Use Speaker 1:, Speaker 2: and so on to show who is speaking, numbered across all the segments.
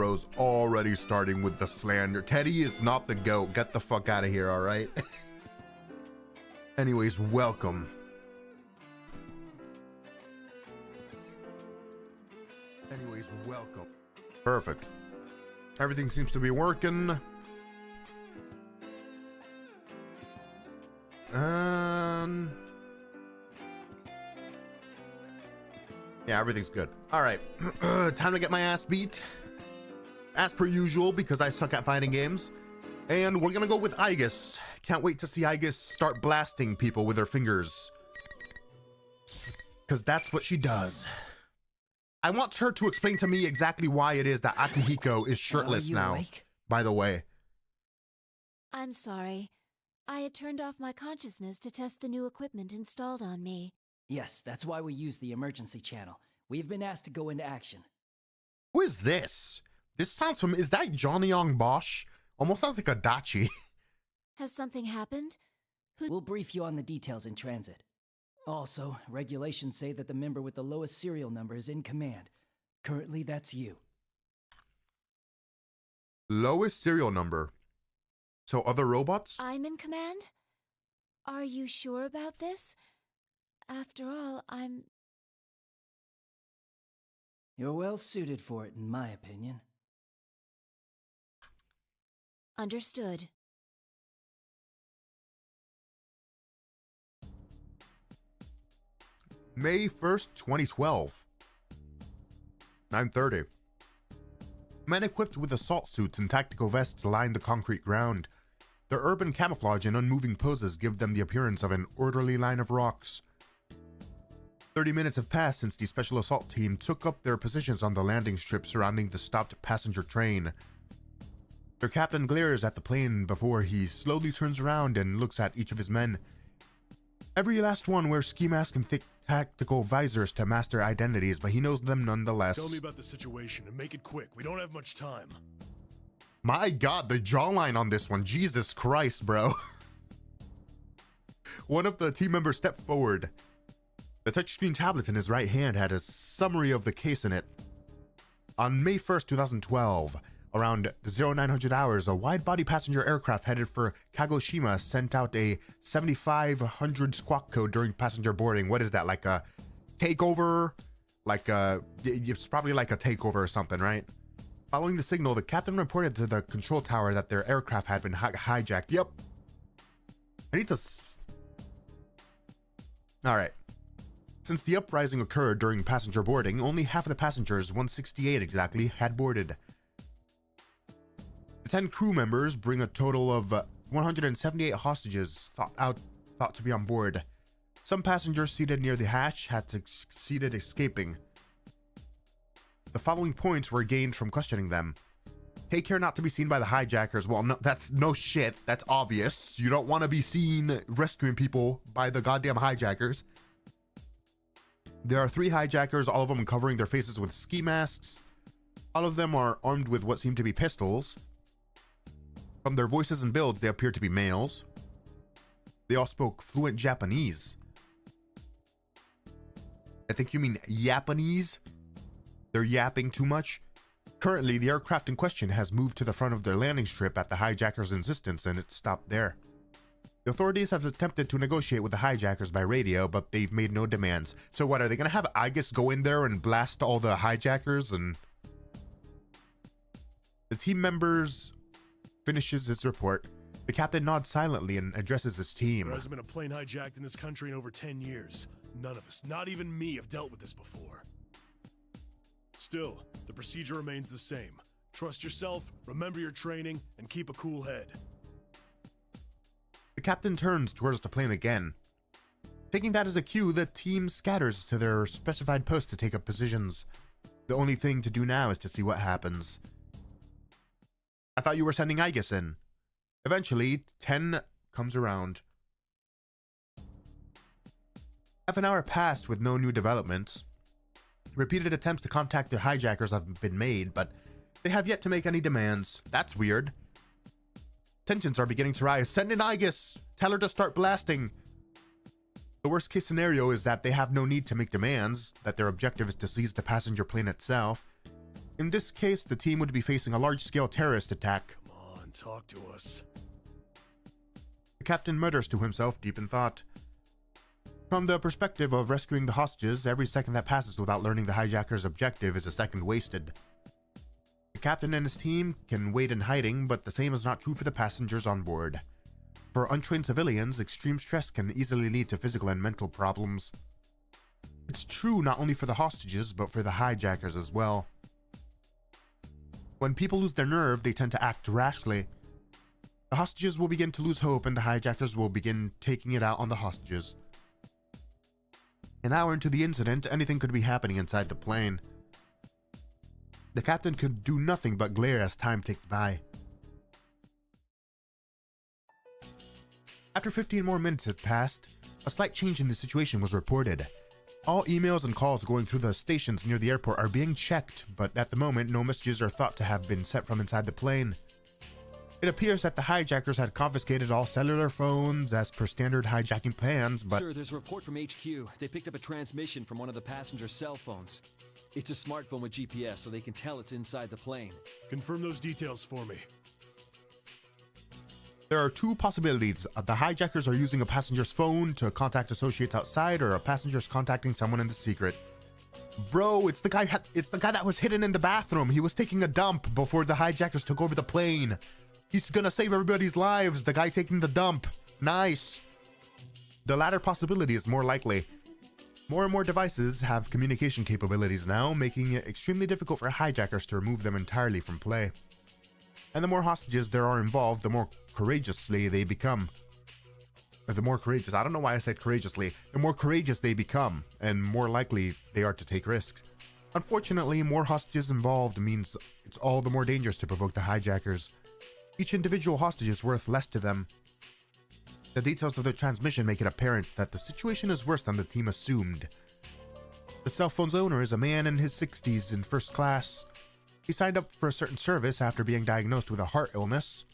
Speaker 1: bro's already starting with the slander. Teddy is not the GOAT. Get the fuck out of here, all right? Anyways, welcome. Perfect. Everything seems to be working. Yeah, everything's good. All right, time to get my ass beat, as per usual, because I suck at fighting games. And we're gonna go with Aigis. Can't wait to see Aigis start blasting people with her fingers, because that's what she does. I want her to explain to me exactly why it is that Akihiko is shirtless now, by the way.
Speaker 2: I'm sorry. I had turned off my consciousness to test the new equipment installed on me.
Speaker 3: Yes, that's why we use the emergency channel. We've been asked to go into action.
Speaker 1: Who is this? This sounds from, is that Johnny Young Bosch? Almost sounds like a Dachi.
Speaker 2: Has something happened?
Speaker 3: We'll brief you on the details in transit. Also, regulations say that the member with the lowest serial number is in command. Currently, that's you.
Speaker 1: Lowest serial number? So other robots?
Speaker 2: I'm in command? Are you sure about this? After all,
Speaker 3: You're well suited for it, in my opinion.
Speaker 2: Understood.
Speaker 1: May 1st, 2012. 9:30. Men equipped with assault suits and tactical vests line the concrete ground. Their urban camouflage and unmoving poses give them the appearance of an orderly line of rocks. 30 minutes have passed since the special assault team took up their positions on the landing strip surrounding the stopped passenger train. Their captain glares at the plane before he slowly turns around and looks at each of his men. Every last one wears ski masks and thick tactical visors to mask their identities, but he knows them nonetheless.
Speaker 4: Tell me about the situation and make it quick. We don't have much time.
Speaker 1: My God, the jawline on this one. Jesus Christ, bro. One of the team members stepped forward. The touchscreen tablet in his right hand had a summary of the case in it. On May 1st, 2012, around 0900 hours, a wide-body passenger aircraft headed for Kagoshima sent out a 7500 squawk code during passenger boarding. What is that, like a takeover? It's probably like a takeover or something, right? Following the signal, the captain reported to the control tower that their aircraft had been hijacked. Yep. I need to... Alright. Since the uprising occurred during passenger boarding, only half of the passengers, 168 exactly, had boarded. The 10 crew members bring a total of 178 hostages thought to be on board. Some passengers seated near the hatch had succeeded escaping. The following points were gained from questioning them. Take care not to be seen by the hijackers. Well, no, that's no shit. That's obvious. You don't want to be seen rescuing people by the goddamn hijackers. There are 3 hijackers, all of them covering their faces with ski masks. All of them are armed with what seem to be pistols. From their voices and builds, they appear to be males. They all spoke fluent Japanese. I think you mean Japanese? They're yapping too much. Currently, the aircraft in question has moved to the front of their landing strip at the hijackers' insistence, and it's stopped there. The authorities have attempted to negotiate with the hijackers by radio, but they've made no demands. So what, are they going to have Aigis go in there and blast all the hijackers? And the team members finishes his report. The captain nods silently and addresses his team.
Speaker 4: There hasn't been a plane hijacked in this country in over 10 years. None of us, not even me, have dealt with this before. Still, the procedure remains the same. Trust yourself, remember your training, and keep a cool head.
Speaker 1: The captain turns towards the plane again. Taking that as a cue, the team scatters to their specified post to take up positions. The only thing to do now is to see what happens. I thought you were sending Aigis in. Eventually, 10 comes around. Half an hour passed with no new developments. Repeated attempts to contact the hijackers have been made, but they have yet to make any demands. That's weird. Tensions are beginning to rise. Send in Aigis! Tell her to start blasting! The worst case scenario is that they have no need to make demands, that their objective is to seize the passenger plane itself. In this case, the team would be facing a large-scale terrorist attack.
Speaker 4: Come on, talk to us.
Speaker 1: The captain mutters to himself, deep in thought. From the perspective of rescuing the hostages, every second that passes without learning the hijacker's objective is a second wasted. The captain and his team can wait in hiding, but the same is not true for the passengers on board. For untrained civilians, extreme stress can easily lead to physical and mental problems. It's true not only for the hostages, but for the hijackers as well. When people lose their nerve, they tend to act rashly. The hostages will begin to lose hope, and the hijackers will begin taking it out on the hostages. An hour into the incident, anything could be happening inside the plane. The captain could do nothing but glare as time ticked by. After 15 more minutes had passed, a slight change in the situation was reported. All emails and calls going through the stations near the airport are being checked, but at the moment no messages are thought to have been sent from inside the plane. It appears that the hijackers had confiscated all cellular phones as per standard hijacking plans, but...
Speaker 5: Sir, there's a report from HQ. They picked up a transmission from one of the passengers' cell phones. It's a smartphone with GPS, so they can tell it's inside the plane.
Speaker 4: Confirm those details for me.
Speaker 1: There are two possibilities. The hijackers are using a passenger's phone to contact associates outside, or a passenger's contacting someone in the secret. Bro, it's the guy that was hidden in the bathroom. He was taking a dump before the hijackers took over the plane. He's gonna save everybody's lives, the guy taking the dump. Nice. The latter possibility is more likely. More and more devices have communication capabilities now, making it extremely difficult for hijackers to remove them entirely from play. And the more hostages there are involved, the more courageously they become. The more courageous, I don't know why I said courageously, the more courageous they become, and more likely they are to take risks. Unfortunately, more hostages involved means it's all the more dangerous to provoke the hijackers. Each individual hostage is worth less to them. The details of their transmission make it apparent that the situation is worse than the team assumed. The cell phone's owner is a man in his 60s in first class. He signed up for a certain service after being diagnosed with a heart illness.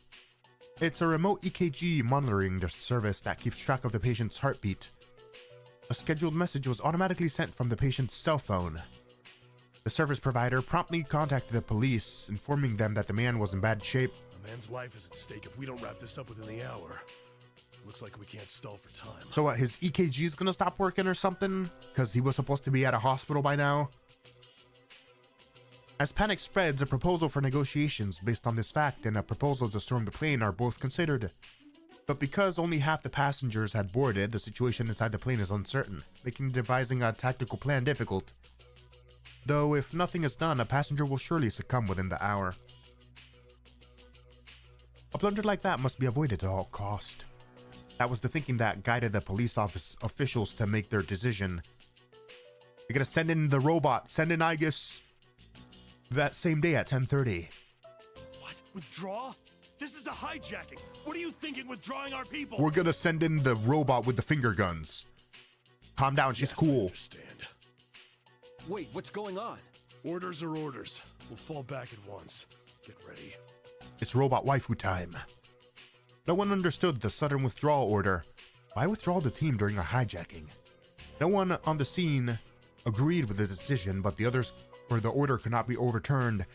Speaker 1: It's a remote EKG monitoring service that keeps track of the patient's heartbeat. A scheduled message was automatically sent from the patient's cell phone. The service provider promptly contacted the police, informing them that the man was in bad shape.
Speaker 4: A man's life is at stake if we don't wrap this up within the hour. Looks like we can't stall for time.
Speaker 1: So what, his EKG is gonna stop working or something? Because he was supposed to be at a hospital by now? As panic spreads, a proposal for negotiations based on this fact and a proposal to storm the plane are both considered. But because only half the passengers had boarded, the situation inside the plane is uncertain, making devising a tactical plan difficult. Though if nothing is done, a passenger will surely succumb within the hour. A blunder like that must be avoided at all cost. That was the thinking that guided the police office officials to make their decision. You're gonna send in the robot, send in Aigis that same day at 10:30.
Speaker 4: What? Withdraw? This is a hijacking. What are you thinking, withdrawing our people?
Speaker 1: We're gonna send in the robot with the finger guns. Calm down, she's
Speaker 4: Yes, I
Speaker 1: cool.
Speaker 4: understand.
Speaker 5: Wait, what's going on?
Speaker 4: Orders are orders. We'll fall back at once. Get ready.
Speaker 1: It's robot waifu time. No one understood the sudden withdrawal order. Why withdraw the team during a hijacking? No one on the scene agreed with the decision, but the others, or the order could not be overturned.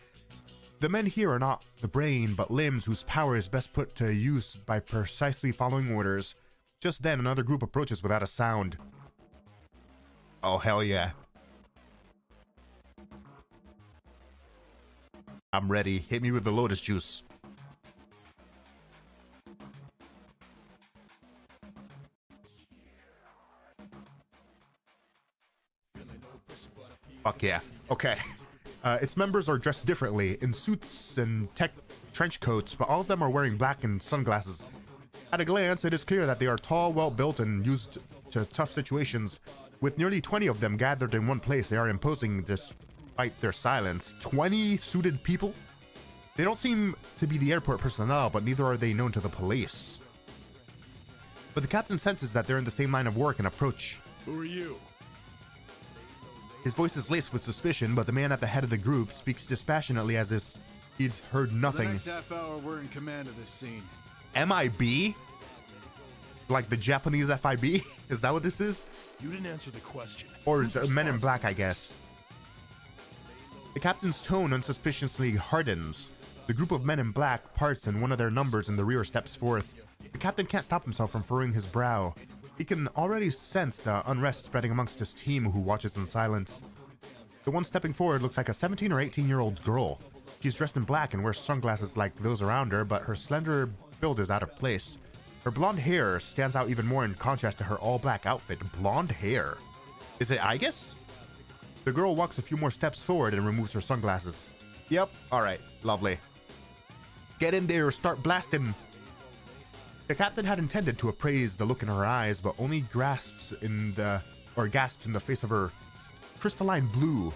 Speaker 1: The men here are not the brain, but limbs whose power is best put to use by precisely following orders. Just then, another group approaches without a sound. Oh, hell yeah. I'm ready. Hit me with the lotus juice. Fuck yeah. Okay. Its members are dressed differently, in suits and tech trench coats, but all of them are wearing black and sunglasses. At a glance, it is clear that they are tall, well-built, and used to tough situations. With nearly 20 of them gathered in one place, they are imposing despite their silence. 20 suited people? They don't seem to be the airport personnel, but neither are they known to the police. But the captain senses that they're in the same line of work and approach.
Speaker 4: Who are you?
Speaker 1: His voice is laced with suspicion, but the man at the head of the group speaks dispassionately as if he'd heard nothing.
Speaker 6: The next half hour, we're in command of this scene.
Speaker 1: MIB? Like the Japanese FIB? Is that what this is?
Speaker 4: You didn't answer the question.
Speaker 1: Or
Speaker 4: Who's
Speaker 1: the Men in
Speaker 4: responsible
Speaker 1: Black,
Speaker 4: for
Speaker 1: I
Speaker 4: this?
Speaker 1: guess. The captain's tone unsuspiciously hardens. The group of men in black parts and one of their numbers in the rear steps forth. The captain can't stop himself from furrowing his brow. He can already sense the unrest spreading amongst his team who watches in silence. The one stepping forward looks like a 17 or 18-year-old girl. She's dressed in black and wears sunglasses like those around her, but her slender build is out of place. Her blonde hair stands out even more in contrast to her all-black outfit. Blonde hair. Is it Aigis? The girl walks a few more steps forward and removes her sunglasses. Yep, alright, lovely. Get in there, start blasting. The captain had intended to appraise the look in her eyes, but only gasps in the face of her crystalline blue.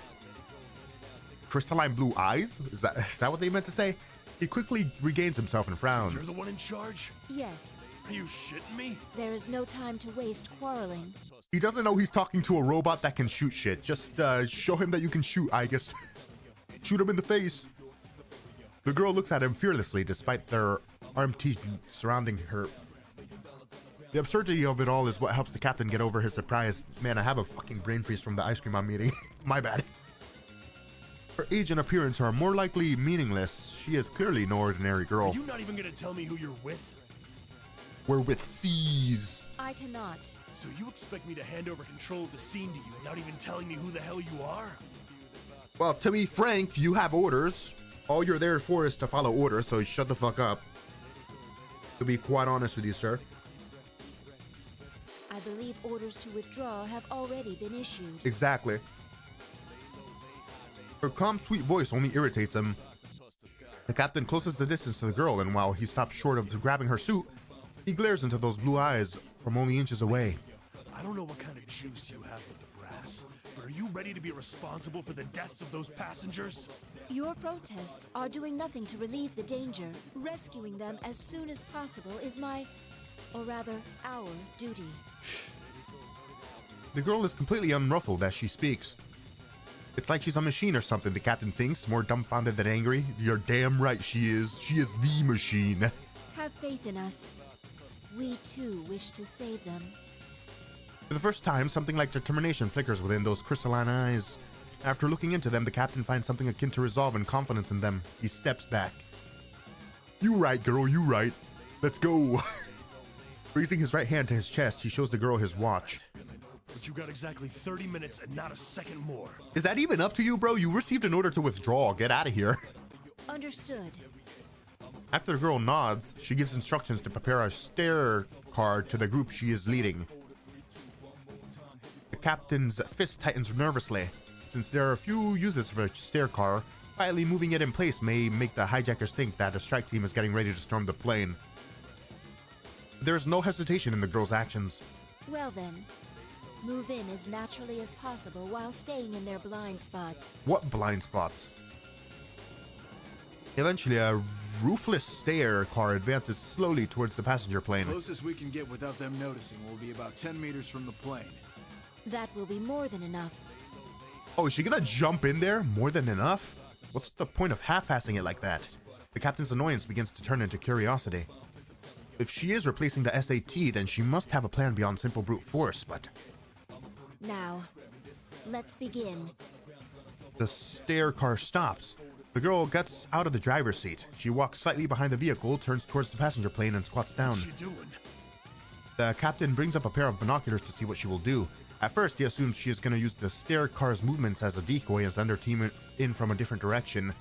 Speaker 1: Crystalline blue eyes? Is that what they meant to say? He quickly regains himself and frowns.
Speaker 4: So you're the one in charge?
Speaker 2: Yes.
Speaker 4: Are you shitting me?
Speaker 2: There is no time to waste quarreling.
Speaker 1: He doesn't know he's talking to a robot that can shoot shit. Just show him that you can shoot, Aigis. Shoot him in the face. The girl looks at him fearlessly despite their armed teeth surrounding her. The absurdity of it all is what helps the captain get over his surprise. Man, I have a fucking brain freeze from the ice cream I'm eating. My bad. Her age and appearance are more likely meaningless. She is clearly no ordinary girl.
Speaker 4: Are you not even gonna tell me who you're with?
Speaker 1: We're with C's.
Speaker 2: I cannot.
Speaker 4: So you expect me to hand over control of the scene to you without even telling me who the hell you are?
Speaker 1: Well, to be frank, you have orders. All you're there for is to follow orders, so shut the fuck up. To be quite honest with you, sir.
Speaker 2: I believe orders to withdraw have already been issued.
Speaker 1: Exactly. Her calm, sweet voice only irritates him. The captain closes the distance to the girl, and while he stops short of grabbing her suit, he glares into those blue eyes from only inches away.
Speaker 4: I don't know what kind of juice you have with the brass, but are you ready to be responsible for the deaths of those passengers?
Speaker 2: Your protests are doing nothing to relieve the danger. Rescuing them as soon as possible is my, or rather, our duty.
Speaker 1: The girl is completely unruffled as she speaks. It's like she's a machine or something, the captain thinks, more dumbfounded than angry. You're damn right she is. She is the machine.
Speaker 2: Have faith in us. We too wish to save them.
Speaker 1: For the first time, something like determination flickers within those crystalline eyes. After looking into them, the captain finds something akin to resolve and confidence in them. He steps back. You right, girl, you right. Let's go. Raising his right hand to his chest, he shows the girl his watch.
Speaker 4: But you got exactly 30 minutes and not a second more.
Speaker 1: Is that even up to you, bro? You received an order to withdraw. Get out of here.
Speaker 2: Understood.
Speaker 1: After the girl nods, she gives instructions to prepare a stair car to the group she is leading. The captain's fist tightens nervously. Since there are a few uses for a stair car, quietly moving it in place may make the hijackers think that a strike team is getting ready to storm the plane. There is no hesitation in the girl's actions.
Speaker 2: Well then, move in as naturally as possible while staying in their blind spots.
Speaker 1: What blind spots? Eventually, a roofless stair car advances slowly towards the passenger plane.
Speaker 6: Closest we can get without them noticing will be about 10 meters from the plane.
Speaker 2: That will be more than enough.
Speaker 1: Oh, is she gonna jump in there? More than enough? What's the point of half-assing it like that? The captain's annoyance begins to turn into curiosity. If she is replacing the SAT, then she must have a plan beyond simple brute force, but...
Speaker 2: Now, let's begin.
Speaker 1: The stair car stops. The girl gets out of the driver's seat. She walks slightly behind the vehicle, turns towards the passenger plane, and squats down.
Speaker 4: What's she doing?
Speaker 1: The captain brings up a pair of binoculars to see what she will do. At first, he assumes she is going to use the stair car's movements as a decoy and send her team in from a different direction.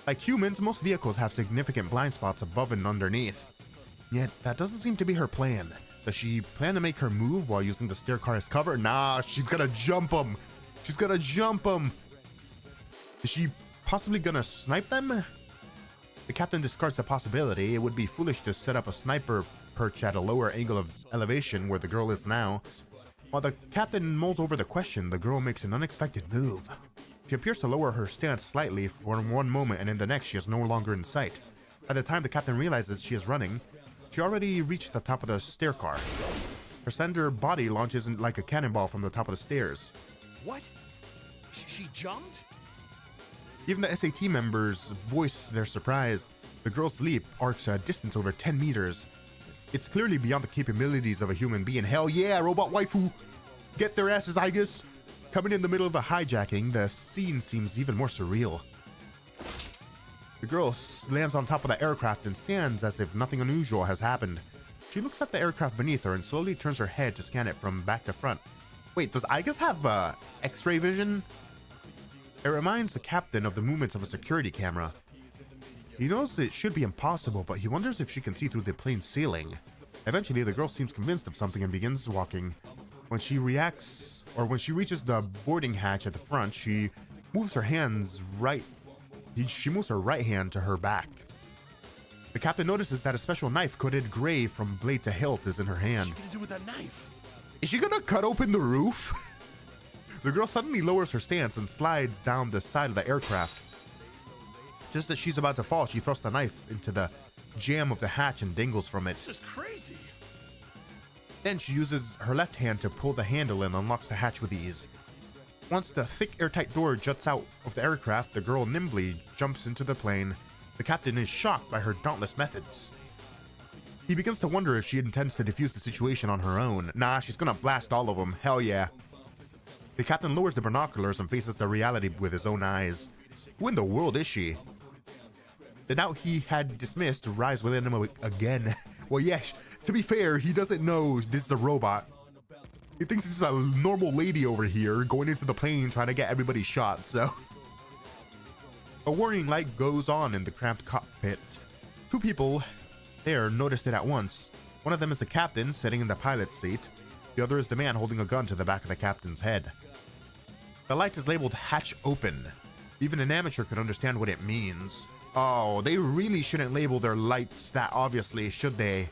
Speaker 1: Like humans, most vehicles have significant blind spots above and underneath. Yet, that doesn't seem to be her plan. Does she plan to make her move while using the stair car as cover? Nah, she's gonna jump them. She's gonna jump them. Is she possibly gonna snipe them? The captain discards the possibility. It would be foolish to set up a sniper perch at a lower angle of elevation where the girl is now. While the captain mulls over the question, the girl makes an unexpected move. She appears to lower her stance slightly for one moment, and in the next she is no longer in sight. By the time the captain realizes she is running, she already reached the top of the stair car. Her slender body launches like a cannonball from the top of the stairs.
Speaker 4: What? She jumped?
Speaker 1: Even the SAT members voice their surprise. The girl's leap arcs a distance over 10 meters. It's clearly beyond the capabilities of a human being. Hell yeah, robot waifu! Get their asses, Aigis! Coming in the middle of a hijacking, the scene seems even more surreal. The girl lands on top of the aircraft and stands as if nothing unusual has happened. She looks at the aircraft beneath her and slowly turns her head to scan it from back to front. Wait, does Aigis have X-ray vision? It reminds the captain of the movements of a security camera. He knows it should be impossible, but he wonders if she can see through the plane's ceiling. Eventually, the girl seems convinced of something and begins walking. When she reaches the boarding hatch at the front, she moves her She moves her right hand to her back. The captain notices that a special knife coated gray from blade to hilt is in her hand.
Speaker 4: What's she gonna do with that knife?
Speaker 1: Is she gonna cut open the roof? The girl suddenly lowers her stance and slides down the side of the aircraft. Just as she's about to fall, she thrusts the knife into the jamb of the hatch and dangles from it.
Speaker 4: This is crazy.
Speaker 1: Then she uses her left hand to pull the handle and unlocks the hatch with ease. Once the thick airtight door juts out of the aircraft, the girl nimbly jumps into the plane. The captain is shocked by her dauntless methods. He begins to wonder if she intends to defuse the situation on her own. Nah, she's gonna blast all of them. Hell yeah. The captain lowers the binoculars and faces the reality with his own eyes. Who in the world is she? The doubt he had dismissed rise within him again. Well, yes, to be fair, he doesn't know this is a robot. He thinks it's a normal lady over here going into the plane trying to get everybody shot, so. A warning light goes on in the cramped cockpit. Two people there noticed it at once. One of them is the captain sitting in the pilot's seat. The other is the man holding a gun to the back of the captain's head. The light is labeled hatch open. Even an amateur could understand what it means. Oh, they really shouldn't label their lights that obviously, should they?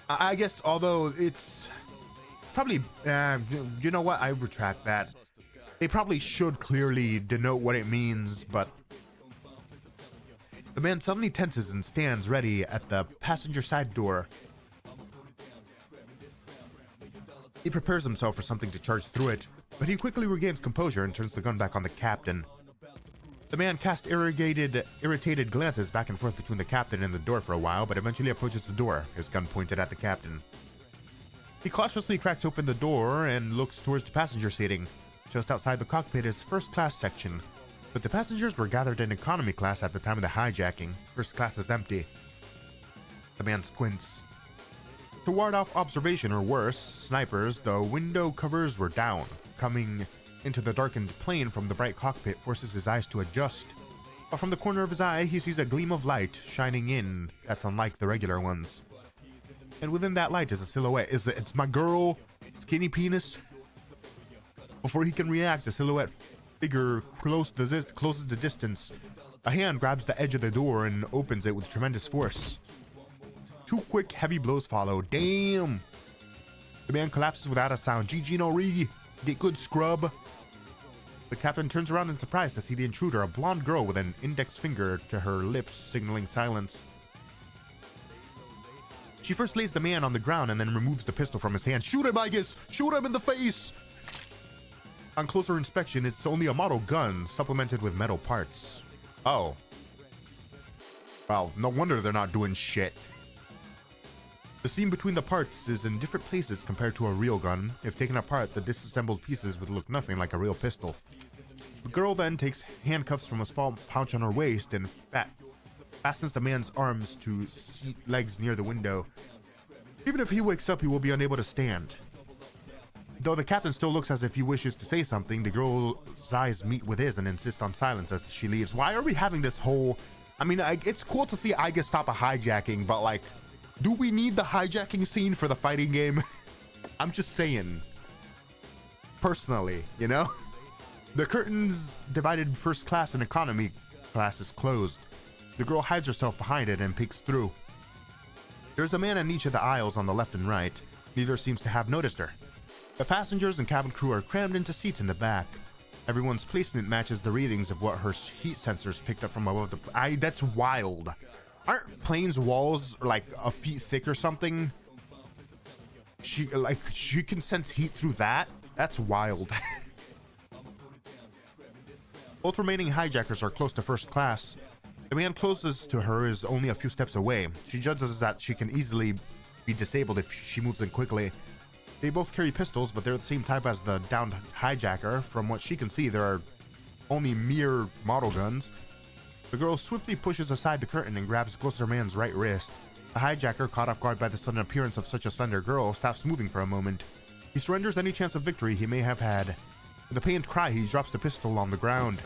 Speaker 1: I guess, although it's probably, you know what? I retract that. They probably should clearly denote what it means, but the man suddenly tenses and stands ready at the passenger side door. He prepares himself for something to charge through it, but he quickly regains composure and turns the gun back on the captain. The man casts irritated glances back and forth between the captain and the door for a while, but eventually approaches the door, his gun pointed at the captain. He cautiously cracks open the door and looks towards the passenger seating. Just outside the cockpit is first class section, but the passengers were gathered in economy class at the time of the hijacking. First class is empty. The man squints. To ward off observation or worse, snipers, the window covers were down. Coming into the darkened plane from the bright cockpit forces his eyes to adjust. But from the corner of his eye, he sees a gleam of light shining in that's unlike the regular ones. And within that light is a silhouette. It's my girl, skinny penis. Before he can react, the silhouette figure closes the distance. A hand grabs the edge of the door and opens it with tremendous force. Two quick, heavy blows follow. Damn! The man collapses without a sound. GG no re. Get good, scrub. The captain turns around in surprise to see the intruder, a blonde girl with an index finger to her lips, signaling silence. She first lays the man on the ground and then removes the pistol from his hand. Shoot him, Aigis! Shoot him in the face! On closer inspection, it's only a model gun, supplemented with metal parts. Oh. Well, no wonder they're not doing shit. The seam between the parts is in different places compared to a real gun. If taken apart, the disassembled pieces would look nothing like a real pistol. The girl then takes handcuffs from a small pouch on her waist and fastens the man's arms to seat legs near the window. Even if he wakes up, he will be unable to stand. Though the captain still looks as if he wishes to say something, the girl's eyes meet with his and insist on silence as she leaves. Why are we having this whole... I mean, it's cool to see Aigis stop a hijacking, but like... do we need the hijacking scene for the fighting game? I'm just saying. Personally, you know? The curtains divided first class and economy class is closed. The girl hides herself behind it and peeks through. There's a man in each of the aisles on the left and right. Neither seems to have noticed her. The passengers and cabin crew are crammed into seats in the back. Everyone's placement matches the readings of what her heat sensors picked up from above the... that's wild. Aren't planes' walls like a feet thick or something? She can sense heat through that? That's wild. Both remaining hijackers are close to first class. The man closest to her is only a few steps away. She judges that she can easily be disabled if she moves in quickly. They both carry pistols, but they're the same type as the downed hijacker. From what she can see, there are only mere model guns. The girl swiftly pushes aside the curtain and grabs Glister Man's right wrist. The hijacker, caught off guard by the sudden appearance of such a slender girl, stops moving for a moment. He surrenders any chance of victory he may have had. With a pained cry, he drops the pistol on the ground.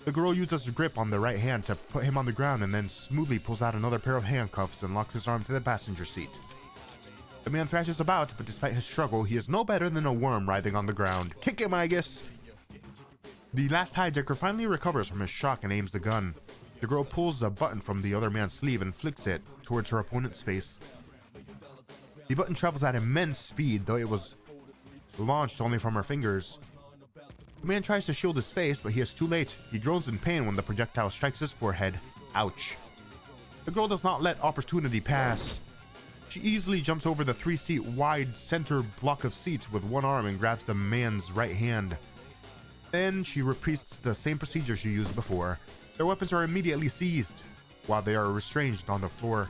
Speaker 1: The girl uses her grip on the right hand to put him on the ground and then smoothly pulls out another pair of handcuffs and locks his arm to the passenger seat. The man thrashes about, but despite his struggle, he is no better than a worm writhing on the ground. Kick him, Aigis! The last hijacker finally recovers from his shock and aims the gun. The girl pulls the button from the other man's sleeve and flicks it towards her opponent's face. The button travels at immense speed, though it was launched only from her fingers. The man tries to shield his face, but he is too late. He groans in pain when the projectile strikes his forehead. Ouch. The girl does not let opportunity pass. She easily jumps over the 3-seat wide center block of seats with one arm and grabs the man's right hand. Then she repeats the same procedure she used before. Their weapons are immediately seized, while they are restrained on the floor.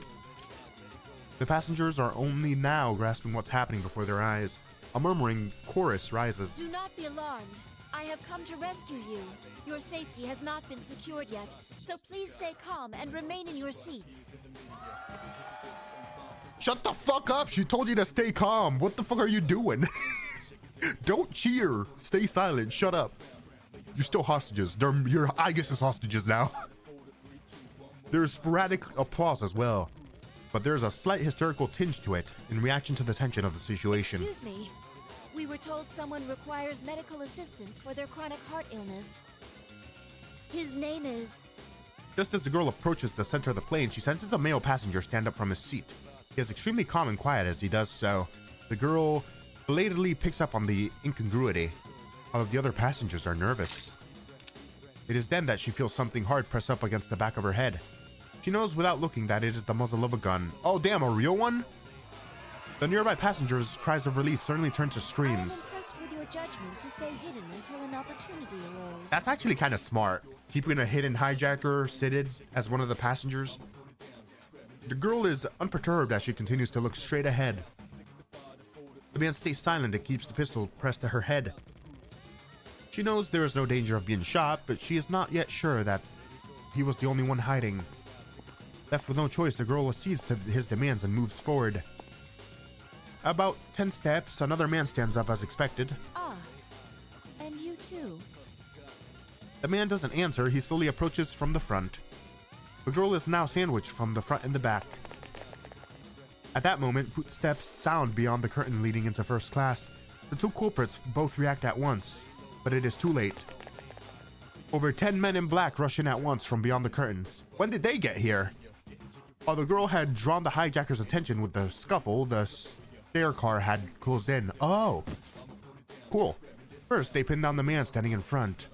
Speaker 1: The passengers are only now grasping what's happening before their eyes. A murmuring chorus rises.
Speaker 2: Do not be alarmed. I have come to rescue you. Your safety has not been secured yet, so please stay calm and remain in your seats.
Speaker 1: Shut the fuck up! She told you to stay calm. What the fuck are you doing? Don't cheer. Stay silent. Shut up. You're still hostages. You're Aigis' hostages now. There's sporadic applause as well, but there's a slight hysterical tinge to it in reaction to the tension of the situation.
Speaker 2: Excuse me. We were told someone requires medical assistance for their chronic heart illness. His name is...
Speaker 1: Just as the girl approaches the center of the plane, she senses a male passenger stand up from his seat. He is extremely calm and quiet as he does so. The girl belatedly picks up on the incongruity. All of the other passengers are nervous. It is then that she feels something hard press up against the back of her head. She knows without looking that it is the muzzle of a gun. Oh damn, a real one? The nearby passengers' cries of relief suddenly turn to
Speaker 2: I am
Speaker 1: screams.
Speaker 2: impressed with your judgment to stay hidden until an opportunity arose.
Speaker 1: That's actually kind of smart, keeping a hidden hijacker seated as one of the passengers. The girl is unperturbed as she continues to look straight ahead. The man stays silent and keeps the pistol pressed to her head. She knows there is no danger of being shot, but she is not yet sure that he was the only one hiding. Left with no choice, the girl accedes to his demands and moves forward. About 10 steps, another man stands up as expected.
Speaker 2: Ah, and you too.
Speaker 1: The man doesn't answer. He slowly approaches from the front. The girl is now sandwiched from the front and the back. At that moment, footsteps sound beyond the curtain leading into first class. The two culprits both react at once, but it is too late. Over 10 men in black rush in at once from beyond the curtain. When did they get here? While the girl had drawn the hijacker's attention with the scuffle, the stair car had closed in. Oh, cool. First, they pin down the man standing in front.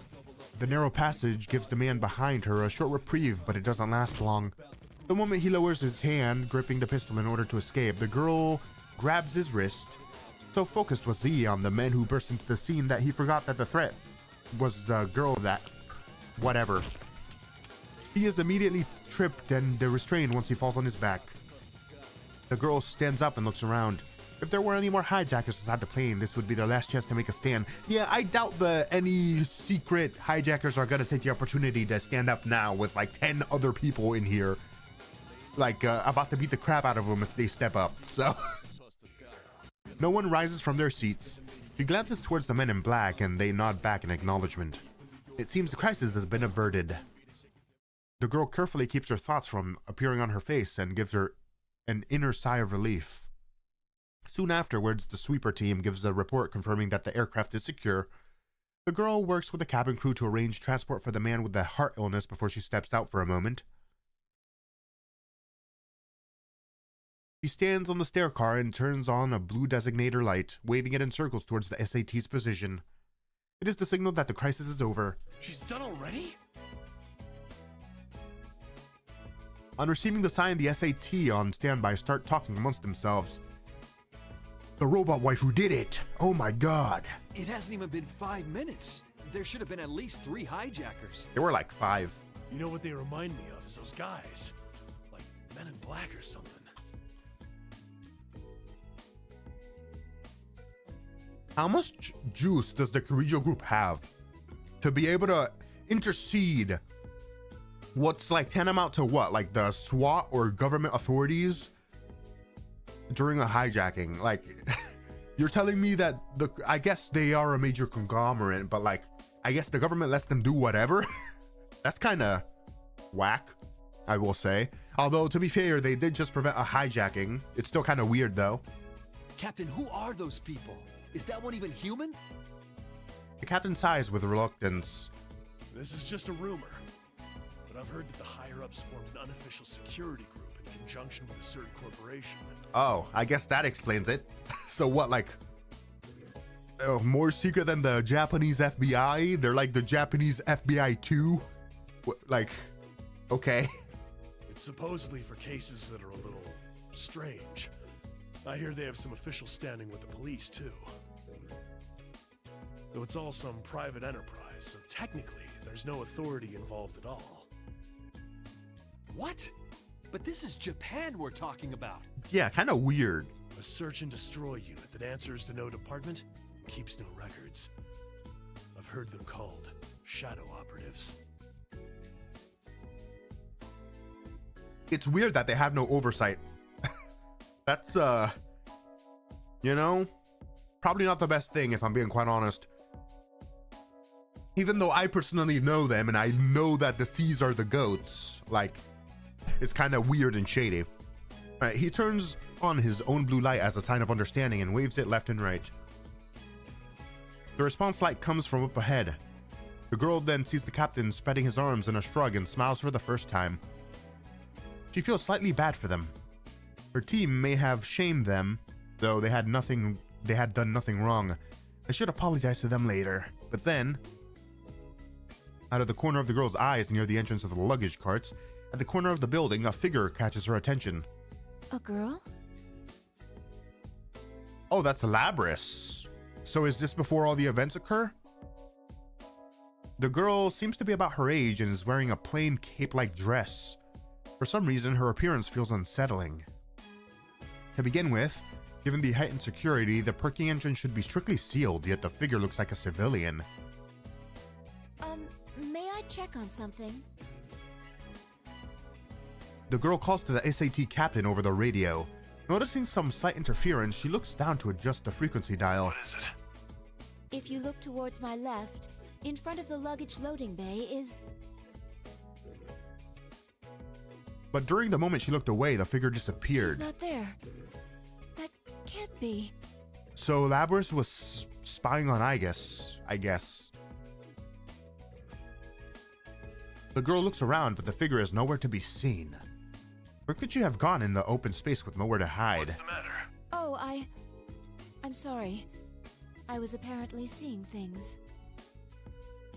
Speaker 1: The narrow passage gives the man behind her a short reprieve, but it doesn't last long. The moment he lowers his hand, gripping the pistol in order to escape, the girl grabs his wrist. So focused was he on the men who burst into the scene that he forgot that the threat was the girl that... whatever. He is immediately tripped and restrained once he falls on his back. The girl stands up and looks around. If there were any more hijackers inside the plane, this would be their last chance to make a stand. Yeah, I doubt any secret hijackers are gonna take the opportunity to stand up now with like 10 other people in here. Like, about to beat the crap out of them if they step up, so... No one rises from their seats. She glances towards the men in black and they nod back in acknowledgement. It seems the crisis has been averted. The girl carefully keeps her thoughts from appearing on her face and gives her an inner sigh of relief. Soon afterwards, the sweeper team gives a report confirming that the aircraft is secure. The girl works with the cabin crew to arrange transport for the man with the heart illness before she steps out for a moment. She stands on the stair car and turns on a blue designator light, waving it in circles towards the SAT's position. It is the signal that the crisis is over.
Speaker 4: She's done already?
Speaker 1: On receiving the sign, the SAT on standby start talking amongst themselves. The robot wife who did it! Oh my god!
Speaker 5: It hasn't even been 5 minutes. There should have been at least 3 hijackers.
Speaker 1: There were like 5.
Speaker 4: You know what they remind me of is those guys. Like Men in Black or something.
Speaker 1: How much juice does the Kirijo group have to be able to intercede what's like tantamount to what, like the SWAT or government authorities during a hijacking? Like, you're telling me that I guess they are a major conglomerate, but like, I guess the government lets them do whatever? That's kind of whack, I will say. Although, to be fair, they did just prevent a hijacking. It's still kind of weird, though.
Speaker 5: Captain, who are those people? Is that one even human?
Speaker 1: The captain sighs with reluctance.
Speaker 4: This is just a rumor, but I've heard that the higher-ups formed an unofficial security group in conjunction with a certain corporation.
Speaker 1: Oh, I guess that explains it. So what, like, more secret than the Japanese FBI? They're like the Japanese FBI 2? Like, okay.
Speaker 4: It's supposedly for cases that are a little strange. I hear they have some official standing with the police, too. Though it's all some private enterprise, so technically, there's no authority involved at all.
Speaker 5: What? But this is Japan we're talking about.
Speaker 1: Yeah, kind of weird.
Speaker 4: A search and destroy unit that answers to no department, keeps no records. I've heard them called shadow operatives.
Speaker 1: It's weird that they have no oversight. That's, you know, probably not the best thing if I'm being quite honest. Even though I personally know them and I know that the seas are the goats, like, it's kind of weird and shady. All right, he turns on his own blue light as a sign of understanding and waves it left and right. The response light comes from up ahead. The girl then sees the captain spreading his arms in a shrug and smiles for the first time. She feels slightly bad for them. Her team may have shamed them, though they had done nothing wrong. They should apologize to them later. But then, out of the corner of the girl's eyes near the entrance of the luggage carts, at the corner of the building, a figure catches her attention.
Speaker 2: A girl?
Speaker 1: Oh, that's Labris. So is this before all the events occur? The girl seems to be about her age and is wearing a plain cape-like dress. For some reason, her appearance feels unsettling. To begin with, given the heightened security, the parking entrance should be strictly sealed, yet the figure looks like a civilian.
Speaker 2: May I check on something?
Speaker 1: The girl calls to the SAT captain over the radio. Noticing some slight interference, she looks down to adjust the frequency dial.
Speaker 4: What is it?
Speaker 2: If you look towards my left, in front of the luggage loading bay is...
Speaker 1: But during the moment she looked away, the figure
Speaker 2: She's
Speaker 1: disappeared.
Speaker 2: not there. That can't be.
Speaker 1: So Labris was spying on Aigis, I guess. The girl looks around, but the figure is nowhere to be seen. Where could she have gone in the open space with nowhere to hide?
Speaker 4: What's the matter?
Speaker 2: Oh, I'm sorry. I was apparently seeing things.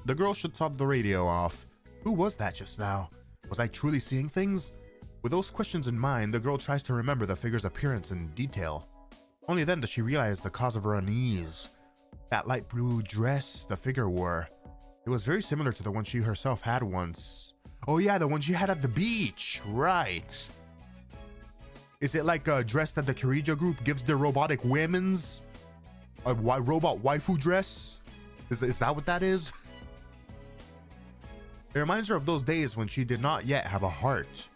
Speaker 1: The girl shuts off the radio off. Who was that just now? Was I truly seeing things? With those questions in mind, the girl tries to remember the figure's appearance in detail. Only then does she realize the cause of her unease. That light blue dress the figure wore. It was very similar to the one she herself had once. Oh yeah, the one she had at the beach. Right. Is it like a dress that the Kirijo group gives their robotic women's? A robot waifu dress? Is that what that is? It reminds her of those days when she did not yet have a heart.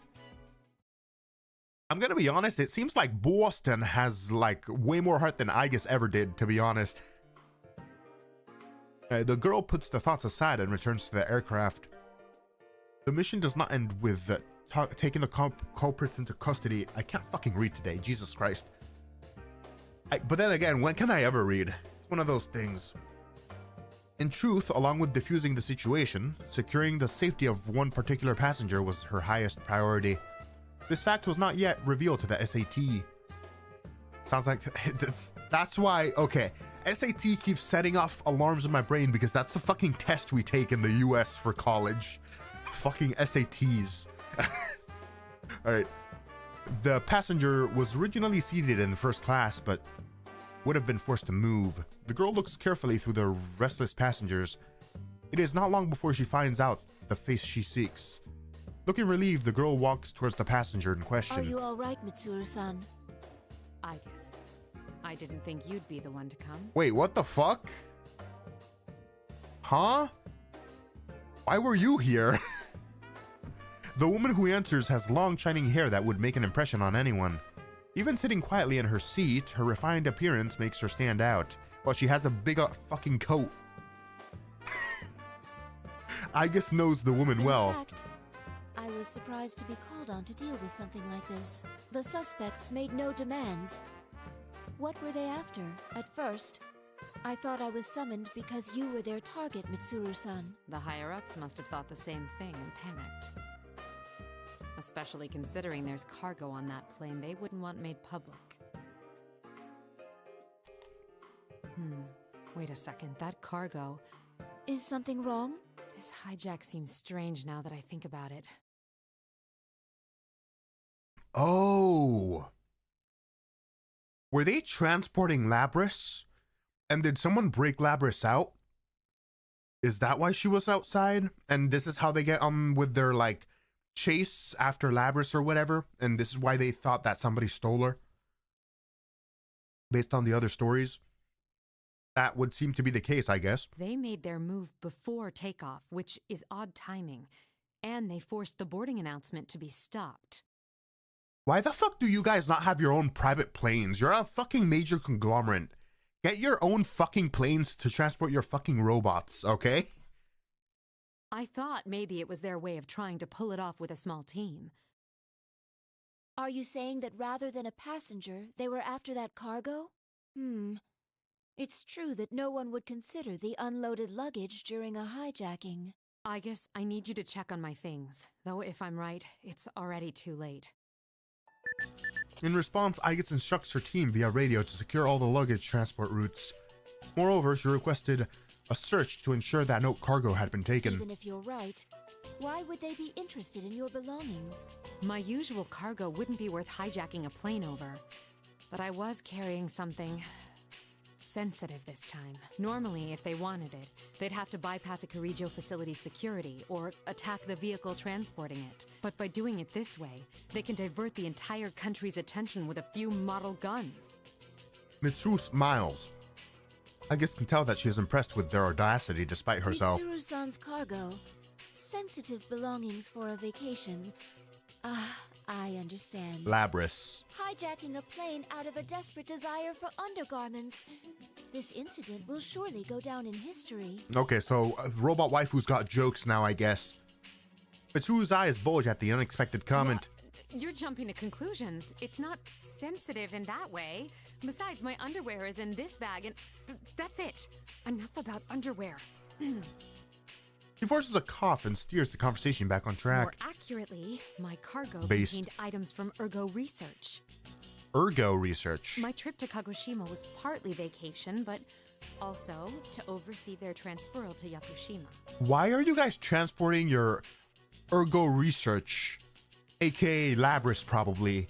Speaker 1: I'm gonna be honest, it seems like Boston has like way more heart than Aigis ever did, to be honest. The girl puts the thoughts aside and returns to the aircraft. The mission does not end with taking the culprits into custody. I can't fucking read today, Jesus Christ. But then again, when can I ever read? It's one of those things. In truth, along with defusing the situation, securing the safety of one particular passenger was her highest priority. This fact was not yet revealed to the SAT. Sounds like that's why, okay, SAT keeps setting off alarms in my brain because that's the fucking test we take in the US for college. Fucking SATs. Alright. The passenger was originally seated in first class, but would have been forced to move. The girl looks carefully through the restless passengers. It is not long before she finds out the face she seeks. Looking relieved, the girl walks towards the passenger in question.
Speaker 2: Are you all right, Mitsuru-san?
Speaker 3: Aigis.
Speaker 7: I didn't think you'd be the one to come.
Speaker 1: Wait, what the fuck? Huh? Why were you here? The woman who answers has long shining hair that would make an impression on anyone. Even sitting quietly in her seat, her refined appearance makes her stand out, while she has a big fucking coat. Aigis knows the woman well.
Speaker 2: In fact, I was surprised to be called on to deal with something like this. The suspects made no demands. What were they after? At first, I thought I was summoned because you were their target, Mitsuru-san.
Speaker 7: The higher-ups must have thought the same thing and panicked. Especially considering there's cargo on that plane they wouldn't want made public. Wait a second, that cargo...
Speaker 2: Is something wrong?
Speaker 7: This hijack seems strange now that I think about it.
Speaker 1: Oh. Were they transporting Labris? And did someone break Labris out? Is that why she was outside? And this is how they get on with their, like, chase after Labris or whatever? And this is why they thought that somebody stole her? Based on the other stories? That would seem to be the case, I guess.
Speaker 7: They made their move before takeoff, which is odd timing. And they forced the boarding announcement to be stopped.
Speaker 1: Why the fuck do you guys not have your own private planes? You're a fucking major conglomerate. Get your own fucking planes to transport your fucking robots, okay?
Speaker 7: I thought maybe it was their way of trying to pull it off with a small team.
Speaker 2: Are you saying that rather than a passenger, they were after that cargo? It's true that no one would consider the unloaded luggage during a hijacking.
Speaker 7: I guess I need you to check on my things. Though if I'm right, it's already too late.
Speaker 1: In response, Aigis instructs her team via radio to secure all the luggage transport routes. Moreover, she requested a search to ensure that no cargo had been taken.
Speaker 2: Even if you're right, why would they be interested in your belongings?
Speaker 7: My usual cargo wouldn't be worth hijacking a plane over. But I was carrying something... sensitive this time. Normally, if they wanted it, they'd have to bypass a Kirijo facility's security or attack the vehicle transporting it. But by doing it this way, they can divert the entire country's attention with a few model guns.
Speaker 1: Mitsuru smiles. Aigis can tell that she is impressed with their audacity despite herself.
Speaker 2: Mitsuru-san's cargo. Sensitive belongings for a vacation. I understand.
Speaker 1: Labris.
Speaker 2: Hijacking a plane out of a desperate desire for undergarments. This incident will surely go down in history.
Speaker 1: Okay, so Robot Waifu's got jokes now, I guess. Mitsuru's eyes bulge at the unexpected comment.
Speaker 7: You're jumping to conclusions. It's not sensitive in that way. Besides, my underwear is in this bag and that's it. Enough about underwear.
Speaker 1: He forces a cough and steers the conversation back on track.
Speaker 7: More accurately, my cargo
Speaker 1: Based.
Speaker 7: contained items from Ergo Research.
Speaker 1: Ergo Research.
Speaker 7: My trip to Kagoshima was partly vacation, but also to oversee their transferal to Yakushima.
Speaker 1: Why are you guys transporting your Ergo Research, aka Labris probably,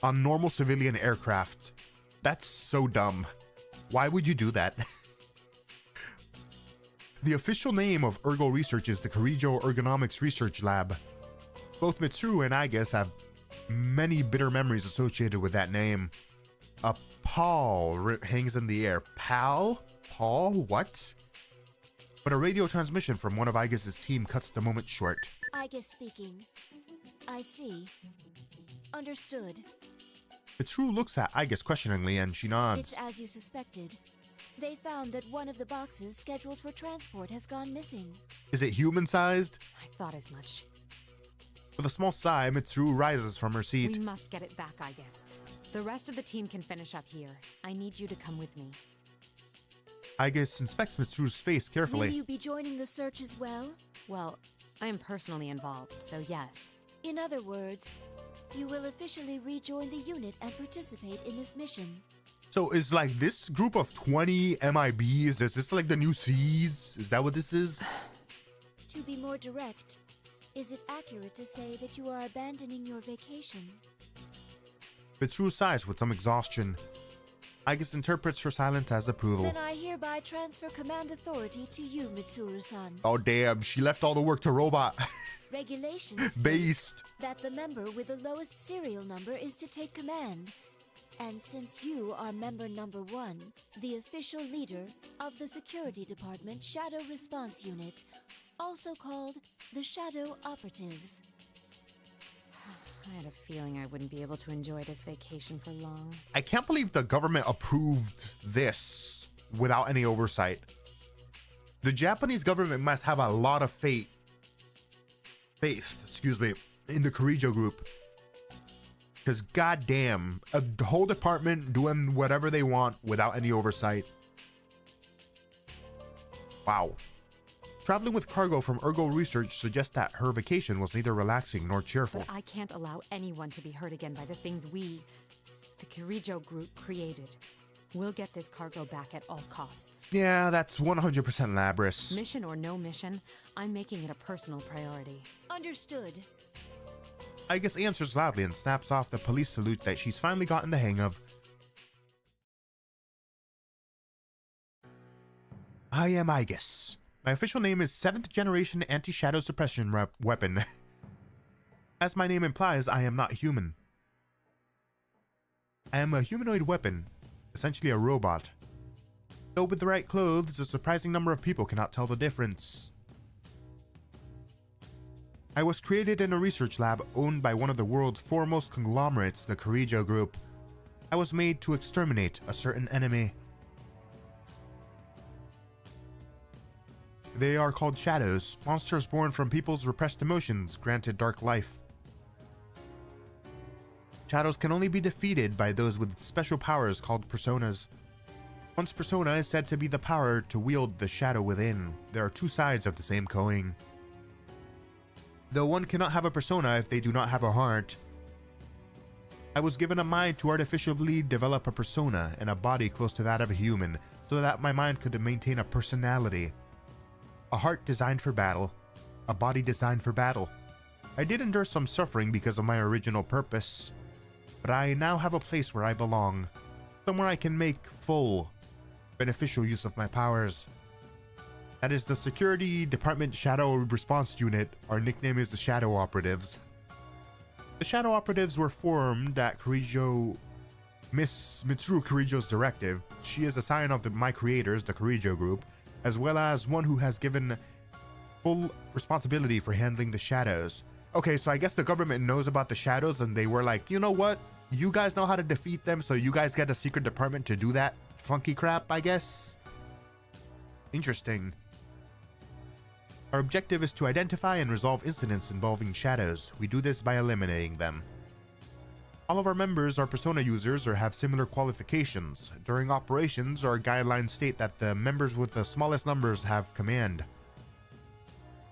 Speaker 1: on normal civilian aircraft? That's so dumb. Why would you do that? The official name of Ergo Research is the Kirijo Ergonomics Research Lab. Both Mitsuru and Aigis have many bitter memories associated with that name. A pall hangs in the air. Pal? Paul? What? But a radio transmission from one of Aigis' team cuts the moment short.
Speaker 2: Aigis speaking. I see. Understood.
Speaker 1: Mitsuru looks at Aigis questioningly and she nods.
Speaker 2: It's as you suspected. They found that one of the boxes scheduled for transport has gone missing.
Speaker 1: Is it human-sized?
Speaker 7: I thought as much.
Speaker 1: With a small sigh, Mitsuru rises from her seat.
Speaker 7: We must get it back, I guess. The rest of the team can finish up here. I need you to come with me.
Speaker 1: Aigis inspects Mitsuru's face carefully.
Speaker 2: Will you be joining the search as well?
Speaker 7: Well, I am personally involved, so yes.
Speaker 2: In other words, you will officially rejoin the unit and participate in this mission.
Speaker 1: So is like this group of 20 MIBs, is this like the new C's? Is that what this is?
Speaker 2: To be more direct, is it accurate to say that you are abandoning your vacation?
Speaker 1: Mitsuru sighs with some exhaustion. Aigis interprets her silence as approval.
Speaker 2: Then I hereby transfer command authority to you, Mitsuru-san.
Speaker 1: Oh damn, she left all the work to Robot.
Speaker 2: Regulations state
Speaker 1: Based.
Speaker 2: that the member with the lowest serial number is to take command. And since you are member number 1, the official leader of the Security Department Shadow Response Unit, also called the Shadow Operatives.
Speaker 7: I had a feeling I wouldn't be able to enjoy this vacation for long.
Speaker 1: I can't believe the government approved this without any oversight. The Japanese government must have a lot of faith, in the Kirijo group. Because goddamn, a whole department doing whatever they want without any oversight. Wow. Traveling with cargo from Ergo Research suggests that her vacation was neither relaxing nor cheerful.
Speaker 7: But I can't allow anyone to be hurt again by the things we, the Kirijo group, created. We'll get this cargo back at all costs.
Speaker 1: Yeah, that's 100% Labris.
Speaker 7: Mission or no mission, I'm making it a personal priority.
Speaker 2: Understood.
Speaker 1: Aigis answers loudly and snaps off the police salute that she's finally gotten the hang of. I am Aigis. My official name is 7th Generation Anti-Shadow Suppression Weapon. As my name implies, I am not human. I am a humanoid weapon, essentially a robot. Though with the right clothes, a surprising number of people cannot tell the difference. I was created in a research lab owned by one of the world's foremost conglomerates, the Kirijo Group. I was made to exterminate a certain enemy. They are called shadows, monsters born from people's repressed emotions, granted dark life. Shadows can only be defeated by those with special powers called personas. One's persona is said to be the power to wield the shadow within. There are two sides of the same coin. Though one cannot have a persona if they do not have a heart. I was given a mind to artificially develop a persona and a body close to that of a human, so that my mind could maintain a personality. A heart designed for battle, a body designed for battle. I did endure some suffering because of my original purpose, but I now have a place where I belong, somewhere I can make full, beneficial use of my powers. That is the Security Department Shadow Response Unit. Our nickname is the Shadow Operatives. The Shadow Operatives were formed at Miss Mitsuru Kirijo's directive. She is a sign of my creators, the Kirijo Group, as well as one who has given full responsibility for handling the shadows. Okay, so I guess the government knows about the shadows and they were like, you know what? You guys know how to defeat them, so you guys get a secret department to do that funky crap, I guess? Interesting. Our objective is to identify and resolve incidents involving shadows. We do this by eliminating them. All of our members are persona users or have similar qualifications. During operations, our guidelines state that the members with the smallest numbers have command.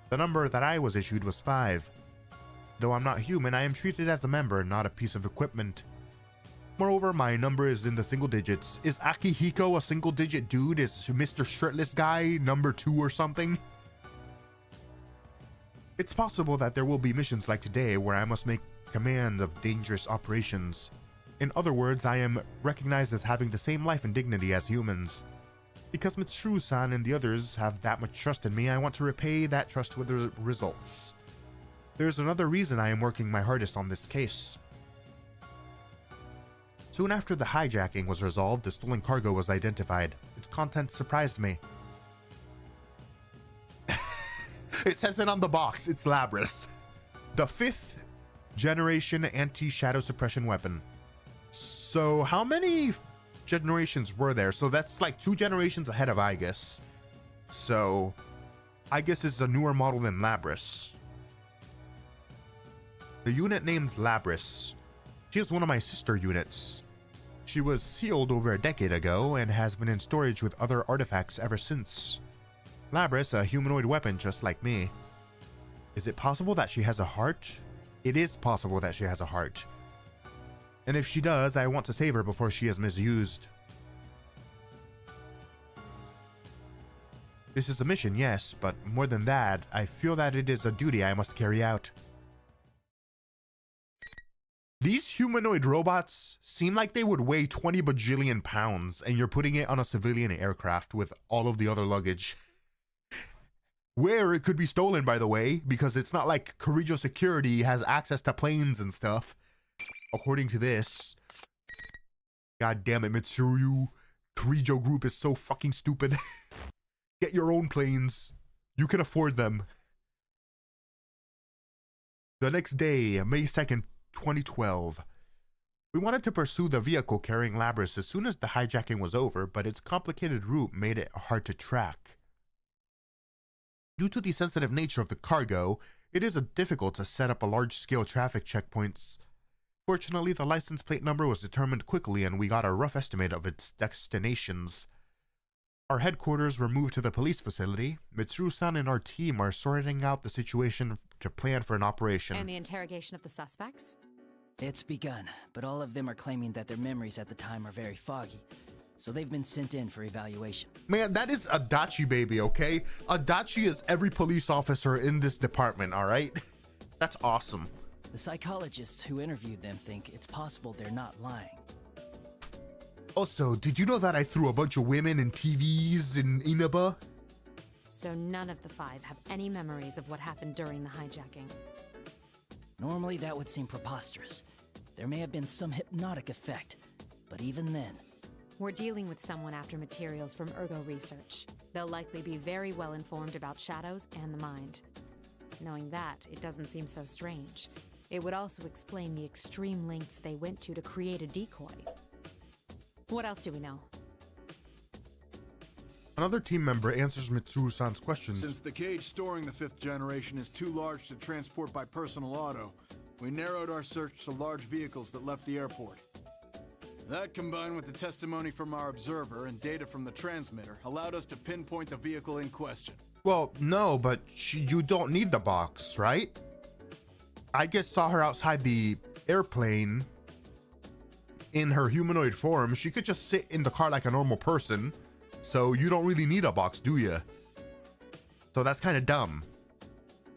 Speaker 1: The number that I was issued was 5. Though I'm not human, I am treated as a member, not a piece of equipment. Moreover, my number is in the single digits. Is Akihiko a single digit dude? Is Mr. Shirtless Guy number 2 or something? It's possible that there will be missions like today where I must make command of dangerous operations. In other words, I am recognized as having the same life and dignity as humans. Because Mitsuru-san and the others have that much trust in me, I want to repay that trust with the results. There's another reason I am working my hardest on this case. Soon after the hijacking was resolved, the stolen cargo was identified. Its contents surprised me. It says it on the box, it's Labris. The 5th generation anti-shadow suppression weapon. So how many generations were there? So that's like 2 generations ahead of Aigis. So Aigis is a newer model than Labris. The unit named Labris. She is one of my sister units. She was sealed over a decade ago and has been in storage with other artifacts ever since. Labris, a humanoid weapon just like me. Is it possible that she has a heart? It is possible that she has a heart. And if she does, I want to save her before she is misused. This is a mission, yes, but more than that, I feel that it is a duty I must carry out. These humanoid robots seem like they would weigh 20 bajillion pounds, and you're putting it on a civilian aircraft with all of the other luggage. Where it could be stolen, by the way, because it's not like Kirijo Security has access to planes and stuff, according to this. God damn it, Mitsuru. Kirijo Group is so fucking stupid. Get your own planes. You can afford them. The next day, May 2nd, 2012. We wanted to pursue the vehicle carrying Labris as soon as the hijacking was over, but its complicated route made it hard to track. Due to the sensitive nature of the cargo, it is difficult to set up a large-scale traffic checkpoints. Fortunately, the license plate number was determined quickly and we got a rough estimate of its destinations. Our headquarters were moved to the police facility. Mitsuru-san and our team are sorting out the situation to plan for an operation.
Speaker 7: And the interrogation of the suspects?
Speaker 3: It's begun, but all of them are claiming that their memories at the time are very foggy, so they've been sent in for evaluation.
Speaker 1: Man, that is Adachi, baby, okay? Adachi is every police officer in this department, alright? That's awesome.
Speaker 3: The psychologists who interviewed them think it's possible they're not lying.
Speaker 1: Also, did you know that I threw a bunch of women in TVs in Inaba?
Speaker 7: So none of the 5 have any memories of what happened during the hijacking.
Speaker 3: Normally that would seem preposterous. There may have been some hypnotic effect, but even then...
Speaker 7: We're dealing with someone after materials from Ergo research. They'll likely be very well informed about shadows and the mind. Knowing that, it doesn't seem so strange. It would also explain the extreme lengths they went to create a decoy. What else do we know?
Speaker 1: Another team member answers Mitsuru-san's questions.
Speaker 6: Since the cage storing the 5th generation is too large to transport by personal auto, we narrowed our search to large vehicles that left the airport. That, combined with the testimony from our observer and data from the transmitter, allowed us to pinpoint the vehicle in question.
Speaker 1: Well, no, but you don't need the box, right? Aigis saw her outside the airplane in her humanoid form. She could just sit in the car like a normal person, so you don't really need a box, do you? So that's kind of dumb.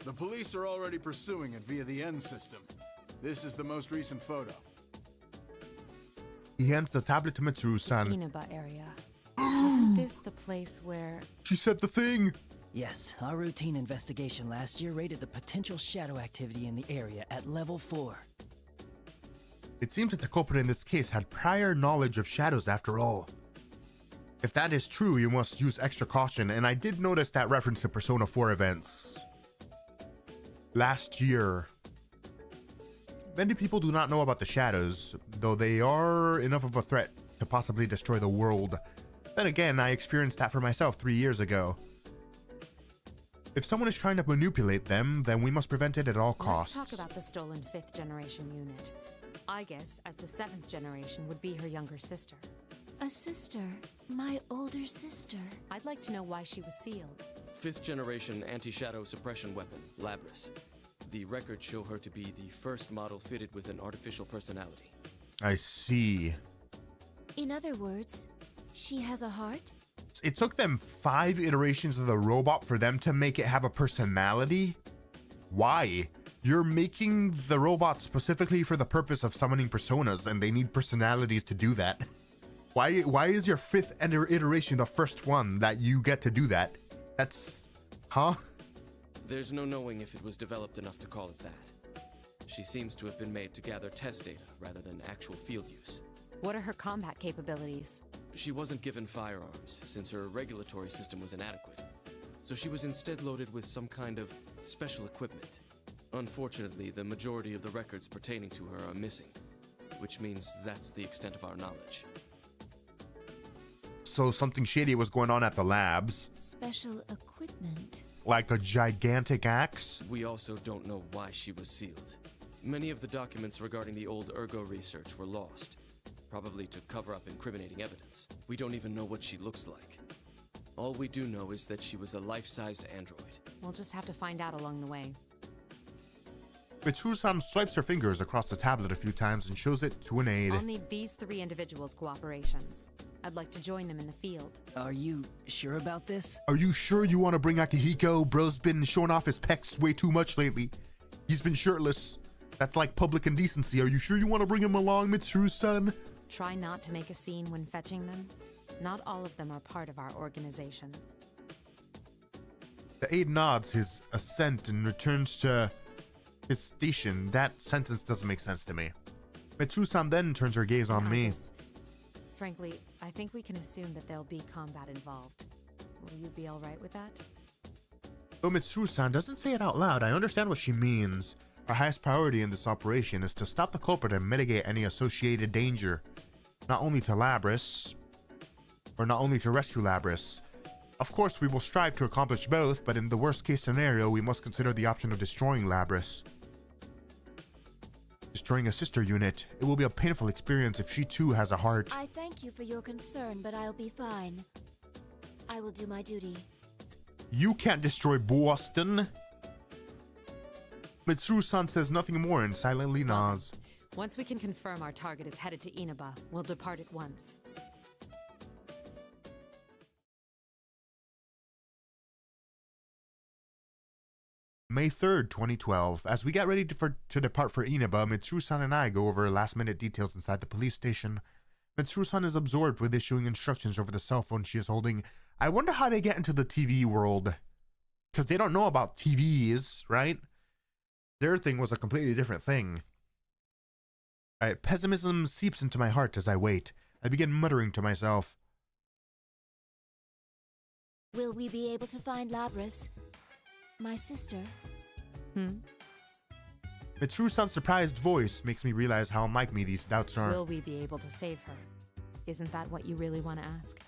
Speaker 6: The police are already pursuing it via the N system. This is the most recent photo.
Speaker 1: He hands the tablet to Mitsuru-san.
Speaker 7: Inaba area. Isn't this the place where...
Speaker 1: She said the thing!
Speaker 3: Yes, our routine investigation last year rated the potential shadow activity in the area at level 4.
Speaker 1: It seems that the culprit in this case had prior knowledge of shadows after all. If that is true, you must use extra caution, and I did notice that reference to Persona 4 events last year. Many people do not know about the shadows, though they are enough of a threat to possibly destroy the world. Then again, I experienced that for myself 3 years ago. If someone is trying to manipulate them, then we must prevent it at all costs.
Speaker 7: Let's talk about the stolen 5th generation unit. Aigis, as the 7th generation, would be her younger sister.
Speaker 2: A sister. My older sister.
Speaker 7: I'd like to know why she was sealed.
Speaker 8: 5th generation anti-shadow suppression weapon, Labris. The records show her to be the first model fitted with an artificial personality.
Speaker 1: I see.
Speaker 2: In other words, she has a heart?
Speaker 1: It took them 5 iterations of the robot for them to make it have a personality? Why? You're making the robot specifically for the purpose of summoning personas, and they need personalities to do that. Why is your 5th iteration the first one that you get to do that? That's... huh?
Speaker 8: There's no knowing if it was developed enough to call it that. She seems to have been made to gather test data rather than actual field use.
Speaker 7: What are her combat capabilities?
Speaker 8: She wasn't given firearms, since her regulatory system was inadequate. So she was instead loaded with some kind of special equipment. Unfortunately, the majority of the records pertaining to her are missing, which means that's the extent of our knowledge.
Speaker 1: So something shady was going on at the labs.
Speaker 2: Special equipment.
Speaker 1: Like a gigantic axe?
Speaker 8: We also don't know why she was sealed. Many of the documents regarding the old Ergo research were lost, probably to cover up incriminating evidence. We don't even know what she looks like. All we do know is that she was a life-sized android.
Speaker 7: We'll just have to find out along the way.
Speaker 1: Mitsuru-san swipes her fingers across the tablet a few times and shows it to an aide.
Speaker 7: I'll need these 3 individuals' cooperations. I'd like to join them in the field.
Speaker 3: Are you sure about this?
Speaker 1: Are you sure you want to bring Akihiko? Bro's been showing off his pecs way too much lately. He's been shirtless. That's like public indecency. Are you sure you want to bring him along, Mitsuru-san?
Speaker 7: Try not to make a scene when fetching them. Not all of them are part of our organization.
Speaker 1: The aide nods his assent and returns to his station. That sentence doesn't make sense to me. Mitsuru-san then turns her gaze on me.
Speaker 7: Aigis, Frankly, I think we can assume that there'll be combat involved. Will you be alright with that?
Speaker 1: Though Mitsuru-san doesn't say it out loud, I understand what she means. Our highest priority in this operation is to stop the culprit and mitigate any associated danger. Not only to Labris, or not only to rescue Labris. Of course, we will strive to accomplish both, but in the worst case scenario, we must consider the option of destroying Labris. Destroying a sister unit, it will be a painful experience if she too has a heart.
Speaker 2: I thank you for your concern, but I'll be fine. I will do my duty.
Speaker 1: You can't destroy Boston. Mitsuru-san says nothing more and silently nods.
Speaker 7: Once we can confirm our target is headed to Inaba, we'll depart at once.
Speaker 1: May 3rd, 2012. As we get ready to depart for Inaba, Mitsuru-san and I go over last-minute details inside the police station. Mitsuru-san is absorbed with issuing instructions over the cell phone she is holding. I wonder how they get into the TV world. Because they don't know about TVs, right? Their thing was a completely different thing. Alright, pessimism seeps into my heart as I wait. I begin muttering to myself.
Speaker 2: Will we be able to find Labris? My sister?
Speaker 1: Mitsuru-san's surprised voice makes me realize how unlike me these doubts are.
Speaker 7: Will we be able to save her? Isn't that what you really want to ask?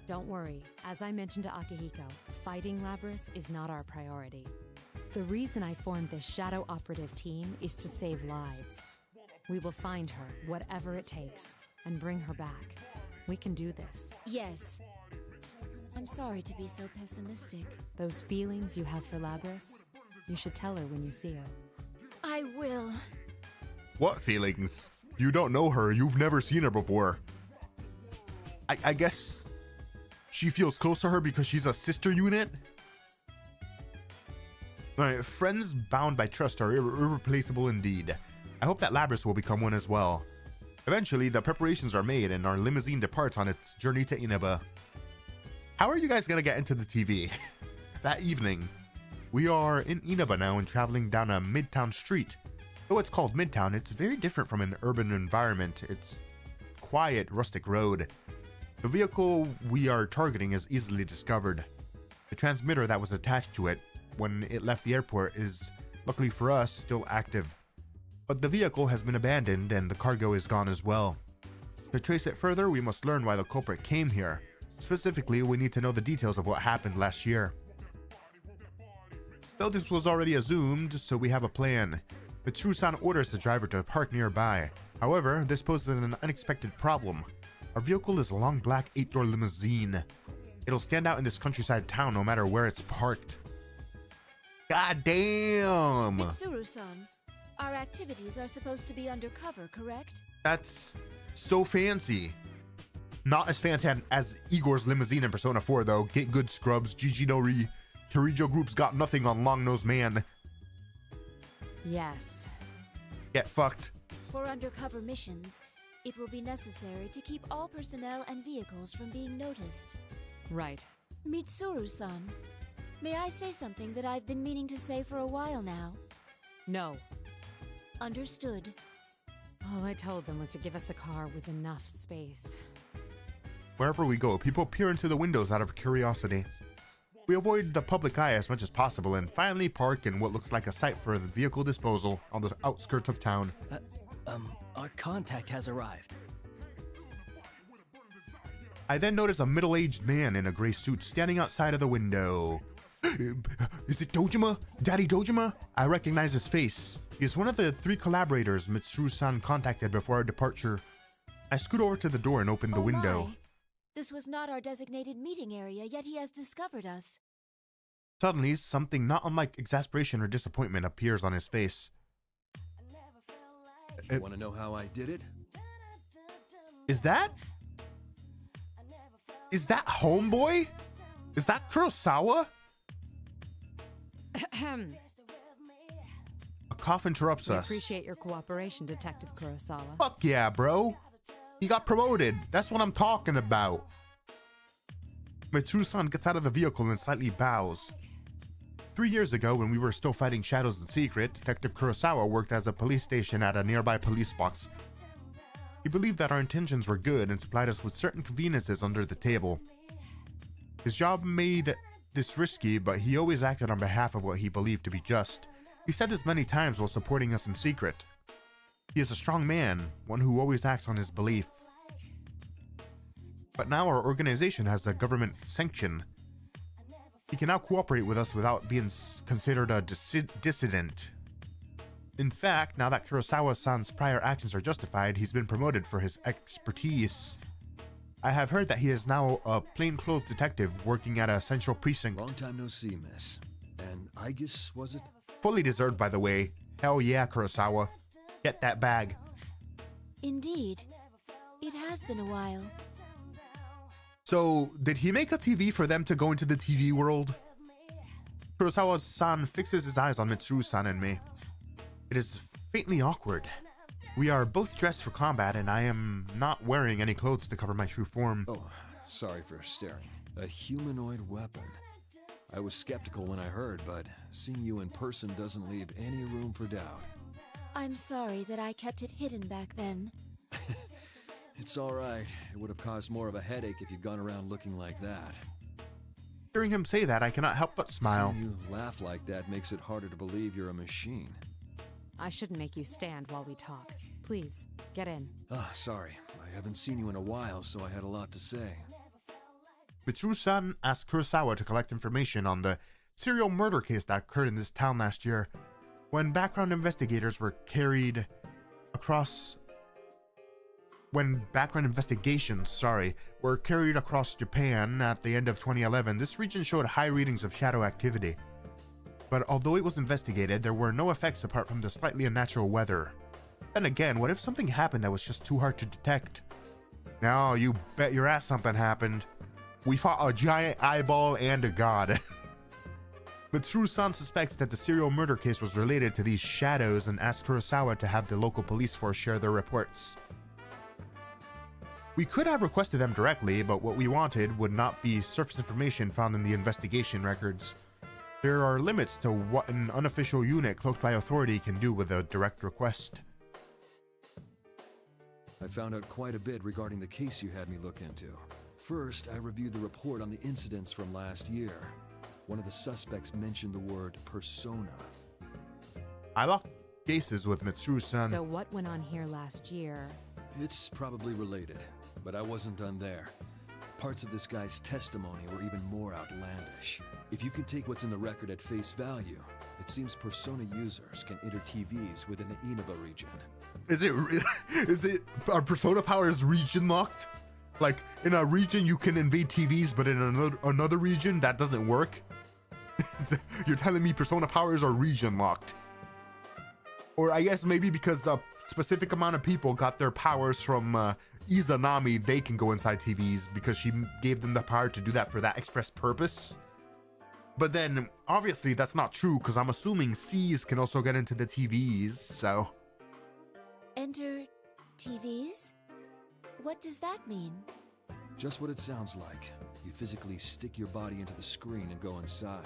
Speaker 7: Don't worry. As I mentioned to Akihiko, fighting Labris is not our priority. The reason I formed this shadow operative team is to save lives. We will find her, whatever it takes, and bring her back. We can do this.
Speaker 2: Yes. I'm sorry to be so pessimistic.
Speaker 7: Those feelings you have for Labris, you should tell her when you see her.
Speaker 2: I will.
Speaker 1: What feelings? You don't know her. You've never seen her before. I guess she feels close to her because she's a sister unit? Alright, friends bound by trust are irreplaceable indeed. I hope that Labris will become one as well. Eventually, the preparations are made and our limousine departs on its journey to Inaba. How are you guys gonna get into the TV? That evening, we are in Inaba now and traveling down a midtown street. Though it's called Midtown, it's very different from an urban environment. It's a quiet, rustic road. The vehicle we are targeting is easily discovered. The transmitter that was attached to it when it left the airport is, luckily for us, still active. But the vehicle has been abandoned and the cargo is gone as well. To trace it further, we must learn why the culprit came here. Specifically, we need to know the details of what happened last year. Though this was already assumed, so we have a plan. Mitsuru-san orders the driver to park nearby. However, this poses an unexpected problem. Our vehicle is a long black 8-door limousine. It'll stand out in this countryside town no matter where it's parked. God damn!
Speaker 2: Mitsuru-san, our activities are supposed to be undercover, correct?
Speaker 1: That's so fancy. Not as fancy as Igor's limousine in Persona 4 though. Get good, scrubs. GG Nori. Kirijo Group's got nothing on Long-Nosed Man.
Speaker 7: Yes.
Speaker 1: Get fucked.
Speaker 2: For undercover missions, it will be necessary to keep all personnel and vehicles from being noticed.
Speaker 7: Right.
Speaker 2: Mitsuru-san, may I say something that I've been meaning to say for a while now?
Speaker 7: No.
Speaker 2: Understood.
Speaker 7: All I told them was to give us a car with enough space.
Speaker 1: Wherever we go, people peer into the windows out of curiosity. We avoid the public eye as much as possible and finally park in what looks like a site for the vehicle disposal on the outskirts of town.
Speaker 3: Our contact has arrived.
Speaker 1: I then notice a middle-aged man in a gray suit standing outside of the window. Is it Dojima? Daddy Dojima? I recognize his face. He is one of the 3 collaborators Mitsuru-san contacted before our departure. I scoot over to the door and open the window.
Speaker 2: My. This was not our designated meeting area, yet he has discovered us.
Speaker 1: Suddenly, something not unlike exasperation or disappointment appears on his face.
Speaker 5: You want to know how I did it?
Speaker 1: Is that Homeboy? Is that Kurosawa? A cough interrupts
Speaker 7: We
Speaker 1: us.
Speaker 7: appreciate your cooperation, Detective Kurosawa.
Speaker 1: Fuck yeah, bro. He got promoted. That's what I'm talking about. Mitsuru-san gets out of the vehicle and slightly bows. 3 years ago, when we were still fighting shadows in secret, Detective Kurosawa worked as a police station at a nearby police box. He believed that our intentions were good and supplied us with certain conveniences under the table. His job made this risky, but he always acted on behalf of what he believed to be just. He said this many times while supporting us in secret. He is a strong man, one who always acts on his belief. But now our organization has a government sanction. He can now cooperate with us without being considered a dissident. In fact, now that Kurosawa-san's prior actions are justified, he's been promoted for his expertise. I have heard that he is now a plainclothes detective working at a central precinct.
Speaker 5: Long time no see, miss. And Aigis, was it?
Speaker 1: Fully deserved, by the way. Hell yeah, Kurosawa. Get that bag.
Speaker 2: Indeed. It has been a while.
Speaker 1: So, did he make a TV for them to go into the TV world? Kurosawa-san fixes his eyes on Mitsuru-san and me. It is faintly awkward. We are both dressed for combat, and I am not wearing any clothes to cover my true form.
Speaker 5: Oh, sorry for staring. A humanoid weapon. I was skeptical when I heard, but seeing you in person doesn't leave any room for doubt.
Speaker 2: I'm sorry that I kept it hidden back then.
Speaker 5: It's alright. It would have caused more of a headache if you'd gone around looking like that.
Speaker 1: Hearing him say that, I cannot help but smile.
Speaker 5: Seeing you laugh like that makes it harder to believe you're a machine.
Speaker 7: I shouldn't make you stand while we talk. Please, get in.
Speaker 5: Sorry. I haven't seen you in a while, so I had a lot to say.
Speaker 1: Mitsuru-san asked Kurosawa to collect information on the serial murder case that occurred in this town last year, when background investigations were carried across Japan at the end of 2011. This region showed high readings of shadow activity. But although it was investigated, there were no effects apart from the slightly unnatural weather. Then again, what if something happened that was just too hard to detect? No, you bet your ass something happened. We fought a giant eyeball and a god. Mitsuru-san suspects that the serial murder case was related to these shadows and asks Kurosawa to have the local police force share their reports. We could have requested them directly, but what we wanted would not be surface information found in the investigation records. There are limits to what an unofficial unit cloaked by authority can do with a direct request.
Speaker 5: I found out quite a bit regarding the case you had me look into. First, I reviewed the report on the incidents from last year. One of the suspects mentioned the word persona.
Speaker 1: I locked cases with Mitsuru-san.
Speaker 7: So what went on here last year?
Speaker 5: It's probably related, but I wasn't done there. Parts of this guy's testimony were even more outlandish. If you can take what's in the record at face value, it seems persona users can enter TVs within the Inaba region.
Speaker 1: Are persona powers region locked? Like, in a region you can invade TVs, but in another region that doesn't work? You're telling me persona powers are region locked? Or I guess maybe because a specific amount of people got their powers from Izanami, they can go inside TVs because she gave them the power to do that for that express purpose. But then, obviously, that's not true because I'm assuming C's can also get into the TVs, so...
Speaker 2: Enter TVs? What does that mean?
Speaker 5: Just what it sounds like. You physically stick your body into the screen and go inside.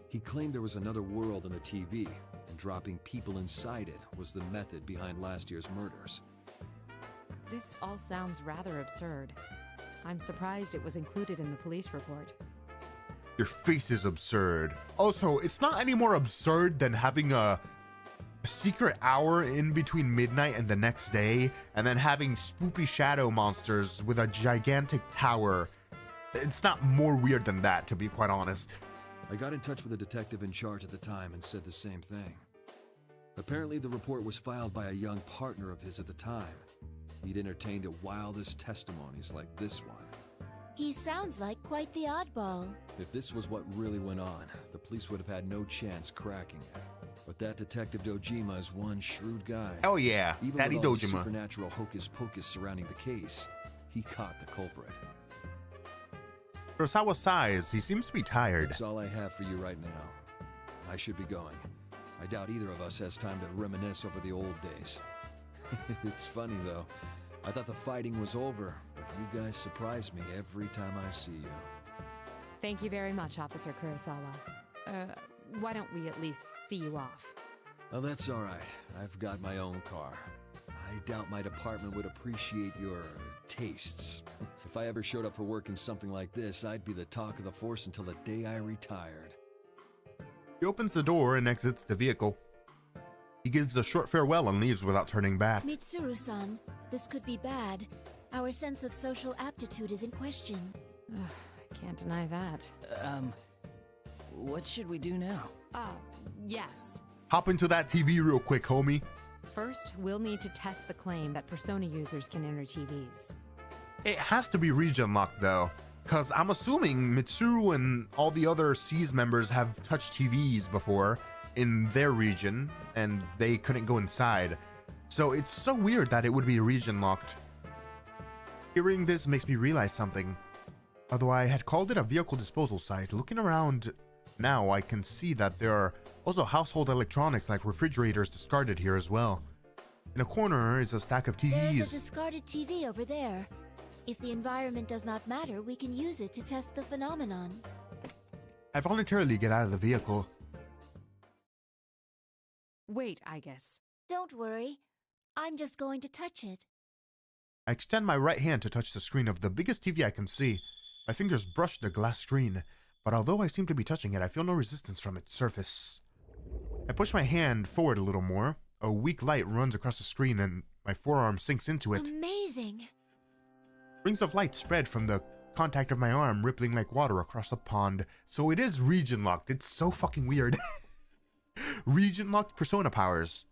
Speaker 5: He claimed there was another world in the TV, and dropping people inside it was the method behind last year's murders.
Speaker 7: This all sounds rather absurd. I'm surprised it was included in the police report.
Speaker 1: Your face is absurd. Also, it's not any more absurd than having a secret hour in between midnight and the next day, and then having spoopy shadow monsters with a gigantic tower. It's not more weird than that, to be quite honest.
Speaker 5: I got in touch with the detective in charge at the time and said the same thing. Apparently the report was filed by a young partner of his at the time. He'd entertained the wildest testimonies like this one.
Speaker 2: He sounds like quite the oddball.
Speaker 5: If this was what really went on, the police would have had no chance cracking it. But that Detective Dojima is one shrewd guy.
Speaker 1: Oh yeah,
Speaker 5: Even
Speaker 1: Daddy
Speaker 5: with all the
Speaker 1: Dojima.
Speaker 5: supernatural hocus-pocus surrounding the case, he caught the culprit.
Speaker 1: Kurosawa sighs. He seems to be tired.
Speaker 5: That's all I have for you right now. I should be going. I doubt either of us has time to reminisce over the old days. It's funny though. I thought the fighting was over, but you guys surprise me every time I see you.
Speaker 7: Thank you very much, Officer Kurosawa. Why don't we at least see you off?
Speaker 5: Oh, that's all right. I've got my own car. I doubt my department would appreciate your tastes. If I ever showed up for work in something like this, I'd be the talk of the force until the day I retired.
Speaker 1: He opens the door and exits the vehicle. He gives a short farewell and leaves without turning back.
Speaker 2: Mitsuru-san, this could be bad. Our sense of social aptitude is in question.
Speaker 7: I can't deny that.
Speaker 3: What should we do now?
Speaker 7: Yes.
Speaker 1: Hop into that TV real quick, homie.
Speaker 7: First, we'll need to test the claim that Persona users can enter TVs.
Speaker 1: It has to be region locked though, because I'm assuming Mitsuru and all the other SEAS members have touched TVs before in their region and they couldn't go inside. So it's so weird that it would be region locked. Hearing this makes me realize something. Although I had called it a vehicle disposal site, looking around now I can see that there are also household electronics like refrigerators discarded here as well. In a corner is a stack of TVs.
Speaker 2: There's a discarded TV over there. If the environment does not matter, we can use it to test the phenomenon.
Speaker 1: I voluntarily get out of the vehicle.
Speaker 7: Wait, Aigis.
Speaker 2: Don't worry. I'm just going to touch it.
Speaker 1: I extend my right hand to touch the screen of the biggest TV I can see. My fingers brush the glass screen, but although I seem to be touching it, I feel no resistance from its surface. I push my hand forward a little more. A weak light runs across the screen and my forearm sinks into it.
Speaker 2: Amazing!
Speaker 1: Rings of light spread from the contact of my arm, rippling like water across the pond. So it is region locked. It's so fucking weird. Region locked Persona powers.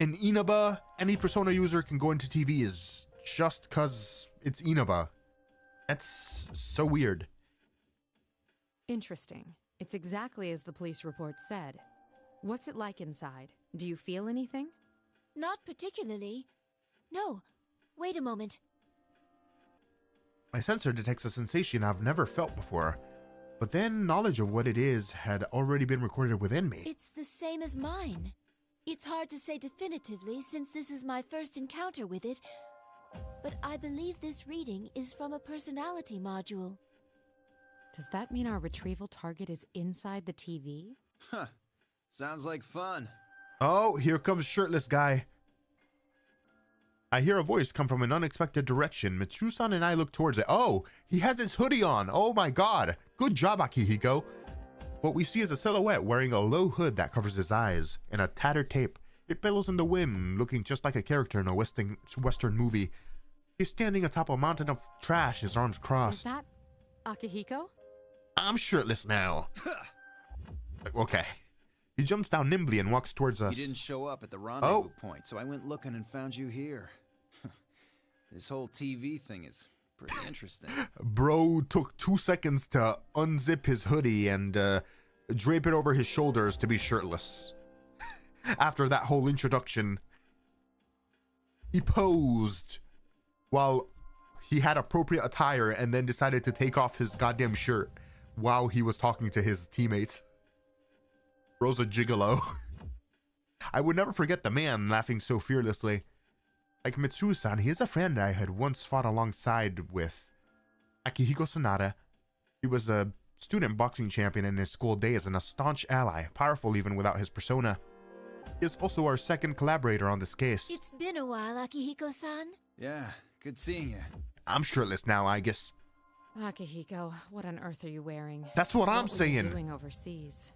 Speaker 1: In Inaba, any Persona user can go into TVs just cause it's Inaba. That's so weird.
Speaker 7: Interesting. It's exactly as the police report said. What's it like inside? Do you feel anything?
Speaker 2: Not particularly. No. Wait a moment.
Speaker 1: My sensor detects a sensation I've never felt before, but then knowledge of what it is had already been recorded within me.
Speaker 2: It's the same as mine. It's hard to say definitively since this is my first encounter with it, but I believe this reading is from a personality module.
Speaker 7: Does that mean our retrieval target is inside the TV?
Speaker 9: Huh. Sounds like fun.
Speaker 1: Oh, here comes shirtless guy. I hear a voice come from an unexpected direction. Mitsuru-san and I look towards it. Oh, he has his hoodie on. Oh my god. Good job, Akihiko. What we see is a silhouette wearing a low hood that covers his eyes and a tattered tape. It billows in the wind, looking just like a character in a Western movie. He's standing atop a mountain of trash, his arms
Speaker 7: Is
Speaker 1: crossed.
Speaker 7: that Akihiko?
Speaker 1: I'm shirtless now. Okay. He jumps down nimbly and walks towards us.
Speaker 9: You didn't show up at the rendezvous point, so I went looking and found you here. This whole TV thing is pretty interesting.
Speaker 1: Bro took 2 seconds to unzip his hoodie and drape it over his shoulders to be shirtless. After that whole introduction, he posed while he had appropriate attire and then decided to take off his goddamn shirt while he was talking to his teammates. Bro's a gigolo. I would never forget the man laughing so fearlessly. Like Mitsuru-san, he is a friend I had once fought alongside with. Akihiko Sanada. He was a student boxing champion in his school days and a staunch ally, powerful even without his persona. He is also our second collaborator on this case.
Speaker 2: It's been a while, Akihiko-san.
Speaker 9: Yeah, good seeing you.
Speaker 1: I'm shirtless now, I guess.
Speaker 7: Akihiko, what on earth are you wearing?
Speaker 1: That's what I'm
Speaker 7: were you
Speaker 1: saying.
Speaker 7: Doing overseas.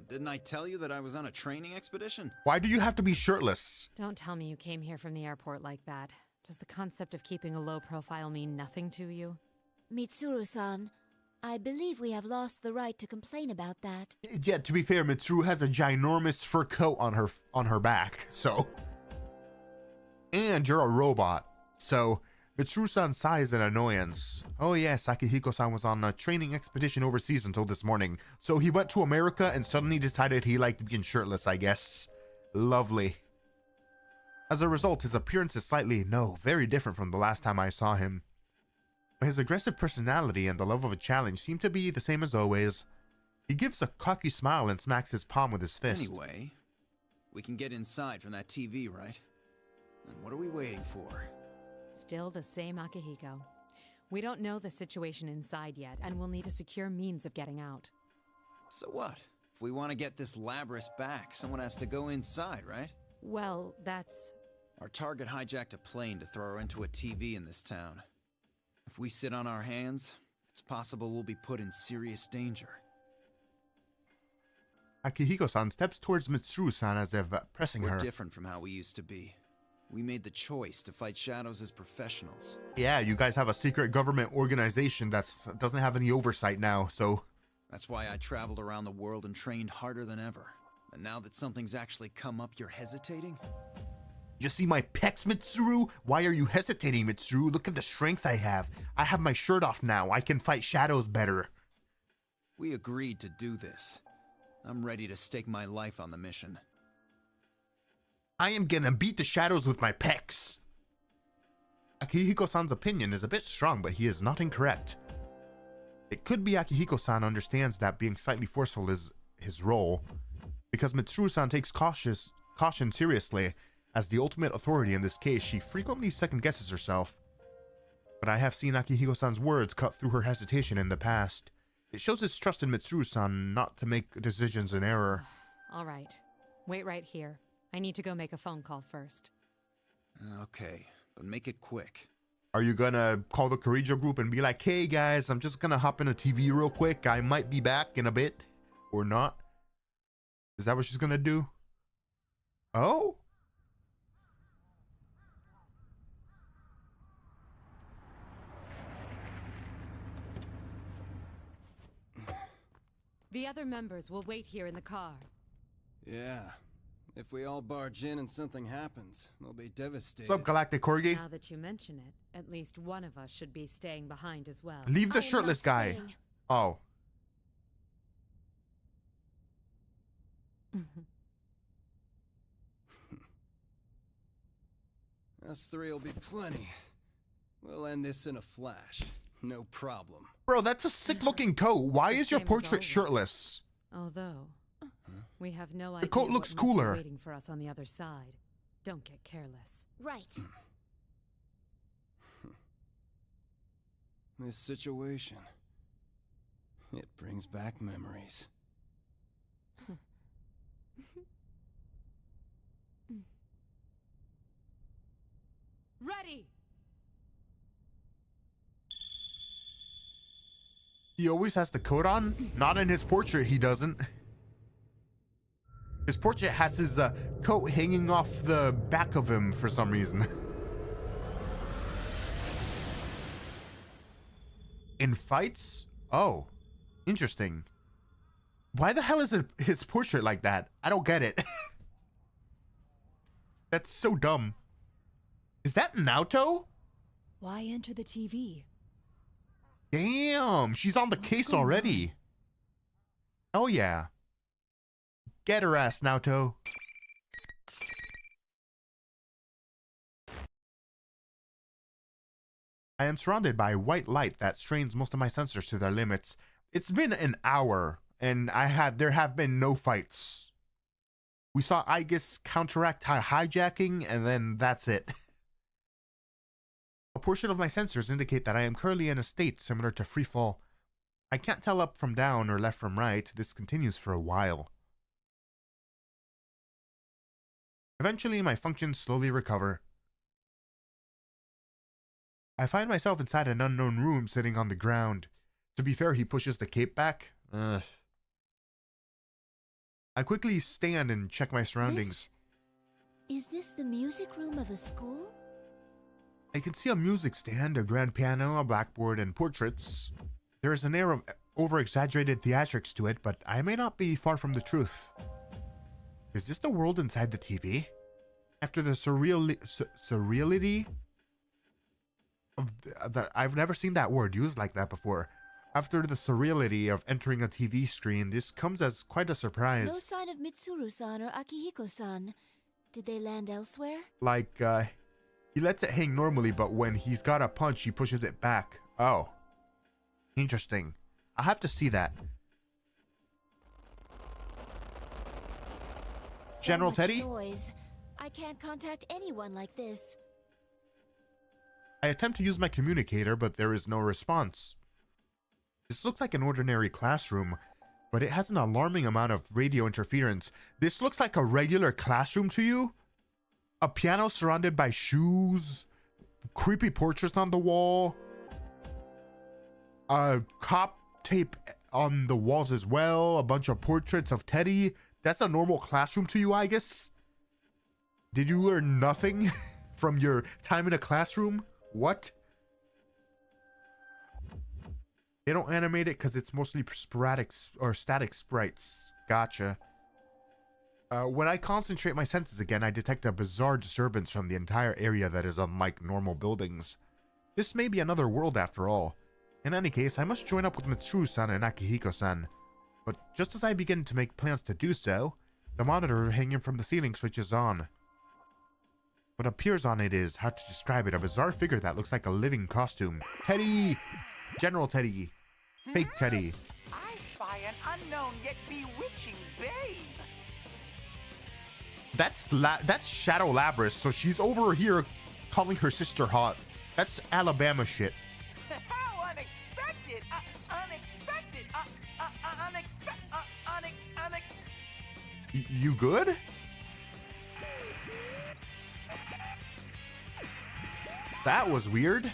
Speaker 9: Didn't I tell you that I was on a training expedition?
Speaker 1: Why do you have to be shirtless?
Speaker 7: Don't tell me you came here from the airport like that. Does the concept of keeping a low profile mean nothing to you?
Speaker 2: Mitsuru-san, I believe we have lost the right to complain about that.
Speaker 1: Yeah, to be fair, Mitsuru has a ginormous fur coat on her back, so. And you're a robot, so Mitsuru-san's size and annoyance. Oh yes, Akihiko-san was on a training expedition overseas until this morning. So he went to America and suddenly decided he liked being shirtless, I guess. Lovely. As a result, his appearance is very different from the last time I saw him. But his aggressive personality and the love of a challenge seem to be the same as always. He gives a cocky smile and smacks his palm with his fist.
Speaker 9: Anyway, we can get inside from that TV, right? And what are we waiting for?
Speaker 7: Still the same Akihiko. We don't know the situation inside yet, and we'll need a secure means of getting out.
Speaker 9: So what? If we want to get this Labrys back, someone has to go inside, right?
Speaker 7: Well, that's...
Speaker 9: Our target hijacked a plane to throw her into a TV in this town. If we sit on our hands, it's possible we'll be put in serious danger.
Speaker 1: Akihiko-san steps towards Mitsuru-san as if pressing
Speaker 9: We're
Speaker 1: her.
Speaker 9: different from how we used to be. We made the choice to fight shadows as professionals.
Speaker 1: Yeah, you guys have a secret government organization that doesn't have any oversight now, so...
Speaker 9: That's why I traveled around the world and trained harder than ever. And now that something's actually come up, you're hesitating?
Speaker 1: You see my pecs, Mitsuru? Why are you hesitating, Mitsuru? Look at the strength I have. I have my shirt off now. I can fight shadows better.
Speaker 9: We agreed to do this. I'm ready to stake my life on the mission.
Speaker 1: I am gonna beat the shadows with my pecs. Akihiko-san's opinion is a bit strong, but he is not incorrect. It could be Akihiko-san understands that being slightly forceful is his role, because Mitsuru-san takes caution seriously. As the ultimate authority in this case, she frequently second-guesses herself. But I have seen Akihiko-san's words cut through her hesitation in the past. It shows his trust in Mitsuru-san not to make decisions in error.
Speaker 7: All right. Wait right here. I need to go make a phone call first.
Speaker 9: Okay, but make it quick.
Speaker 1: Are you gonna call the Karijo group and be like, hey guys, I'm just gonna hop in a TV real quick. I might be back in a bit. Or not? Is that what she's gonna do? Oh?
Speaker 7: The other members will wait here in the car.
Speaker 10: Yeah. If we all barge in and something happens, they'll be devastated.
Speaker 1: What's up, Galactic Corgi?
Speaker 7: Now that you mention it, at least one of us should be staying behind as well.
Speaker 1: Leave the
Speaker 2: I am
Speaker 1: shirtless
Speaker 2: not
Speaker 1: guy.
Speaker 2: staying.
Speaker 1: Oh.
Speaker 10: Us three will be plenty. We'll end this in a flash. No problem.
Speaker 1: Bro, that's a sick looking coat. Why
Speaker 7: The
Speaker 1: is your
Speaker 7: same as
Speaker 1: portrait
Speaker 7: always.
Speaker 1: shirtless?
Speaker 7: Although, we have no idea
Speaker 1: coat looks
Speaker 7: what might be
Speaker 1: cooler.
Speaker 7: waiting for us on the other side. Don't get careless.
Speaker 2: Right.
Speaker 10: This situation, it brings back memories.
Speaker 7: Ready!
Speaker 1: He always has the coat on? Not in his portrait, he doesn't. His portrait has his coat hanging off the back of him for some reason. In fights? Oh, interesting. Why the hell is his portrait like that? I don't get it. That's so dumb. Is that Naoto?
Speaker 2: Why enter the TV?
Speaker 1: Damn, she's on the case already. Oh yeah. Get her ass, Naoto. I am surrounded by white light that strains most of my sensors to their limits. It's been an hour, and there have been no fights. We saw Aigis counteract hijacking, and then that's it. A portion of my sensors indicate that I am currently in a state similar to freefall. I can't tell up from down or left from right. This continues for a while. Eventually, my functions slowly recover. I find myself inside an unknown room sitting on the ground. To be fair, he pushes the cape back. Ugh. I quickly stand and check my surroundings.
Speaker 2: Is this the music room of a school?
Speaker 1: I can see a music stand, a grand piano, a blackboard, and portraits. There is an air of over-exaggerated theatrics to it, but I may not be far from the truth. Is this the world inside the TV? After the surreality of I've never seen that word used like that before. After the surreality of entering a TV screen, this comes as quite a surprise.
Speaker 2: No sign of Mitsuru-san or Akihiko-san. Did they land elsewhere?
Speaker 1: Like, he lets it hang normally, but when he's got a punch, he pushes it back. Oh. Interesting. I'll have to see that.
Speaker 2: So
Speaker 1: General
Speaker 2: much
Speaker 1: Teddy?
Speaker 2: noise. I can't contact anyone like this.
Speaker 1: I attempt to use my communicator, but there is no response. This looks like an ordinary classroom, but it has an alarming amount of radio interference. This looks like a regular classroom to you? A piano surrounded by shoes, creepy portraits on the wall, cop tape on the walls as well, a bunch of portraits of Teddy. That's a normal classroom to you, Aigis? Did you learn nothing from your time in a classroom? What? They don't animate it because it's mostly sporadic or static sprites. Gotcha. When I concentrate my senses again, I detect a bizarre disturbance from the entire area that is unlike normal buildings. This may be another world after all. In any case, I must join up with Mitsuru-san and Akihiko-san. But just as I begin to make plans to do so, the monitor hanging from the ceiling switches on. What appears on it is, how to describe it, a bizarre figure that looks like a living costume. Teddy! General Teddy. Fake Teddy.
Speaker 11: I spy an unknown yet bewitching babe.
Speaker 1: That's Shadow Labris, so she's over here calling her sister hot. That's Alabama shit.
Speaker 11: How unexpected! Unexpected!
Speaker 1: You good? That was weird.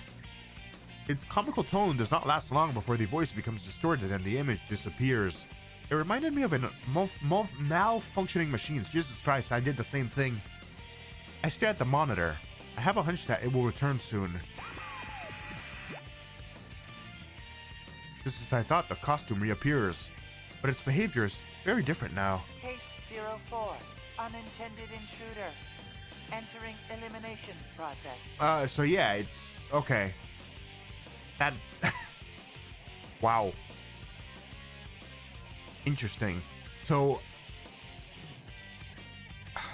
Speaker 1: Its comical tone does not last long before the voice becomes distorted and the image disappears. It reminded me of a malfunctioning machines. Jesus Christ, I did the same thing. I stare at the monitor. I have a hunch that it will return soon. Just as I thought, the costume reappears. But its behavior is very different now.
Speaker 11: Case 04. Unintended intruder. Entering elimination process.
Speaker 1: So yeah, it's... okay. That... wow. Interesting. So...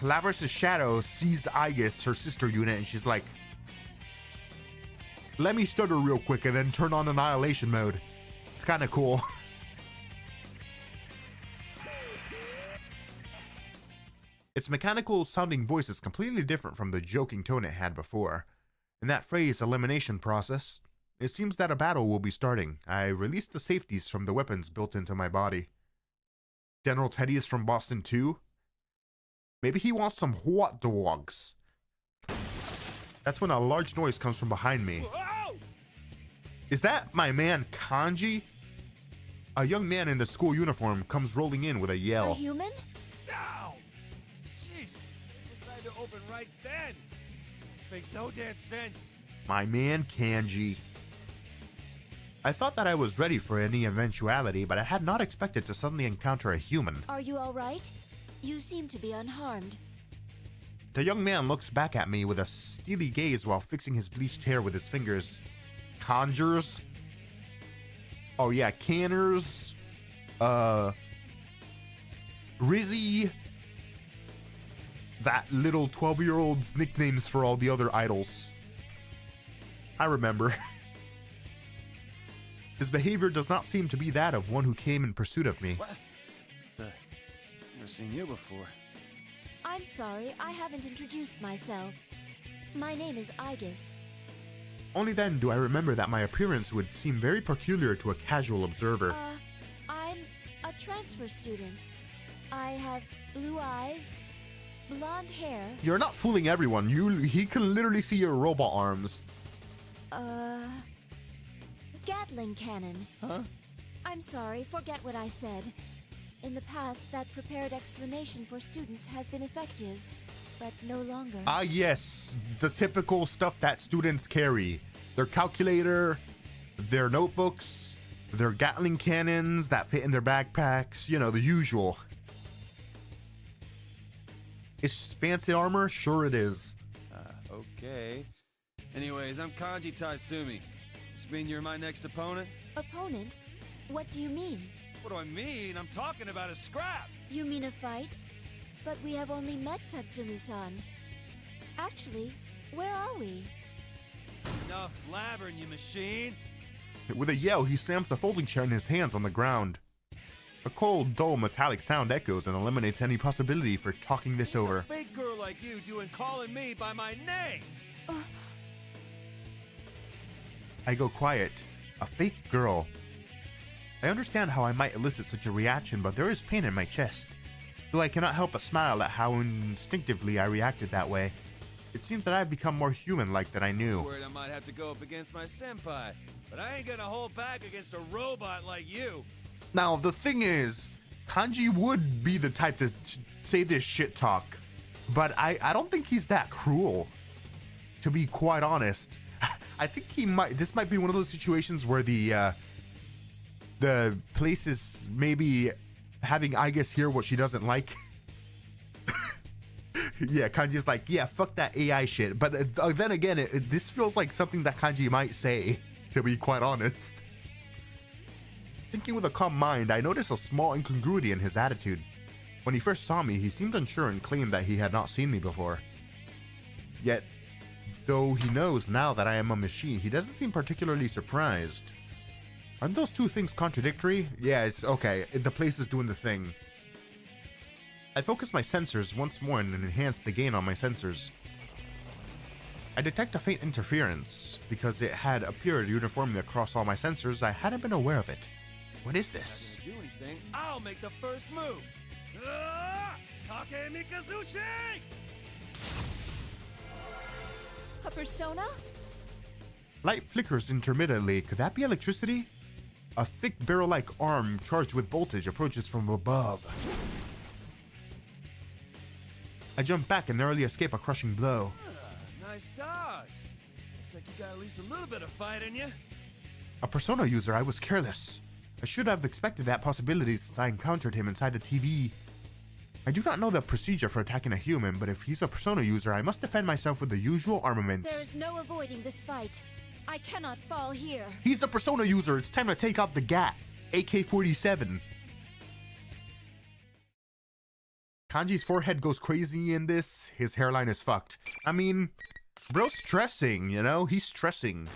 Speaker 1: Labris' shadow sees Aigis, her sister unit, and she's like... let me stutter real quick and then turn on annihilation mode. It's kind of cool. Its mechanical sounding voice is completely different from the joking tone it had before. In that phrase, elimination process, it seems that a battle will be starting. I released the safeties from the weapons built into my body. General Teddy is from Boston too? Maybe he wants some hot dogs. That's when a large noise comes from behind me. Is that my man Kanji? A young man in the school uniform comes rolling in with a yell.
Speaker 2: A human?
Speaker 10: Ow! Jeez, decided to open right then. This makes no damn sense.
Speaker 1: My man Kanji. I thought that I was ready for any eventuality, but I had not expected to suddenly encounter a human.
Speaker 2: Are you all right? You seem to be unharmed.
Speaker 1: The young man looks back at me with a steely gaze while fixing his bleached hair with his fingers. Conjures? Oh yeah, Canners. Rizzy. That little 12-year-old's nicknames for all the other idols. I remember. His behavior does not seem to be that of one who came in pursuit of me.
Speaker 10: What? Never seen you before.
Speaker 2: I'm sorry, I haven't introduced myself. My name is Aigis.
Speaker 1: Only then do I remember that my appearance would seem very peculiar to a casual observer.
Speaker 2: I'm a transfer student. I have blue eyes, blonde hair.
Speaker 1: You're not fooling everyone. He can literally see your robot arms.
Speaker 2: Gatling cannon.
Speaker 10: Huh?
Speaker 2: I'm sorry, forget what I said. In the past, that prepared explanation for students has been effective, but no longer.
Speaker 1: Ah, yes, the typical stuff that students carry. Their calculator, their notebooks, their Gatling cannons that fit in their backpacks, you know, the usual. It's fancy armor? Sure it is.
Speaker 10: Okay. Anyways, I'm Kanji Tatsumi. This mean you're my next opponent?
Speaker 2: Opponent? What do you mean?
Speaker 10: What do I mean? I'm talking about a scrap!
Speaker 2: You mean a fight? But we have only met Tatsumi-san. Actually, where are we?
Speaker 10: Enough blabbering, you machine!
Speaker 1: With a yell, he slams the folding chair in his hands on the ground. A cold, dull, metallic sound echoes and eliminates any possibility for talking this over.
Speaker 10: A fake girl like you doing calling me by my name!
Speaker 1: I go quiet. A fake girl. I understand how I might elicit such a reaction, but there is pain in my chest. Though I cannot help but smile at how instinctively I reacted that way. It seems that I've become more human-like than I knew.
Speaker 10: Worried I might have to go up against my senpai, but I ain't gonna hold back against a robot like you.
Speaker 1: Now, the thing is, Kanji would be the type to say this shit talk, but I don't think he's that cruel, to be quite honest. I think this might be one of those situations where the place is maybe having Aigis hear what she doesn't like. Yeah, Kanji's like, yeah, fuck that AI shit. But then again, this feels like something that Kanji might say, to be quite honest. Thinking with a calm mind, I noticed a small incongruity in his attitude. When he first saw me, he seemed unsure and claimed that he had not seen me before. Yet, though he knows now that I am a machine, he doesn't seem particularly surprised. Aren't those two things contradictory? Yeah, it's okay. The place is doing the thing. I focus my sensors once more and enhance the gain on my sensors. I detect a faint interference. Because it had appeared uniformly across all my sensors, I hadn't been aware of it. What is this?
Speaker 10: Not gonna do anything. I'll make the first move. Kake Mikazuchi!
Speaker 2: A persona?
Speaker 1: Light flickers intermittently. Could that be electricity? A thick barrel-like arm charged with voltage approaches from above. I jump back and narrowly escape a crushing blow.
Speaker 10: Nice dodge. Looks like you got at least a little bit of fight in you.
Speaker 1: A persona user, I was careless. I should have expected that possibility since I encountered him inside the TV. I do not know the procedure for attacking a human, but if he's a persona user, I must defend myself with the usual armaments.
Speaker 2: There is no avoiding this fight. I cannot fall here.
Speaker 1: He's a persona user. It's time to take out the GAT. AK-47. Kanji's forehead goes crazy in this. His hairline is fucked. I mean, bro's stressing, you know? He's stressing.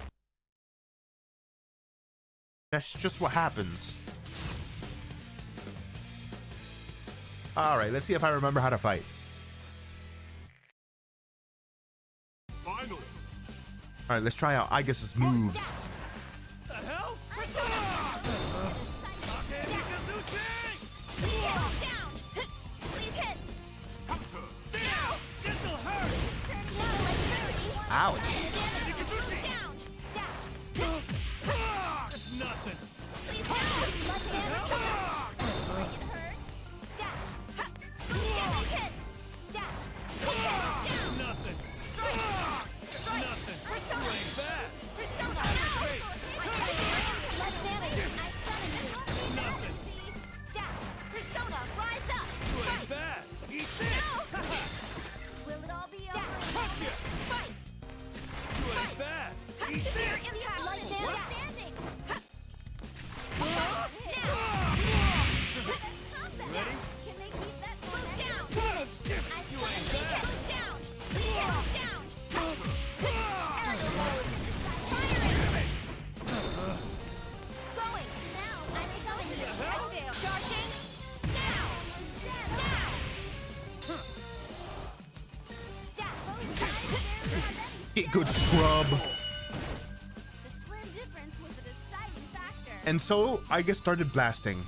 Speaker 1: That's just what happens. Alright, let's see if I remember how to fight.
Speaker 4: Finally.
Speaker 1: Alright, let's try out Aigis' moves.
Speaker 10: The hell?
Speaker 1: Ouch.
Speaker 10: That's nothing. Nothing. Nothing. You ain't bad. Nothing.
Speaker 2: Persona, rise up.
Speaker 10: You ain't bad. Eat this.
Speaker 2: Will it all be over?
Speaker 10: Gotcha.
Speaker 2: Fight.
Speaker 10: You ain't bad. Eat
Speaker 2: Severe
Speaker 10: this.
Speaker 2: impact. Blood
Speaker 10: What?
Speaker 2: standing.
Speaker 10: Ready?
Speaker 2: Can they keep that move down? Damaged. I
Speaker 10: You ain't bad.
Speaker 2: move down. Move down. Aerial mode. Fire it. Going. Now. I summon you. I fail. Charging. Now. Dash.
Speaker 1: Get good, scrub.
Speaker 2: The slim difference was a deciding factor.
Speaker 1: And so, Aigis started blasting.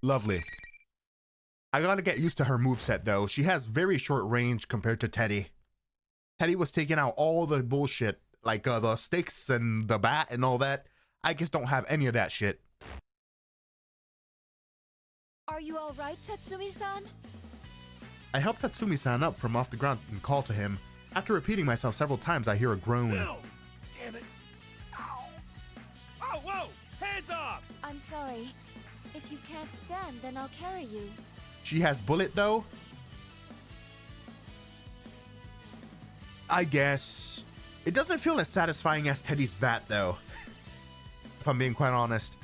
Speaker 1: Lovely. I gotta get used to her moveset though. She has very short range compared to Teddy. Teddy was taking out all the bullshit, like the sticks and the bat and all that. Aigis don't have any of that shit.
Speaker 2: Are you all right, Tatsumi-san?
Speaker 1: I helped Tatsumi-san up from off the ground and call to him. After repeating myself several times, I hear a groan.
Speaker 10: No. Damn it. Ow. Oh, whoa. Hands off.
Speaker 2: I'm sorry. If you can't stand, then I'll carry you.
Speaker 1: She has bullet though? I guess. It doesn't feel as satisfying as Teddy's bat though. If I'm being quite honest.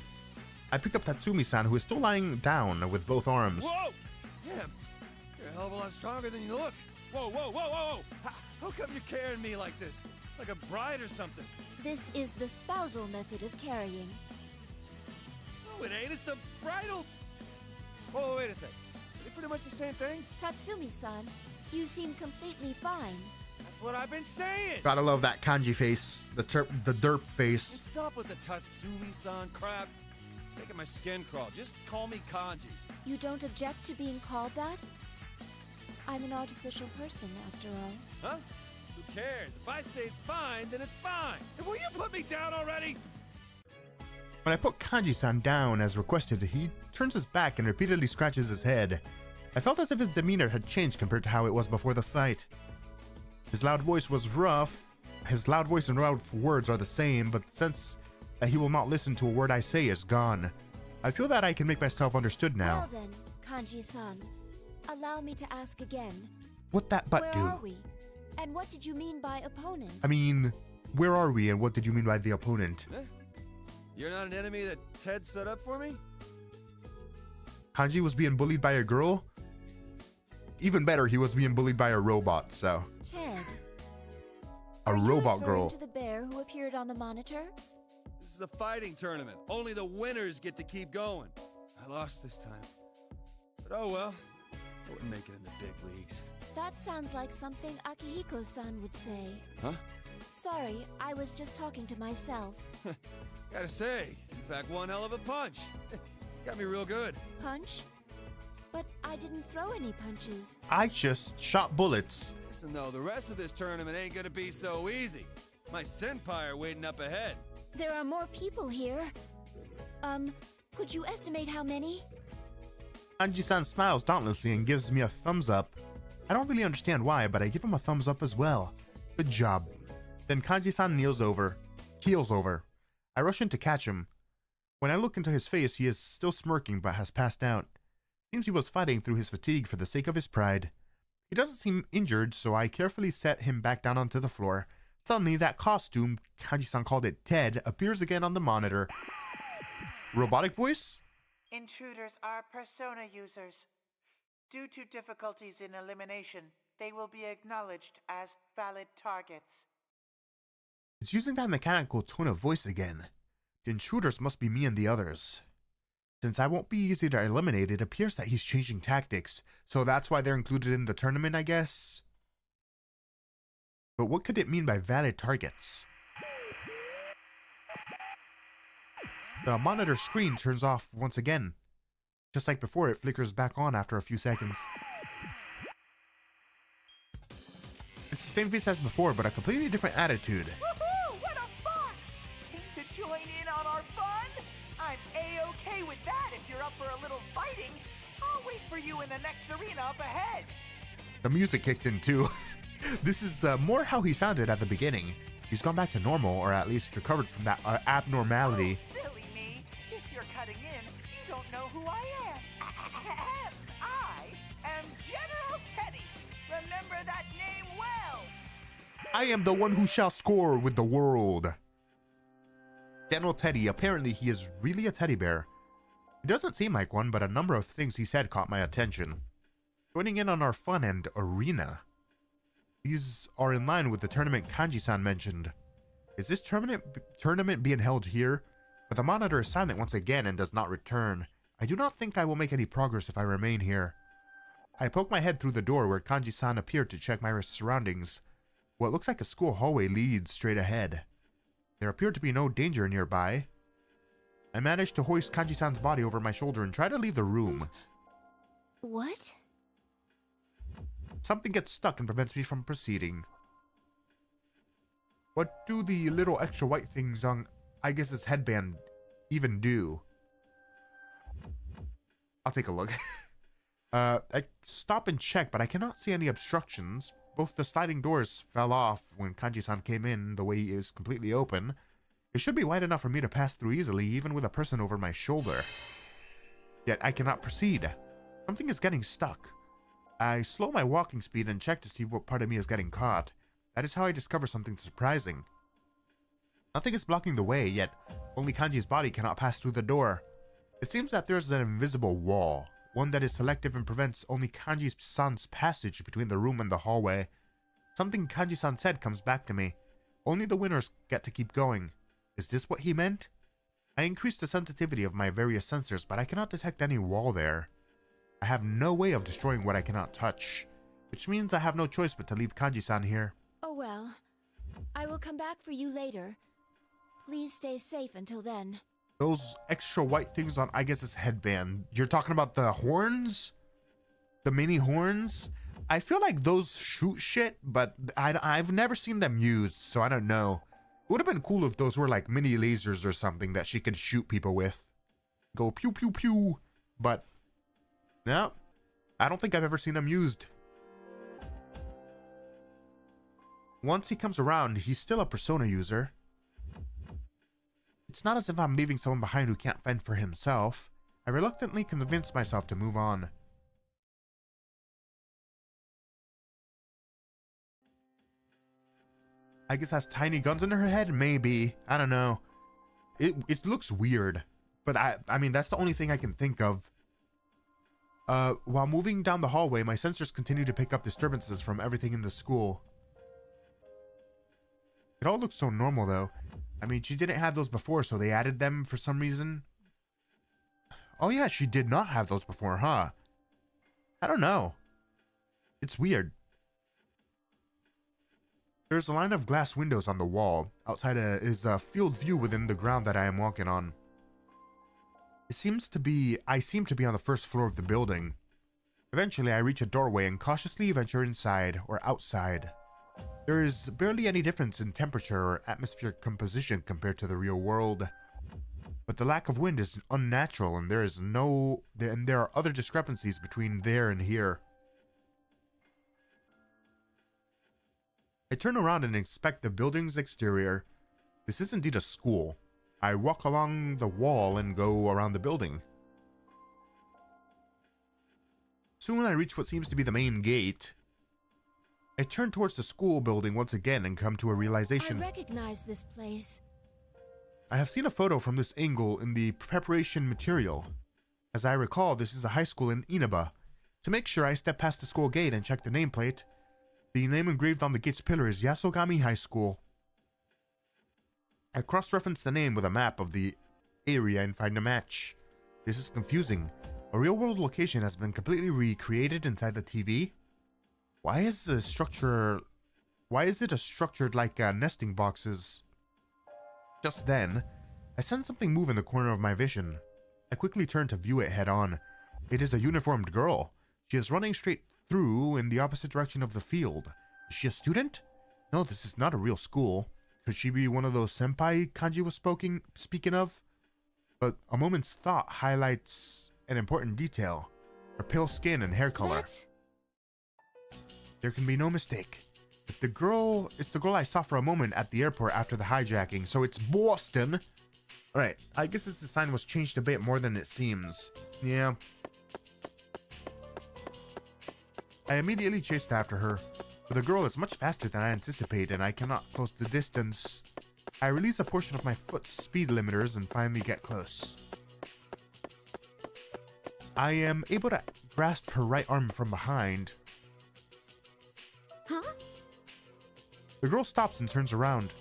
Speaker 1: I pick up Tatsumi-san, who is still lying down with both arms.
Speaker 10: Whoa. Damn. You're a hell of a lot stronger than you look. Whoa, whoa, whoa, whoa, whoa. How come you're carrying me like this? Like a bride or something?
Speaker 2: This is the spousal method of carrying.
Speaker 10: No, it ain't. It's the bridal. Whoa, wait a sec. Are they pretty much the same thing?
Speaker 2: Tatsumi-san, you seem completely fine.
Speaker 10: That's what I've been saying.
Speaker 1: Gotta love that kanji face. The derp face.
Speaker 10: Stop with the Tatsumi-san crap. It's making my skin crawl. Just call me Kanji.
Speaker 2: You don't object to being called that? I'm an artificial person, after all.
Speaker 10: Huh? Who cares? If I say it's fine, then it's fine. And will you put me down already?
Speaker 1: When I put Kanji-san down as requested, he turns his back and repeatedly scratches his head. I felt as if his demeanor had changed compared to how it was before the fight. His loud voice was rough. His loud voice and loud words are the same, but the sense that he will not listen to a word I say is gone. I feel that I can make myself understood now.
Speaker 2: Well then, Kanji-san, allow me to ask again.
Speaker 1: What that butt do?
Speaker 2: Where are we? And what did you mean by opponent?
Speaker 1: I mean, where are we and what did you mean by the opponent?
Speaker 10: Eh? You're not an enemy that Ted set up for me?
Speaker 1: Kanji was being bullied by a girl? Even better, he was being bullied by a robot, so.
Speaker 2: Ted.
Speaker 1: A robot
Speaker 2: Are you
Speaker 1: girl.
Speaker 2: referring to the bear who appeared on the monitor?
Speaker 10: This is a fighting tournament. Only the winners get to keep going. I lost this time. But oh well. I wouldn't make it in the big leagues.
Speaker 2: That sounds like something Akihiko-san would say.
Speaker 10: Huh?
Speaker 2: Sorry, I was just talking to myself.
Speaker 10: Gotta say, you pack one hell of a punch. Got me real good.
Speaker 2: Punch? But I didn't throw any punches.
Speaker 1: I just shot bullets.
Speaker 10: Listen though, the rest of this tournament ain't gonna be so easy. My senpai are waiting up ahead.
Speaker 2: There are more people here. Could you estimate how many?
Speaker 1: Kanji-san smiles dauntlessly and gives me a thumbs up. I don't really understand why, but I give him a thumbs up as well. Good job. Then Kanji-san keels over. I rush in to catch him. When I look into his face, he is still smirking but has passed out. Seems he was fighting through his fatigue for the sake of his pride. He doesn't seem injured, so I carefully set him back down onto the floor. Suddenly, that costume, Kanji-san called it Ted, appears again on the monitor. Robotic voice?
Speaker 11: Intruders are persona users. Due to difficulties in elimination, they will be acknowledged as valid targets.
Speaker 1: It's using that mechanical tone of voice again. The intruders must be me and the others. Since I won't be easy to eliminate, it appears that he's changing tactics, so that's why they're included in the tournament, I guess? But what could it mean by valid targets? The monitor screen turns off once again. Just like before, it flickers back on after a few seconds. It's the same face as before, but a completely different attitude.
Speaker 11: Woohoo! What a fox! Keen to join in on our fun? I'm A-okay with that if you're up for a little fighting. I'll wait for you in the next arena up ahead.
Speaker 1: The music kicked in too. This is more how he sounded at the beginning. He's gone back to normal, or at least recovered from that abnormality.
Speaker 11: Oh, silly me. If you're cutting in, you don't know who I am. I am General Teddy. Remember that name well.
Speaker 1: I am the one who shall score with the world. General Teddy, apparently he is really a teddy bear. He doesn't seem like one, but a number of things he said caught my attention. Joining in on our fun and arena. These are in line with the tournament Kanji-san mentioned. Is this tournament being held here? But the monitor is silent once again and does not return. I do not think I will make any progress if I remain here. I poke my head through the door where Kanji-san appeared to check my surroundings. What looks like a school hallway leads straight ahead. There appeared to be no danger nearby. I managed to hoist Kanji-san's body over my shoulder and try to leave the room.
Speaker 2: What?
Speaker 1: Something gets stuck and prevents me from proceeding. What do the little extra white things on Aigis' headband even do? I'll take a look. I stop and check, but I cannot see any obstructions. Both the sliding doors fell off when Kanji-san came in. The way is completely open. It should be wide enough for me to pass through easily, even with a person over my shoulder. Yet I cannot proceed. Something is getting stuck. I slow my walking speed and check to see what part of me is getting caught. That is how I discover something surprising. Nothing is blocking the way, yet only Kanji's body cannot pass through the door. It seems that there is an invisible wall, one that is selective and prevents only Kanji-san's passage between the room and the hallway. Something Kanji-san said comes back to me. Only the winners get to keep going. Is this what he meant? I increased the sensitivity of my various sensors, but I cannot detect any wall there. I have no way of destroying what I cannot touch, which means I have no choice but to leave Kanji-san here.
Speaker 2: Oh well. I will come back for you later. Please stay safe until then.
Speaker 1: Those extra white things on Aigis' headband. You're talking about the horns? The mini horns? I feel like those shoot shit, but I've never seen them used, so I don't know. It would have been cool if those were like mini lasers or something that she could shoot people with. Go pew pew pew. But no, I don't think I've ever seen them used. Once he comes around, he's still a Persona user. It's not as if I'm leaving someone behind who can't fend for himself. I reluctantly convince myself to move on. Aigis has tiny guns in her head? Maybe. I don't know. It looks weird. But I mean, that's the only thing I can think of. While moving down the hallway, my sensors continue to pick up disturbances from everything in the school. It all looks so normal, though. I mean, she didn't have those before, so they added them for some reason. Oh yeah, she did not have those before, huh? I don't know. It's weird. There's a line of glass windows on the wall. Outside is a field view within the ground that I am walking on. I seem to be on the first floor of the building. Eventually, I reach a doorway and cautiously venture inside or outside. There is barely any difference in temperature or atmospheric composition compared to the real world. But the lack of wind is unnatural, and there are other discrepancies between there and here. I turn around and inspect the building's exterior. This is indeed a school. I walk along the wall and go around the building. Soon I reach what seems to be the main gate. I turn towards the school building once again and come to a realization.
Speaker 2: I recognize this place.
Speaker 1: I have seen a photo from this angle in the preparation material. As I recall, this is a high school in Inaba. To make sure, I step past the school gate and check the nameplate. The name engraved on the gate's pillar is Yasogami High School. I cross-reference the name with a map of the area and find a match. This is confusing. A real-world location has been completely recreated inside the TV. Why is it structured like nesting boxes? Just then, I sense something move in the corner of my vision. I quickly turn to view it head-on. It is a uniformed girl. She is running straight through in the opposite direction of the field. Is she a student? No, this is not a real school. Could she be one of those senpai Kanji was speaking of? But a moment's thought highlights an important detail. Her pale skin and hair color.
Speaker 2: What?
Speaker 1: There can be no mistake. It's the girl I saw for a moment at the airport after the hijacking, so it's Boston. Alright, I guess this design was changed a bit more than it seems. Yeah. I immediately chased after her. But the girl is much faster than I anticipated, and I cannot close the distance. I release a portion of my foot's speed limiters and finally get close. I am able to grasp her right arm from behind.
Speaker 2: Huh?
Speaker 1: The girl stops and turns around.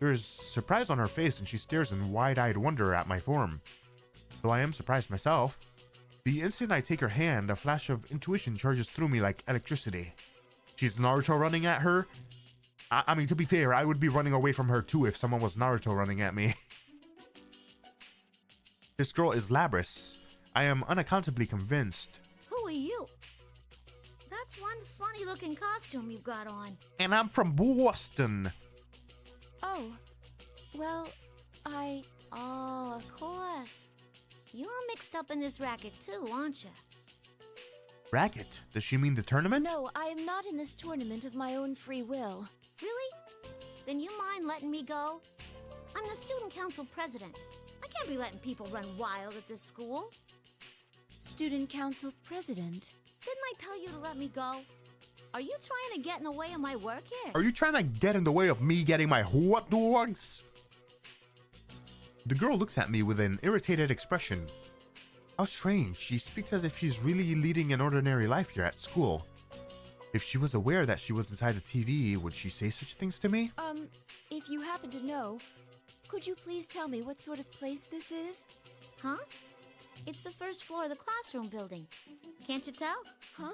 Speaker 1: There is surprise on her face, and she stares in wide-eyed wonder at my form. Though I am surprised myself. The instant I take her hand, a flash of intuition charges through me like electricity. She's Naruto running at her. I mean, to be fair, I would be running away from her too if someone was Naruto running at me. This girl is Labris. I am unaccountably convinced.
Speaker 12: Who are you? That's one funny looking costume you've got on.
Speaker 1: And I'm from Boston.
Speaker 2: Oh, well,
Speaker 12: Oh, of course. You're mixed up in this racket too, aren't you?
Speaker 1: Racket? Does she mean the tournament?
Speaker 2: No, I am not in this tournament of my own free will.
Speaker 12: Really? Then you mind letting me go? I'm the student council president. I can't be letting people run wild at this school.
Speaker 2: Student council president?
Speaker 12: Didn't I tell you to let me go? Are you trying to get in the way of my work here?
Speaker 1: Are you trying to get in the way of me getting my hot dogs? The girl looks at me with an irritated expression. How strange, she speaks as if she's really leading an ordinary life here at school. If she was aware that she was inside a TV, would she say such things to me?
Speaker 2: If you happen to know, could you please tell me what sort of place this is?
Speaker 12: Huh? It's the first floor of the classroom building. Can't you tell?
Speaker 2: Huh?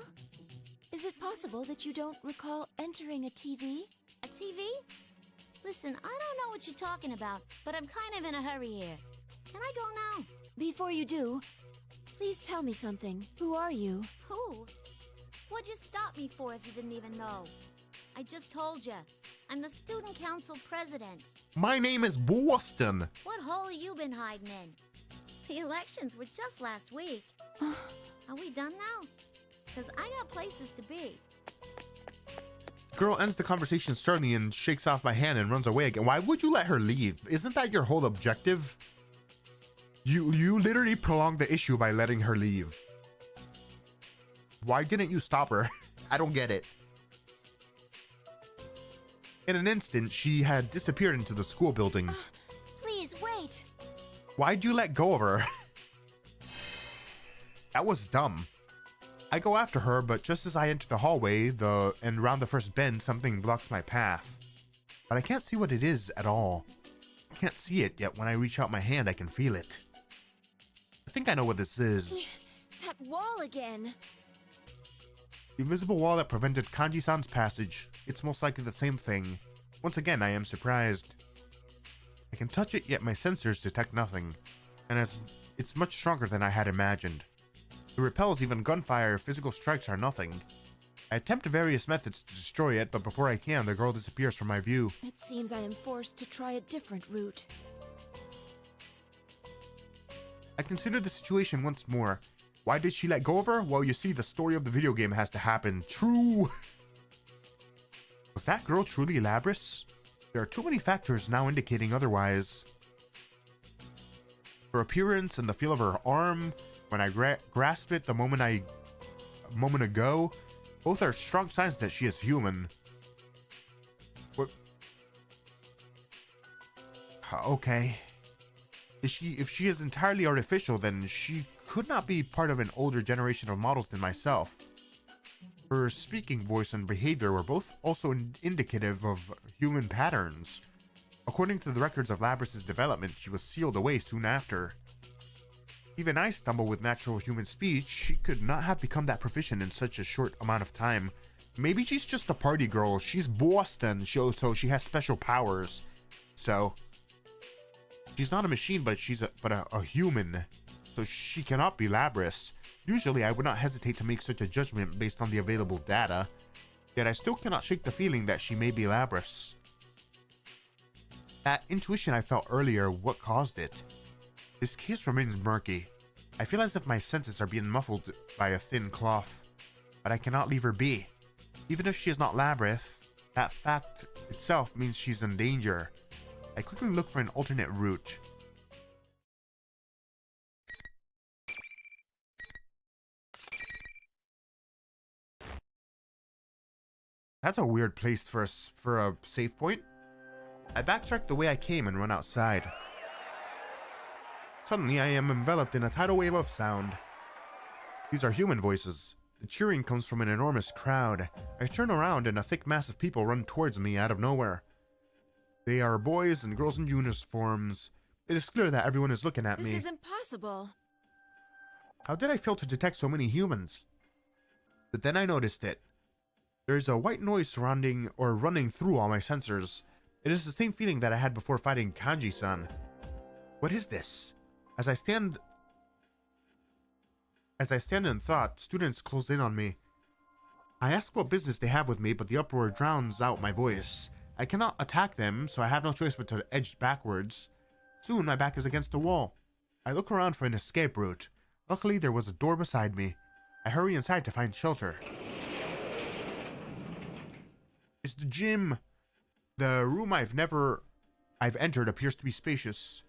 Speaker 2: Is it possible that you don't recall entering a TV?
Speaker 12: A TV? Listen, I don't know what you're talking about, but I'm kind of in a hurry here. Can I go now?
Speaker 2: Before you do, please tell me something. Who are you?
Speaker 12: Who? What'd you stop me for if you didn't even know? I just told you. I'm the student council president.
Speaker 1: My name is Boston.
Speaker 12: What hole have you been hiding in? The elections were just last week. Are we done now? Because I got places to be.
Speaker 1: Girl ends the conversation sternly and shakes off my hand and runs away again. Why would you let her leave? Isn't that your whole objective? You literally prolonged the issue by letting her leave. Why didn't you stop her? I don't get it. In an instant, she had disappeared into the school building.
Speaker 12: Please, wait.
Speaker 1: Why'd you let go of her? That was dumb. I go after her, but just as I enter the hallway and round the first bend, something blocks my path. But I can't see what it is at all. I can't see it, yet when I reach out my hand, I can feel it. I think I know what this is.
Speaker 2: That wall again.
Speaker 1: The invisible wall that prevented Kanji-san's passage. It's most likely the same thing. Once again, I am surprised. I can touch it, yet my sensors detect nothing. And it's much stronger than I had imagined. It repels even gunfire, physical strikes are nothing. I attempt various methods to destroy it, but before I can, the girl disappears from my view.
Speaker 2: It seems I am forced to try a different route.
Speaker 1: I consider the situation once more. Why did she let go of her? Well, you see, the story of the video game has to happen. True! Was that girl truly Labris? There are too many factors now indicating otherwise. Her appearance and the feel of her arm, when I grasped it a moment ago, both are strong signs that she is human. What? Okay. If she is entirely artificial, then she could not be part of an older generation of models than myself. Her speaking voice and behavior were both also indicative of human patterns. According to the records of Labris's development, she was sealed away soon after. Even I stumble with natural human speech. She could not have become that proficient in such a short amount of time. Maybe she's just a party girl. She's Boston, so she has special powers. So she's not a machine, but she's a human. So she cannot be Labris. Usually I would not hesitate to make such a judgment based on the available data. Yet I still cannot shake the feeling that she may be Labris. That intuition I felt earlier, what caused it? This case remains murky. I feel as if my senses are being muffled by a thin cloth. But I cannot leave her be. Even if she is not Labris, that fact itself means she's in danger. I quickly look for an alternate route. That's a weird place for a save point. I backtrack the way I came and run outside. Suddenly, I am enveloped in a tidal wave of sound. These are human voices. The cheering comes from an enormous crowd. I turn around and a thick mass of people run towards me out of nowhere. They are boys and girls in uniforms. It is clear that everyone is looking at me.
Speaker 2: This is impossible.
Speaker 1: How did I fail to detect so many humans? But then I noticed it. There's a white noise surrounding or running through all my sensors. It is the same feeling that I had before fighting Kanji-san. What is this? As I stand in thought, students close in on me. I ask what business they have with me, but the uproar drowns out my voice. I cannot attack them, so I have no choice but to edge backwards. Soon my back is against a wall. I look around for an escape route. Luckily, there was a door beside me. I hurry inside to find shelter. It's the gym. The room I've entered appears to be spacious.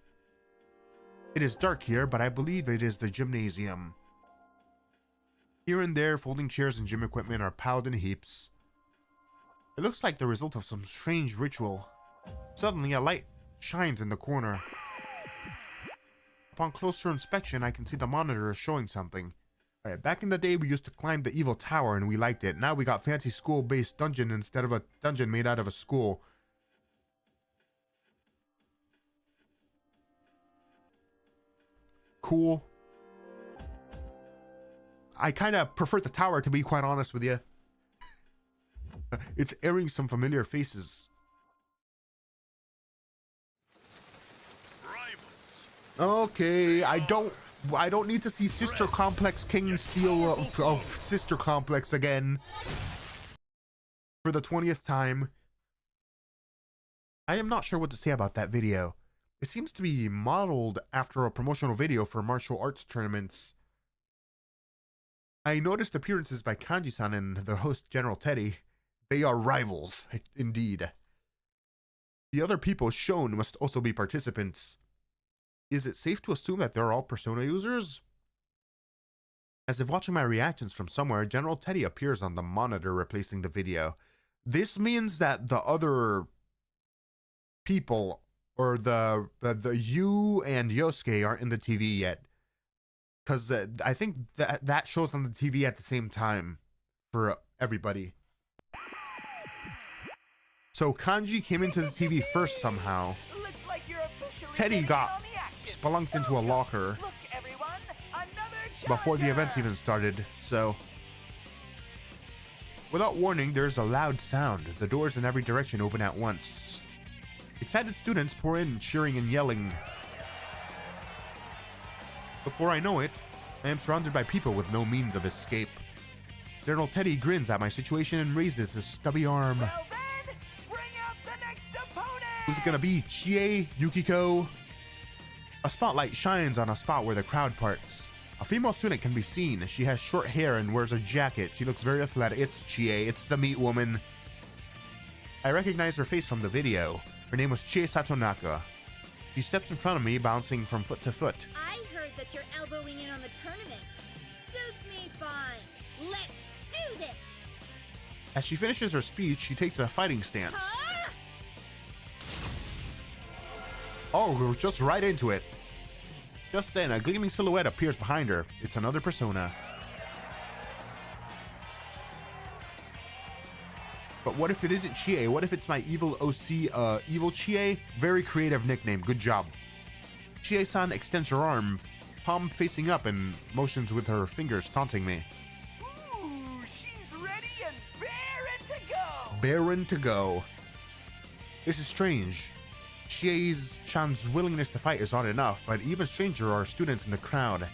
Speaker 1: It is dark here, but I believe it is the gymnasium. Here and there, folding chairs and gym equipment are piled in heaps. It looks like the result of some strange ritual. Suddenly, a light shines in the corner. Upon closer inspection, I can see the monitor is showing something. Alright, back in the day, we used to climb the evil tower and we liked it. Now we got fancy school-based dungeon instead of a dungeon made out of a school. Cool. I kind of prefer the tower, to be quite honest with you. It's airing some familiar faces.
Speaker 4: Rivals.
Speaker 1: Okay, I don't... I don't need to see Sister Complex King steal of Sister Complex again for the 20th time. I am not sure what to say about that video. It seems to be modeled after a promotional video for martial arts tournaments. I noticed appearances by Kanji-san and the host General Teddy. They are rivals, indeed. The other people shown must also be participants. Is it safe to assume that they're all Persona users? As if watching my reactions from somewhere, General Teddy appears on the monitor replacing the video. This means that the other people, or the Yu and Yosuke, aren't in the TV yet. Because I think that shows on the TV at the same time for everybody. So Kanji came into the TV first somehow.
Speaker 11: Like
Speaker 1: Teddy got spelunked into a locker before the event even started, so... Without warning, there's a loud sound. The doors in every direction open at once. Excited students pour in, cheering and yelling. Before I know it, I am surrounded by people with no means of escape. General Teddy grins at my situation and raises his stubby arm.
Speaker 11: Well then, bring out the next opponent!
Speaker 1: Who's it gonna be? Chie? Yukiko? A spotlight shines on a spot where the crowd parts. A female student can be seen. She has short hair and wears a jacket. She looks very athletic. It's Chie. It's the meat woman. I recognize her face from the video. Her name was Chie Satonaka. She steps in front of me, bouncing from foot to foot.
Speaker 12: I heard that you're elbowing in on the tournament. Suits me fine. Let's do this!
Speaker 1: As she finishes her speech, she takes a fighting stance.
Speaker 12: Huh?
Speaker 1: Oh, we're just right into it. Just then, a gleaming silhouette appears behind her. It's another Persona. But what if it isn't Chie? What if it's my evil OC, Evil Chie? Very creative nickname. Good job. Chie-san extends her arm, palm facing up, and motions with her fingers, taunting me.
Speaker 11: Ooh, she's ready and raring to go!
Speaker 1: Baron to go. This is strange. Chie-chan's willingness to fight is odd enough, but even stranger are students in the crowd.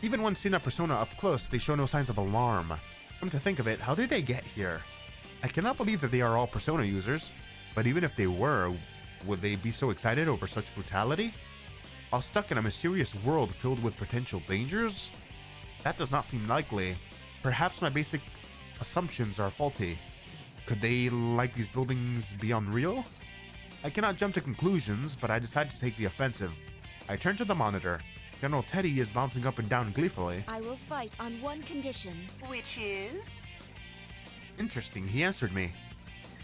Speaker 1: Even when seen a Persona up close, they show no signs of alarm. Come to think of it, how did they get here? I cannot believe that they are all Persona users, but even if they were, would they be so excited over such brutality? While stuck in a mysterious world filled with potential dangers? That does not seem likely. Perhaps my basic assumptions are faulty. Could they, like these buildings, be unreal? I cannot jump to conclusions, but I decide to take the offensive. I turn to the monitor. General Teddy is bouncing up and down gleefully.
Speaker 2: I will fight on one condition.
Speaker 11: Which is?
Speaker 1: Interesting, he answered me.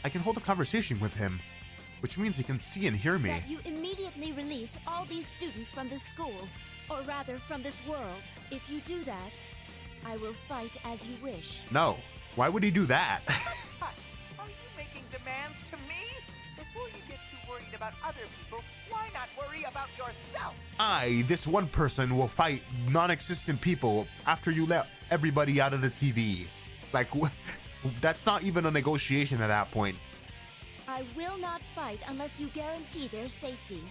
Speaker 1: I can hold a conversation with him, which means he can see and hear me.
Speaker 2: That you immediately release all these students from this school, or rather from this world. If you do that, I will fight as you wish.
Speaker 1: No, why would he do that?
Speaker 11: Tut, are you making demands to me? Before you get too worried about other people, why not worry about yourself?
Speaker 1: This one person, will fight non-existent people after you let everybody out of the TV. Like, that's not even a negotiation at that point.
Speaker 2: I will not fight unless you guarantee their safety.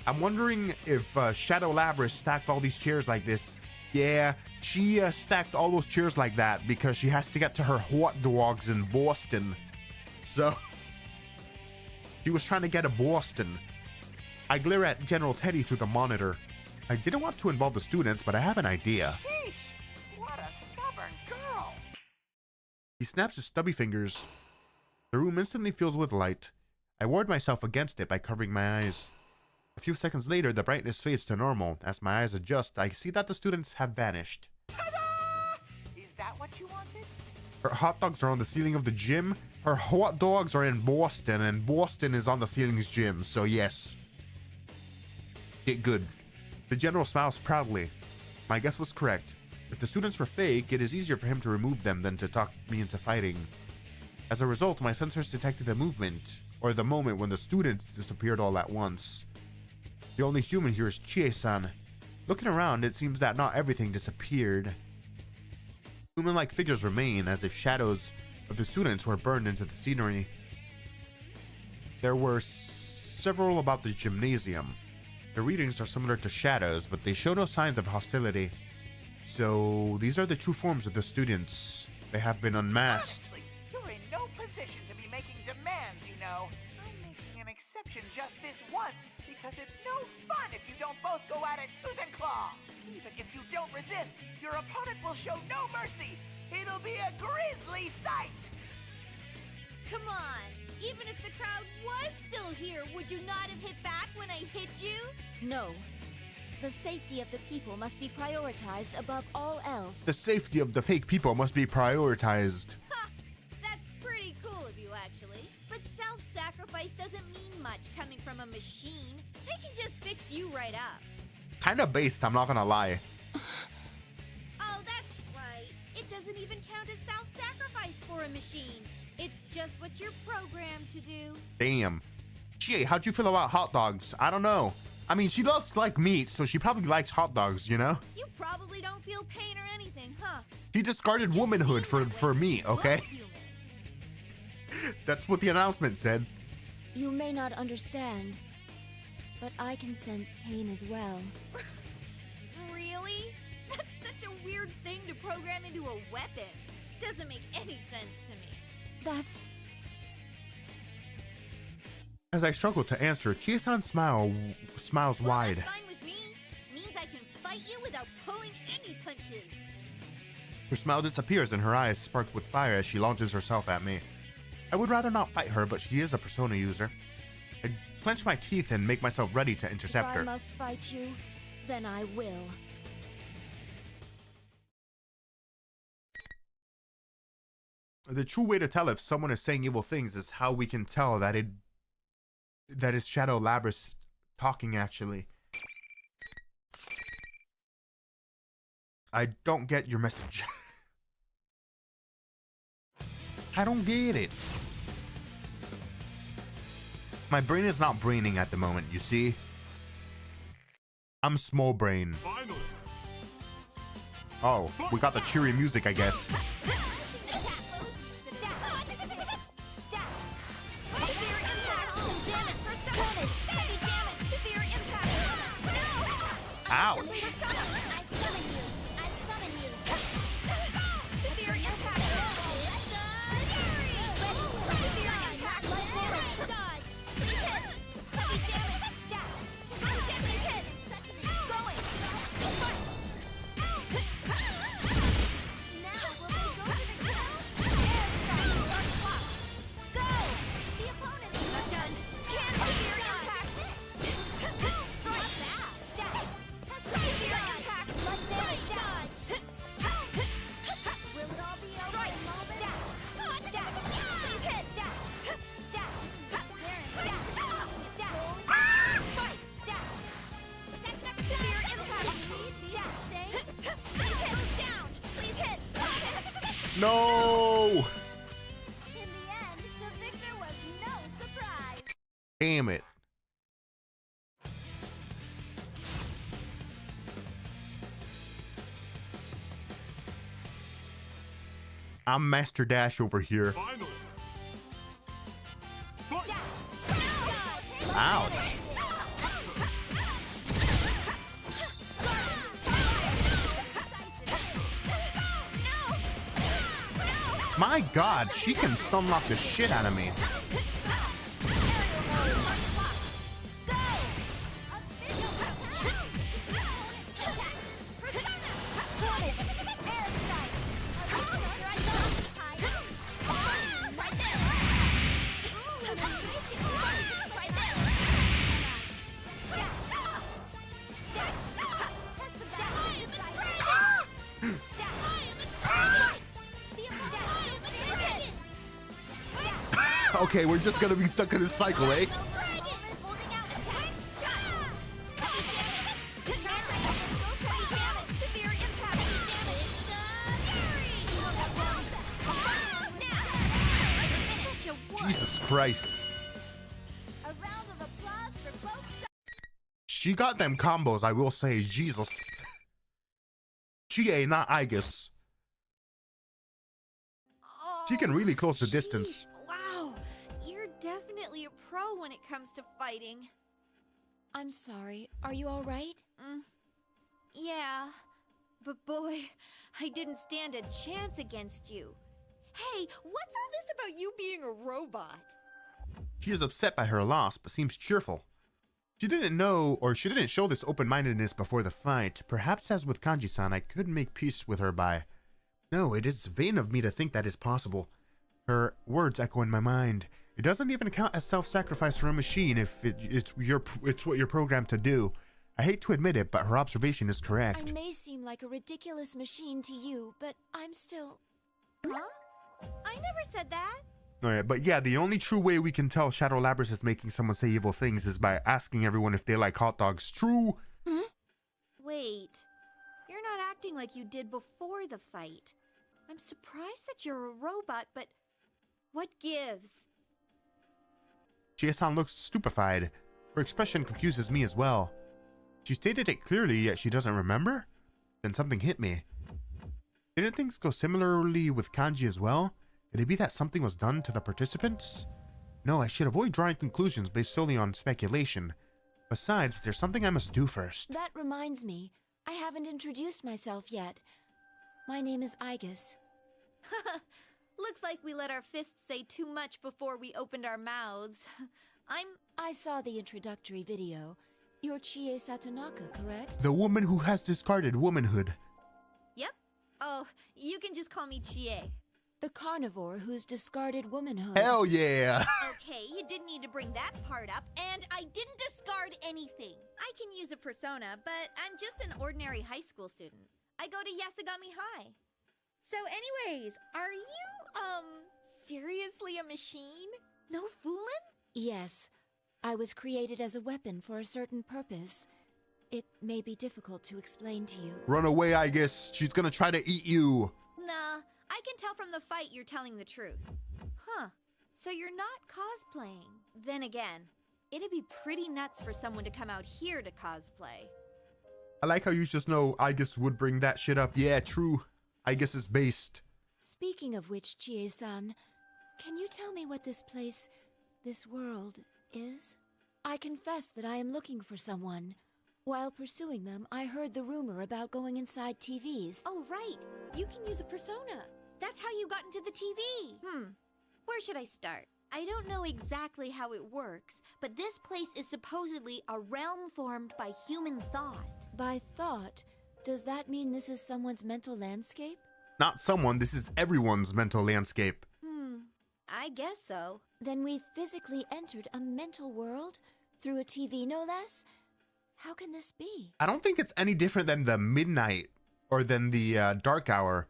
Speaker 1: I'm wondering if Shadow Labrys stacked all these chairs like this. Yeah, she stacked all those chairs like that because she has to get to her hot dogs in Boston. So, she was trying to get to Boston. I glare at General Teddy through the monitor. I didn't want to involve the students, but I have an idea.
Speaker 11: Sheesh, what a stubborn girl.
Speaker 1: He snaps his stubby fingers. The room instantly fills with light. I ward myself against it by covering my eyes. A few seconds later, the brightness fades to normal. As my eyes adjust, I see that the students have vanished.
Speaker 11: Ta-da! Is that what you wanted?
Speaker 1: Her hot dogs are on the ceiling of the gym. Her hot dogs are in Boston, and Boston is on the ceiling's gym, so yes. Get good. The general smiles proudly. My guess was correct. If the students were fake, it is easier for him to remove them than to talk me into fighting. As a result, my sensors detected the movement, or the moment when the students disappeared all at once. The only human here is Chie-san. Looking around, it seems that not everything disappeared. Human-like figures remain, as if shadows of the students were burned into the scenery. There were several about the gymnasium. The readings are similar to Shadow's, but they show no signs of hostility. So these are the true forms of the students. They have been unmasked.
Speaker 11: Honestly, you're in no position to be making demands, you know. I'm making an exception just this once because it's no fun if you don't both go at it tooth and claw. Even if you don't resist, your opponent will show no mercy. It'll be a grisly sight.
Speaker 13: Come on! Even if the crowd was still here, would you not have hit back when I hit you?
Speaker 2: No. The safety of the people must be prioritized above all else.
Speaker 1: The safety of the fake people must be prioritized.
Speaker 13: Ha! That's pretty cool of you, actually. But self-sacrifice doesn't mean much coming from a machine. They can just fix you right up.
Speaker 1: Kinda based, I'm not gonna lie.
Speaker 13: Oh, that's right. It doesn't even count as self-sacrifice for a machine. It's just what you're programmed to do.
Speaker 1: Damn. Gee, how'd you feel about hot dogs? I don't know. I mean, she loves like meat, so she probably likes hot dogs, you know?
Speaker 13: You probably don't feel pain or anything, huh?
Speaker 1: She discarded
Speaker 13: Just
Speaker 1: womanhood
Speaker 13: being
Speaker 1: for
Speaker 13: that way
Speaker 1: me, okay?
Speaker 13: was human.
Speaker 1: That's what the announcement said.
Speaker 2: You may not understand, but I can sense pain as well.
Speaker 13: Really? That's such a weird thing to program into a weapon. Doesn't make any sense to me.
Speaker 2: That's...
Speaker 1: As I struggle to answer, Chie-san smiles
Speaker 13: Well,
Speaker 1: wide.
Speaker 13: that's fine with me. Means I can fight you without pulling any punches.
Speaker 1: Her smile disappears and her eyes spark with fire as she launches herself at me. I would rather not fight her, but she is a persona user. I clench my teeth and make myself ready to intercept
Speaker 2: if I
Speaker 1: her.
Speaker 2: must fight you, then I will.
Speaker 1: The true way to tell if someone is saying evil things is how we can tell that is Shadow Labrys talking actually. I don't get your message. I don't get it. My brain is not braining at the moment, you see? I'm small brain.
Speaker 4: Finally.
Speaker 1: Oh, we got the cheery music, I guess. Ouch! No!
Speaker 13: In the end, the victor was no surprise.
Speaker 1: Damn it. I'm Master Dash over here.
Speaker 4: Finally.
Speaker 1: Ouch. My god, she can stun lock the shit out of me. Okay, we're just gonna be stuck in this cycle, eh? Jesus Christ.
Speaker 13: A round of applause for both sides.
Speaker 1: She got them combos, I will say. Jesus. Chie, not Aigis. She can really close the distance.
Speaker 13: Wow, you're definitely a pro when it comes to fighting.
Speaker 2: I'm sorry. Are you alright?
Speaker 13: Yeah. But boy, I didn't stand a chance against you. Hey, what's all this about you being a robot?
Speaker 1: She is upset by her loss, but seems cheerful. She didn't know, or she didn't show this open-mindedness before the fight. Perhaps as with Kanji-san, I could make peace with her by... No, it is vain of me to think that is possible. Her words echo in my mind. It doesn't even count as self-sacrifice for a machine if it's what you're programmed to do. I hate to admit it, but her observation is correct.
Speaker 2: I may seem like a ridiculous machine to you, but I'm still...
Speaker 13: Huh? I never said that.
Speaker 1: Alright, but yeah, the only true way we can tell Shadow Labrys is making someone say evil things is by asking everyone if they like hot dogs. True?
Speaker 13: Wait. You're not acting like you did before the fight. I'm surprised that you're a robot, but what gives?
Speaker 1: Chie-san looks stupefied. Her expression confuses me as well. She stated it clearly, yet she doesn't remember? Then something hit me. Didn't things go similarly with Kanji as well? Could it be that something was done to the participants? No, I should avoid drawing conclusions based solely on speculation. Besides, there's something I must do first.
Speaker 2: That reminds me. I haven't introduced myself yet. My name is Aigis.
Speaker 13: Looks like we let our fists say too much before we opened our mouths.
Speaker 2: I saw the introductory video. You're Chie Satonaka, correct?
Speaker 1: The woman who has discarded womanhood.
Speaker 13: Yep. Oh, you can just call me Chie.
Speaker 2: The carnivore who's discarded womanhood.
Speaker 1: Hell yeah!
Speaker 13: Okay, you didn't need to bring that part up, and I didn't discard anything. I can use a persona, but I'm just an ordinary high school student. I go to Yasugami High. So anyways, are you, seriously a machine? No foolin'?
Speaker 2: Yes. I was created as a weapon for a certain purpose. It may be difficult to explain to you.
Speaker 1: Run away, I guess. She's gonna try to eat you.
Speaker 13: Nah, I can tell from the fight you're telling the truth. Huh. So you're not cosplaying. Then again, it'd be pretty nuts for someone to come out here to cosplay.
Speaker 1: I like how you just know Aigis would bring that shit up. Yeah, true. Aigis is based.
Speaker 2: Speaking of which, Chie-san, can you tell me what this place, this world, is? I confess that I am looking for someone. While pursuing them, I heard the rumor about going inside TVs.
Speaker 13: Oh, right. You can use a persona. That's how you got into the TV. Where should I start? I don't know exactly how it works, but this place is supposedly a realm formed by human thought.
Speaker 2: By thought? Does that mean this is someone's mental landscape?
Speaker 1: Not someone, this is everyone's mental landscape.
Speaker 13: I guess so.
Speaker 2: Then we physically entered a mental world? Through a TV, no less? How can this be?
Speaker 1: I don't think it's any different than the midnight or than the dark hour.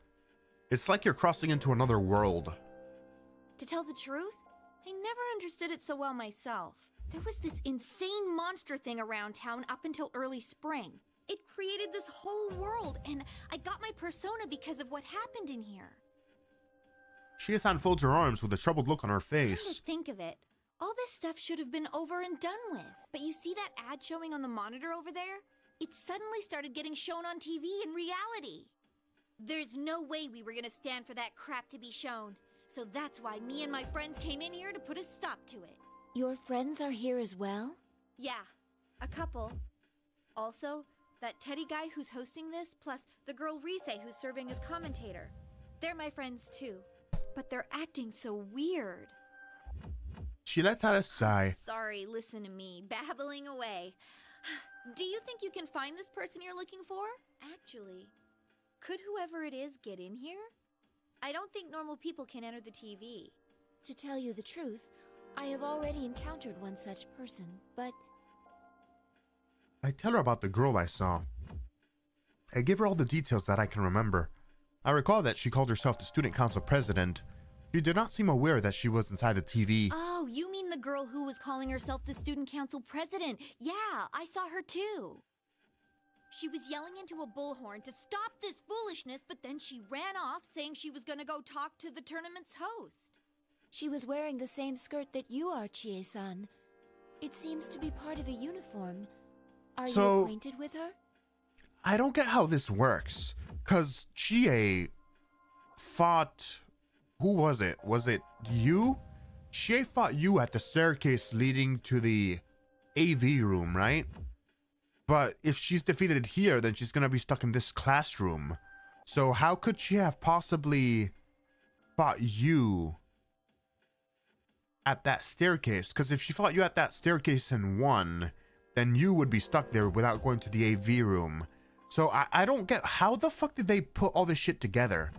Speaker 1: It's like you're crossing into another world.
Speaker 13: To tell the truth, I never understood it so well myself. There was this insane monster thing around town up until early spring. It created this whole world, and I got my persona because of what happened in here.
Speaker 1: Chie-san folds her arms with a troubled look on her
Speaker 13: Come
Speaker 1: face.
Speaker 13: to think of it, all this stuff should have been over and done with. But you see that ad showing on the monitor over there? It suddenly started getting shown on TV in reality. There's no way we were gonna stand for that crap to be shown. So that's why me and my friends came in here to put a stop to it.
Speaker 2: Your friends are here as well?
Speaker 13: Yeah, a couple. Also, that Teddy guy who's hosting this, plus the girl Rise who's serving as commentator. They're my friends too. But they're acting so weird.
Speaker 1: She lets out a sigh.
Speaker 13: Sorry, listen to me, babbling away. Do you think you can find this person you're looking for? Actually, could whoever it is get in here? I don't think normal people can enter the TV.
Speaker 2: To tell you the truth, I have already encountered one such person, but...
Speaker 1: I tell her about the girl I saw. I give her all the details that I can remember. I recall that she called herself the student council president. She did not seem aware that she was inside the TV.
Speaker 13: Oh, you mean the girl who was calling herself the student council president? Yeah, I saw her too. She was yelling into a bullhorn to stop this foolishness, but then she ran off saying she was gonna go talk to the tournament's host.
Speaker 2: She was wearing the same skirt that you are, Chie-san. It seems to be part of a uniform. Are you acquainted with her?
Speaker 1: I don't get how this works. 'Cause Chie fought... Who was it? Was it you? Chie fought you at the staircase leading to the AV room, right? But if she's defeated here, then she's gonna be stuck in this classroom. So how could she have possibly fought you at that staircase? Because if she fought you at that staircase and won, then you would be stuck there without going to the AV room. So I don't get, how the fuck did they put all this shit together?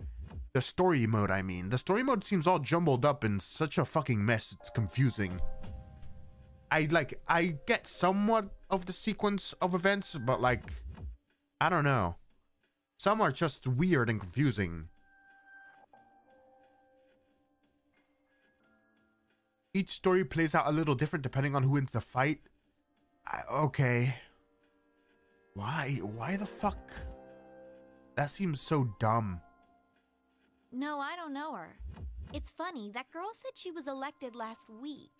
Speaker 1: The story mode, I mean. The story mode seems all jumbled up in such a fucking mess, it's confusing. I get somewhat of the sequence of events, but like, I don't know. Some are just weird and confusing. Each story plays out a little different depending on who wins the fight. Okay. Why the fuck? That seems so dumb.
Speaker 13: No, I don't know her. It's funny, that girl said she was elected last week.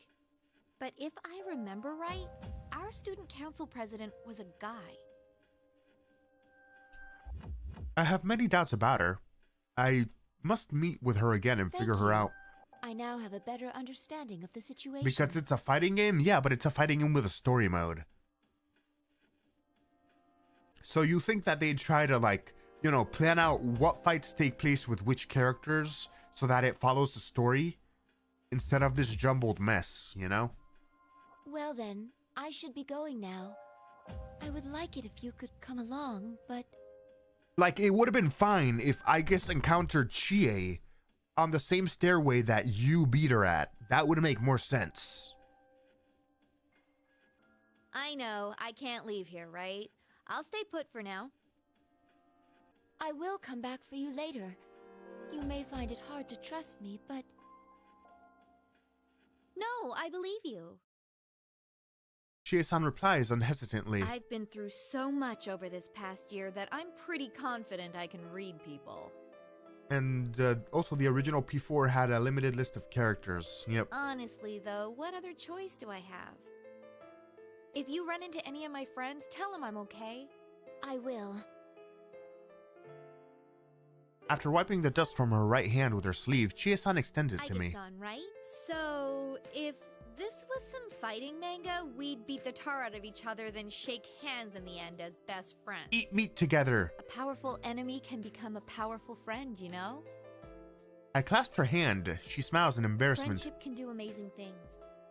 Speaker 13: But if I remember right, our student council president was a guy.
Speaker 1: I have many doubts about her. I must meet with her again and figure her out.
Speaker 2: I now have a better understanding of the situation.
Speaker 1: Because it's a fighting game? Yeah, but it's a fighting game with a story mode. So you think that they'd try to, like, you know, plan out what fights take place with which characters so that it follows the story instead of this jumbled mess, you know?
Speaker 2: Well then, I should be going now. I would like it if you could come along, but...
Speaker 1: Like, it would have been fine if Aigis encountered Chie on the same stairway that you beat her at. That would make more sense.
Speaker 13: I know, I can't leave here, right? I'll stay put for now.
Speaker 2: I will come back for you later. You may find it hard to trust me, but...
Speaker 13: No, I believe you.
Speaker 1: Chie-san replies unhesitantly.
Speaker 13: I've been through so much over this past year that I'm pretty confident I can read people.
Speaker 1: And also the original P4 had a limited list of characters. Yep.
Speaker 13: Honestly, though, what other choice do I have? If you run into any of my friends, tell them I'm okay.
Speaker 2: I will.
Speaker 1: After wiping the dust from her right hand with her sleeve, Chie-san extends it to me.
Speaker 13: Aigis-san, right? So, if this was some fighting manga, we'd beat the tar out of each other, then shake hands in the end as best friends.
Speaker 1: Eat meat together.
Speaker 13: A powerful enemy can become a powerful friend, you know?
Speaker 1: I clasped her hand. She smiles in embarrassment.
Speaker 13: Friendship can do amazing things.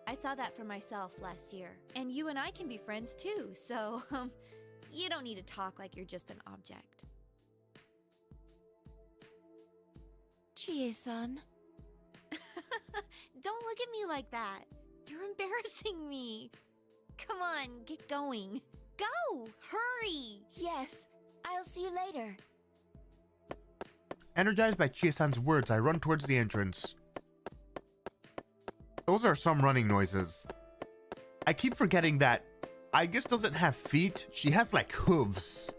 Speaker 13: I saw that for myself last year. And you and I can be friends too, so, you don't need to talk like you're just an object.
Speaker 2: Chie-san.
Speaker 13: Don't look at me like that. You're embarrassing me. Come on, get going. Go! Hurry!
Speaker 2: Yes, I'll see you later.
Speaker 1: Energized by Chie-san's words, I run towards the entrance. Those are some running noises. I keep forgetting that Aigis doesn't have feet. She has like hooves.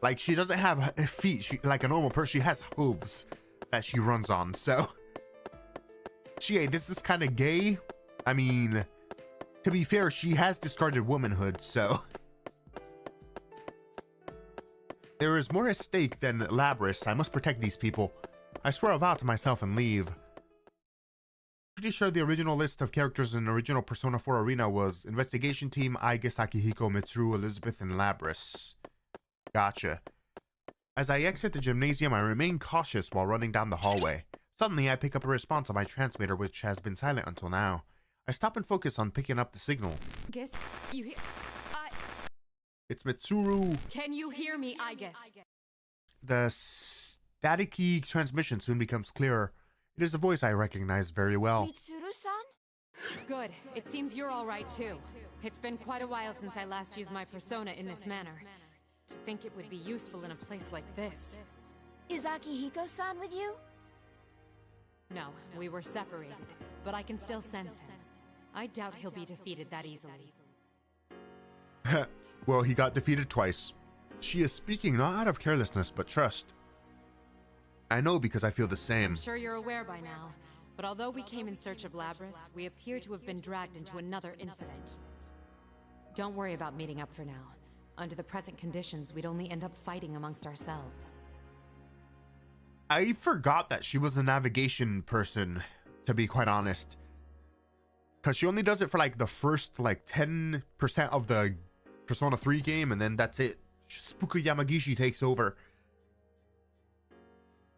Speaker 1: Like she doesn't have feet. She, like a normal person, she has hooves that she runs on. So, Chie, this is kind of gay. I mean, to be fair, she has discarded womanhood, so. There is more at stake than Labris. I must protect these people. I swear a vow to myself and leave. Pretty sure the original list of characters in original Persona 4 Arena was Investigation Team, Aigis, Akihiko, Mitsuru, Elizabeth, and Labris. Gotcha. As I exit the gymnasium, I remain cautious while running down the hallway. Suddenly, I pick up a response on my transmitter, which has been silent until now. I stop and focus on picking up the signal.
Speaker 7: Guess you hear...
Speaker 1: It's Mitsuru.
Speaker 7: Can you hear me, Aigis?
Speaker 1: The staticky transmission soon becomes clearer. It is a voice I recognize very well.
Speaker 2: Mitsuru-san?
Speaker 7: Good. It seems you're all right, too. It's been quite a while since I last used my persona in this manner. To think it would be useful in a place like this.
Speaker 2: Is Akihiko-san with you?
Speaker 7: No, we were separated, but I can still sense him. I doubt he'll be defeated that easily.
Speaker 1: Well, he got defeated twice. She is speaking not out of carelessness, but trust. I know because I feel the same.
Speaker 7: I'm sure you're aware by now, but although we came in search of Labris, we appear to have been dragged into another incident. Don't worry about meeting up for now. Under the present conditions, we'd only end up fighting amongst ourselves.
Speaker 1: I forgot that she was a navigation person, to be quite honest. Because she only does it for like the first like 10% of the Persona 3 game, and then that's it. Spooky Yamagishi takes over.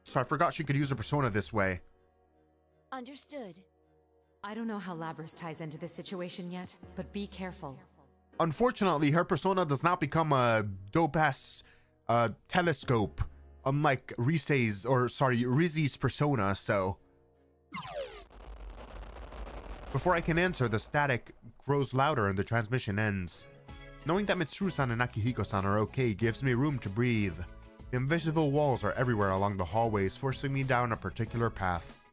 Speaker 1: So I forgot she could use her persona this way.
Speaker 2: Understood.
Speaker 7: I don't know how Labris ties into this situation yet, but be careful.
Speaker 1: Unfortunately, her persona does not become a dope-ass telescope, unlike Rizzy's persona, so... Before I can answer, the static grows louder and the transmission ends. Knowing that Mitsuru-san and Akihiko-san are okay gives me room to breathe. The invisible walls are everywhere along the hallways, forcing me down a particular path.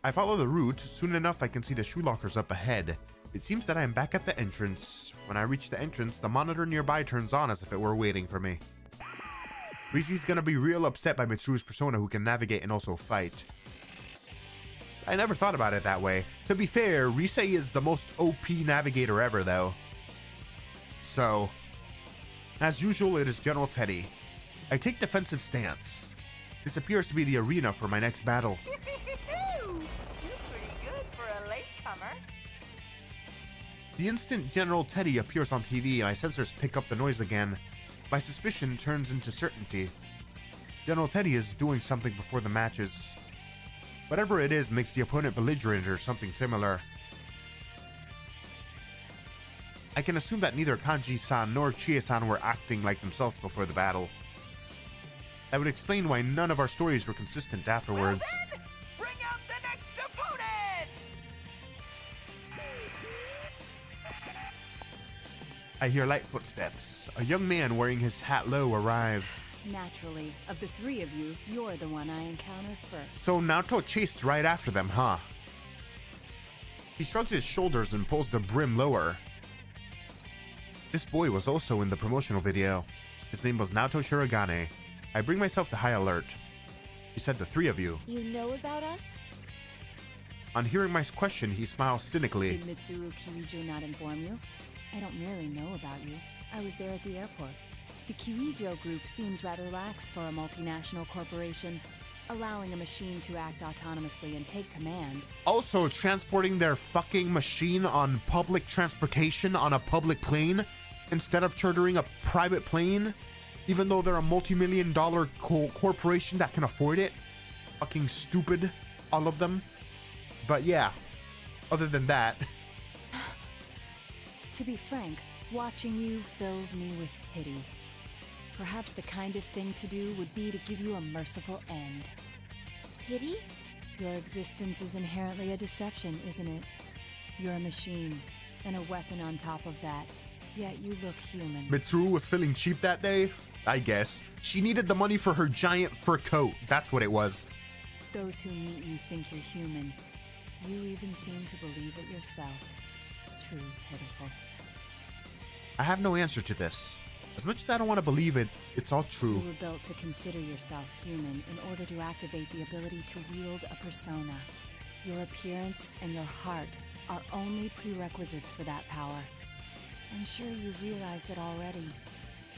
Speaker 1: I follow the route. Soon enough I can see the shoe lockers up ahead. It seems that I am back at the entrance. When I reach the entrance, the monitor nearby turns on as if it were waiting for me. Rizzy's gonna be real upset by Mitsuru's persona, who can navigate and also fight. I never thought about it that way. To be fair, Rise is the most OP navigator ever though. So, as usual, it is General Teddy. I take defensive stance. This appears to be the arena for my next battle.
Speaker 11: You're pretty good for a latecomer.
Speaker 1: The instant General Teddy appears on TV, my sensors pick up the noise again. My suspicion turns into certainty. General Teddy is doing something before the matches. Whatever it is makes the opponent belligerent or something similar. I can assume that neither Kanji-san nor Chie-san were acting like themselves before the battle. That would explain why none of our stories were consistent afterwards.
Speaker 11: Well then, bring out the next opponent!
Speaker 1: I hear light footsteps. A young man wearing his hat low arrives.
Speaker 14: Naturally, of the three of you, you're the one I encounter first.
Speaker 1: So Naoto chased right after them, huh? He shrugs his shoulders and pulls the brim lower. This boy was also in the promotional video. His name was Naoto Shirogane. I bring myself to high alert. He said the three of you.
Speaker 2: You know about us?
Speaker 1: On hearing my question, he smiles cynically.
Speaker 14: Did Mitsuru Kirijo not inform you? I don't merely know about you. I was there at the airport. The Kirijo group seems rather lax for a multinational corporation, allowing a machine to act autonomously and take command.
Speaker 1: Also, transporting their fucking machine on public transportation on a public plane instead of chartering a private plane, even though they're a multi-million-dollar corporation that can afford it. Fucking stupid, all of them. But yeah, other than that...
Speaker 14: To be frank, watching you fills me with pity. Perhaps the kindest thing to do would be to give you a merciful end.
Speaker 2: Pity?
Speaker 14: Your existence is inherently a deception, isn't it? You're a machine, and a weapon on top of that, yet you look human.
Speaker 1: Mitsuru was feeling cheap that day? I guess. She needed the money for her giant fur coat. That's what it was.
Speaker 14: Those who meet you think you're human. You even seem to believe it yourself. Truly pitiful.
Speaker 1: I have no answer to this. As much as I don't want to believe it, it's all true.
Speaker 14: You were built to consider yourself human in order to activate the ability to wield a persona. Your appearance and your heart are only prerequisites for that power. I'm sure you've realized it already.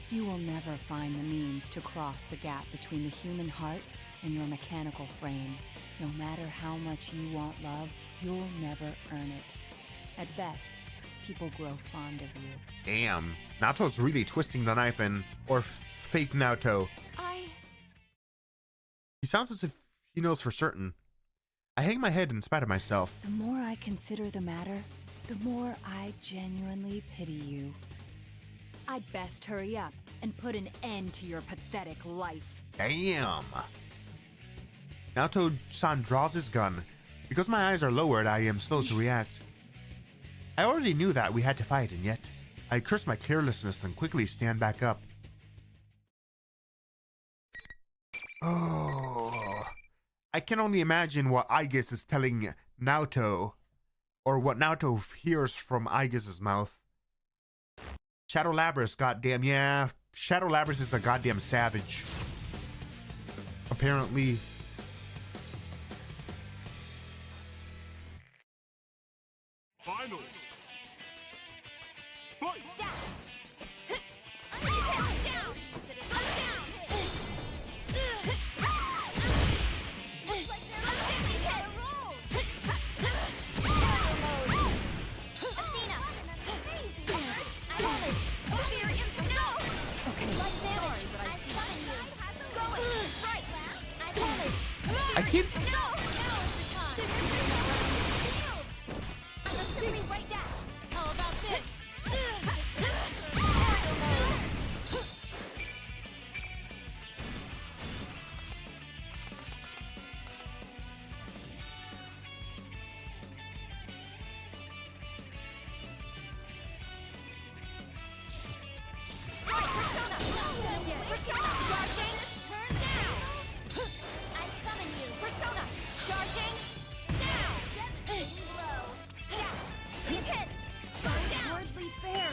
Speaker 14: You will never find the means to cross the gap between the human heart and your mechanical frame. No matter how much you want love, you'll never earn it. At best, people grow fond of you.
Speaker 1: Damn. Naoto's really twisting the knife and... or fake Naoto. He sounds as if he knows for certain. I hang my head in spite of myself.
Speaker 14: The more I consider the matter, the more I genuinely pity you. I'd best hurry up and put an end to your pathetic life.
Speaker 1: Damn. Naoto-san draws his gun. Because my eyes are lowered, I am slow to react. I already knew that we had to fight, and yet I curse my carelessness and quickly stand back up. Oh, I can only imagine what Aigis is telling Naoto, or what Naoto hears from Aigis' mouth. Shadow Labris, goddamn, yeah, Shadow Labris is a goddamn savage. Apparently.
Speaker 4: Finally.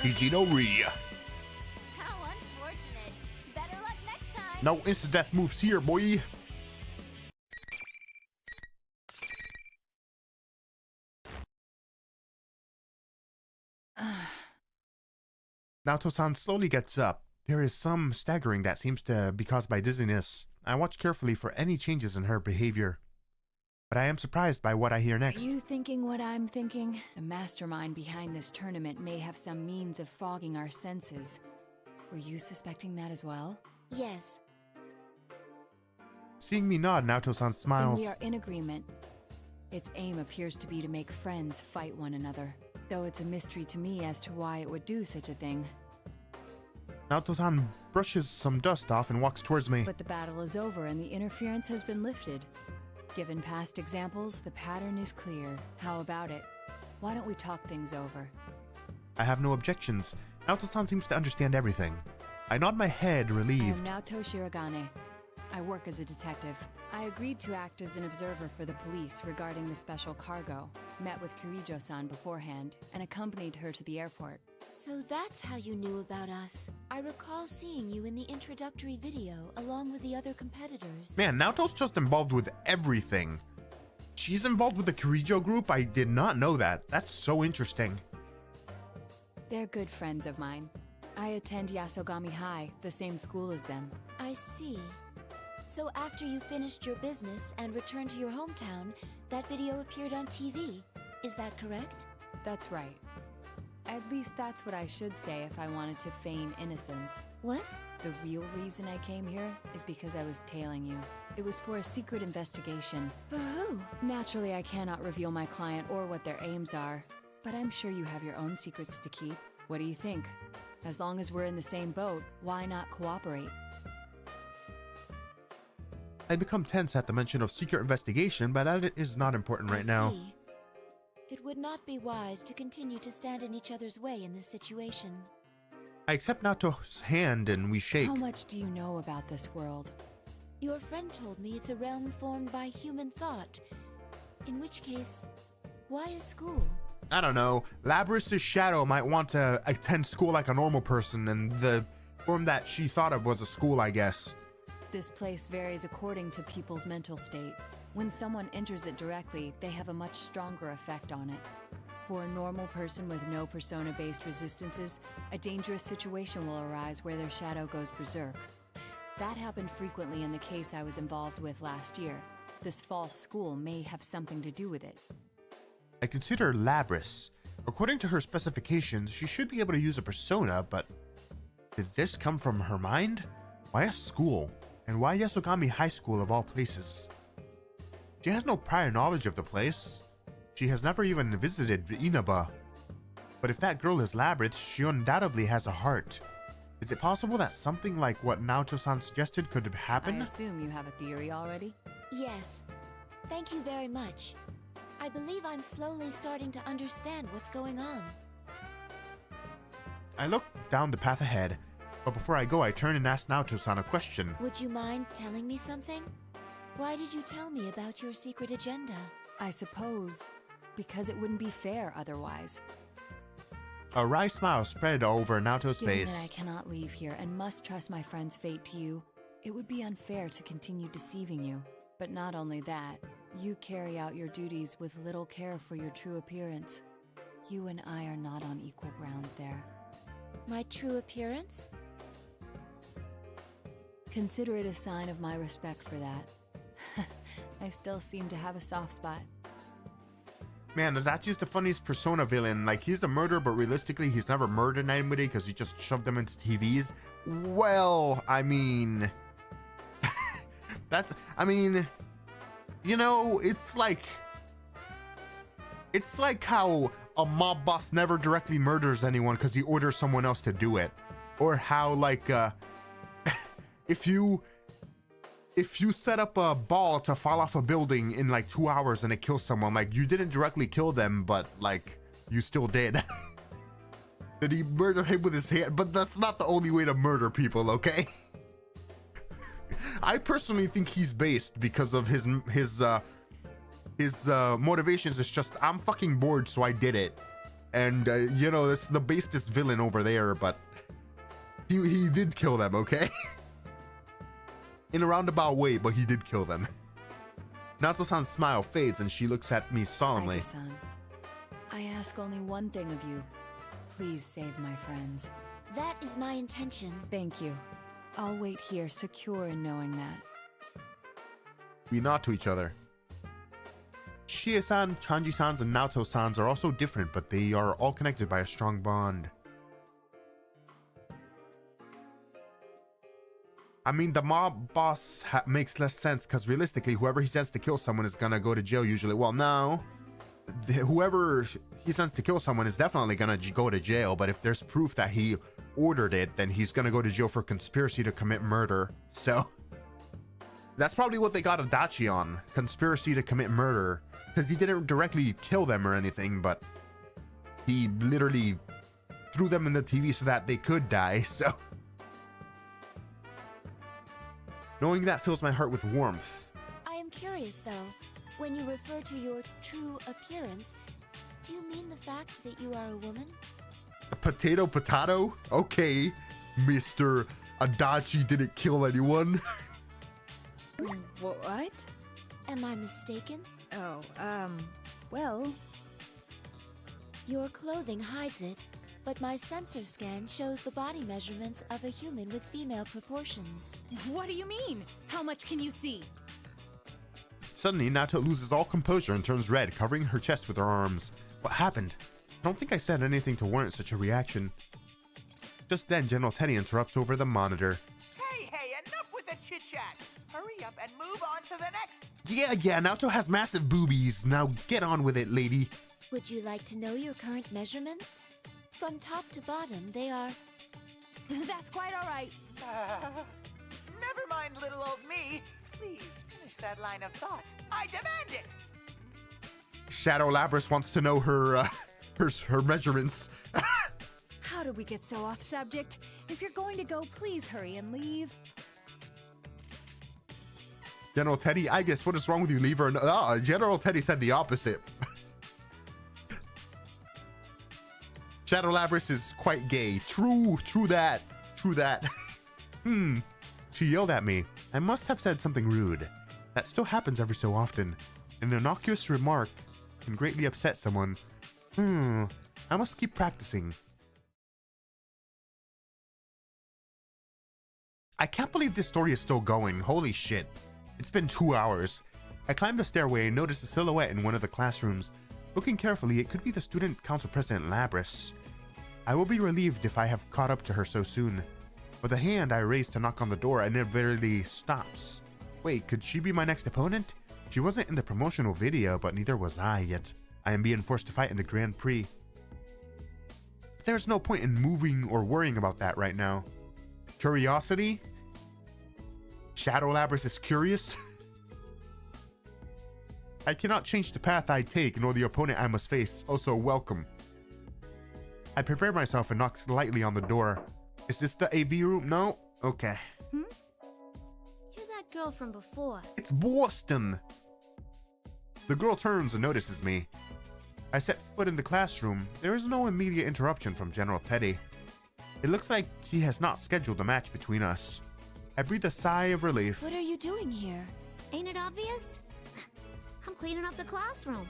Speaker 1: GG no re.
Speaker 13: How unfortunate. Better luck next time.
Speaker 1: No instant death moves here, boy. Naoto-san slowly gets up. There is some staggering that seems to be caused by dizziness. I watch carefully for any changes in her behavior. But I am surprised by what I hear next.
Speaker 14: Are you thinking what I'm thinking? The mastermind behind this tournament may have some means of fogging our senses. Were you suspecting that as well?
Speaker 2: Yes.
Speaker 1: Seeing me nod, Naoto-san smiles.
Speaker 14: Then we are in agreement. Its aim appears to be to make friends fight one another, though it's a mystery to me as to why it would do such a thing.
Speaker 1: Naoto-san brushes some dust off and walks towards me.
Speaker 14: But the battle is over and the interference has been lifted. Given past examples, the pattern is clear. How about it? Why don't we talk things over?
Speaker 1: I have no objections. Naoto-san seems to understand everything. I nod my head, relieved.
Speaker 14: I am Naoto Shirogane. I work as a detective. I agreed to act as an observer for the police regarding the special cargo, met with Kirijo-san beforehand, and accompanied her to the airport.
Speaker 2: So that's how you knew about us. I recall seeing you in the introductory video along with the other competitors.
Speaker 1: Man, Naoto's just involved with everything. She's involved with the Kirijo group? I did not know that. That's so interesting.
Speaker 14: They're good friends of mine. I attend Yasogami High, the same school as them.
Speaker 2: I see. So after you finished your business and returned to your hometown, that video appeared on TV. Is that correct?
Speaker 14: That's right. At least that's what I should say if I wanted to feign innocence.
Speaker 2: What?
Speaker 14: The real reason I came here is because I was tailing you. It was for a secret investigation.
Speaker 2: For who?
Speaker 14: Naturally, I cannot reveal my client or what their aims are, but I'm sure you have your own secrets to keep. What do you think? As long as we're in the same boat, why not cooperate?
Speaker 1: I become tense at the mention of secret investigation, but that is not important right now.
Speaker 2: See. It would not be wise to continue to stand in each other's way in this situation.
Speaker 1: I accept Naoto's hand and we shake.
Speaker 14: How much do you know about this world?
Speaker 2: Your friend told me it's a realm formed by human thought. In which case, why a school?
Speaker 1: I don't know. Labrys's shadow might want to attend school like a normal person, and the form that she thought of was a school, I guess.
Speaker 14: This place varies according to people's mental state. When someone enters it directly, they have a much stronger effect on it. For a normal person with no persona-based resistances, a dangerous situation will arise where their shadow goes berserk. That happened frequently in the case I was involved with last year. This false school may have something to do with it.
Speaker 1: I consider Labrys. According to her specifications, she should be able to use a persona, but did this come from her mind? Why a school? And why Yasogami High School of all places? She has no prior knowledge of the place. She has never even visited Inaba. But if that girl is Labrys, she undoubtedly has a heart. Is it possible that something like what Naoto-san suggested could happen?
Speaker 14: I assume you have a theory already?
Speaker 2: Yes. Thank you very much. I believe I'm slowly starting to understand what's going on.
Speaker 1: I look down the path ahead, but before I go, I turn and ask Naoto-san a question.
Speaker 2: Would you mind telling me something? Why did you tell me about your secret agenda?
Speaker 14: I suppose because it wouldn't be fair otherwise.
Speaker 1: A wry smile spread over Naoto's
Speaker 14: Given
Speaker 1: face.
Speaker 14: that I cannot leave here and must trust my friend's fate to you, it would be unfair to continue deceiving you. But not only that, you carry out your duties with little care for your true appearance. You and I are not on equal grounds there.
Speaker 2: My true appearance?
Speaker 14: Consider it a sign of my respect for that. I still seem to have a soft spot.
Speaker 1: Man, Adachi's the funniest Persona villain. Like, he's a murderer, but realistically, he's never murdered anybody because he just shoved them into TVs. Well, I mean... you know, it's like how a mob boss never directly murders anyone because he orders someone else to do it. Or how, like, if you set up a ball to fall off a building in like 2 hours and it kills someone, like, you didn't directly kill them, but like, you still did. Did he murder him with his hand? But that's not the only way to murder people, okay? I personally think he's based because of his motivations. It's just, I'm fucking bored, so I did it. And, you know, it's the basest villain over there, but he did kill them, okay? In a roundabout way, but he did kill them. Naoto-san's smile fades and she looks at me solemnly.
Speaker 14: Aigis-san, I ask only one thing of you. Please save my friends.
Speaker 2: That is my intention.
Speaker 14: Thank you. I'll wait here, secure in knowing that.
Speaker 1: We nod to each other. Chie-san, Kanji-sans, and Naoto-sans are also different, but they are all connected by a strong bond. I mean, the mob boss makes less sense, because realistically, whoever he sends to kill someone is gonna go to jail usually. Well, no. Whoever he sends to kill someone is definitely gonna go to jail, but if there's proof that he ordered it, then he's gonna go to jail for conspiracy to commit murder. So that's probably what they got Adachi on, conspiracy to commit murder, because he didn't directly kill them or anything, but he literally threw them in the TV so that they could die. So knowing that fills my heart with warmth.
Speaker 2: I am curious, though. When you refer to your true appearance, do you mean the fact that you are a woman?
Speaker 1: A potato? Okay, Mr. Adachi didn't kill anyone.
Speaker 14: What?
Speaker 2: Am I mistaken?
Speaker 14: Oh, well...
Speaker 2: Your clothing hides it, but my sensor scan shows the body measurements of a human with female proportions.
Speaker 13: What do you mean? How much can you see?
Speaker 1: Suddenly, Naoto loses all composure and turns red, covering her chest with her arms. What happened? I don't think I said anything to warrant such a reaction. Just then, General Teddy interrupts over the monitor.
Speaker 11: Hey, enough with the chit-chat! Hurry up and move on to the next!
Speaker 1: Yeah, Naoto has massive boobies. Now get on with it, lady.
Speaker 2: Would you like to know your current measurements? From top to bottom, they are...
Speaker 13: That's quite all right.
Speaker 11: Never mind, little old me. Please finish that line of thought. I demand it!
Speaker 1: Shadow Labrys wants to know her measurements.
Speaker 13: How did we get so off subject? If you're going to go, please hurry and leave.
Speaker 1: General Teddy, I guess what is wrong with you? Leave her. General Teddy said the opposite. Shadow Labrys is quite gay. True that. She yelled at me. I must have said something rude. That still happens every so often. An innocuous remark can greatly upset someone. I must keep practicing. I can't believe this story is still going. Holy shit. It's been 2 hours. I climbed the stairway and noticed a silhouette in one of the classrooms. Looking carefully, it could be the student council president Labrys. I will be relieved if I have caught up to her so soon. With a hand I raise to knock on the door, and it inevitably stops. Wait, could she be my next opponent? She wasn't in the promotional video, but neither was I, yet I am being forced to fight in the Grand Prix. But there's no point in moving or worrying about that right now. Curiosity? Shadow Labrys is curious? I cannot change the path I take, nor the opponent I must face. Also, welcome. I prepare myself and knock slightly on the door. Is this the AV room? No? Okay.
Speaker 12: You're that girl from before.
Speaker 1: It's Boston! The girl turns and notices me. I set foot in the classroom. There is no immediate interruption from General Teddy. It looks like he has not scheduled a match between us. I breathe a sigh of relief.
Speaker 2: What are you doing here?
Speaker 12: Ain't it obvious? I'm cleaning up the classroom.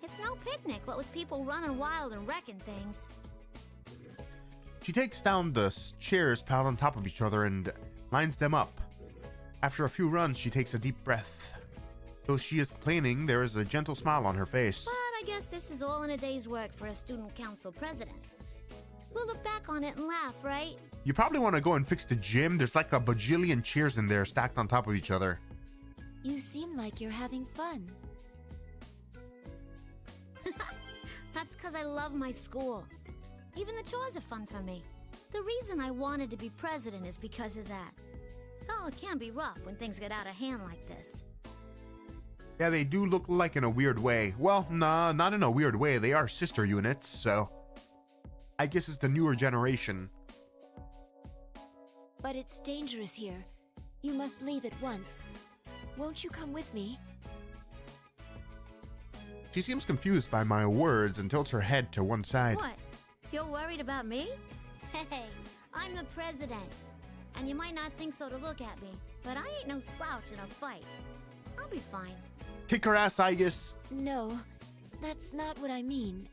Speaker 12: It's no picnic, what with people running wild and wrecking things.
Speaker 1: She takes down the chairs piled on top of each other and lines them up. After a few runs, she takes a deep breath. Though she is cleaning, there is a gentle smile on her face.
Speaker 12: But I guess this is all in a day's work for a student council president. We'll look back on it and laugh, right?
Speaker 1: You probably want to go and fix the gym. There's like a bajillion chairs in there stacked on top of each other.
Speaker 2: You seem like you're having fun.
Speaker 12: That's because I love my school. Even the chores are fun for me. The reason I wanted to be president is because of that. Oh, it can be rough when things get out of hand like this.
Speaker 1: Yeah, they do look like in a weird way. Well, nah, not in a weird way. They are sister units, so I guess it's the newer generation.
Speaker 2: But it's dangerous here. You must leave at once. Won't you come with me?
Speaker 1: She seems confused by my words and tilts her head to one side.
Speaker 12: What? You're worried about me? Hey, I'm the president. And you might not think so to look at me, but I ain't no slouch in a fight. I'll be fine.
Speaker 1: Kick her ass, Aigis.
Speaker 2: No, that's not what I mean.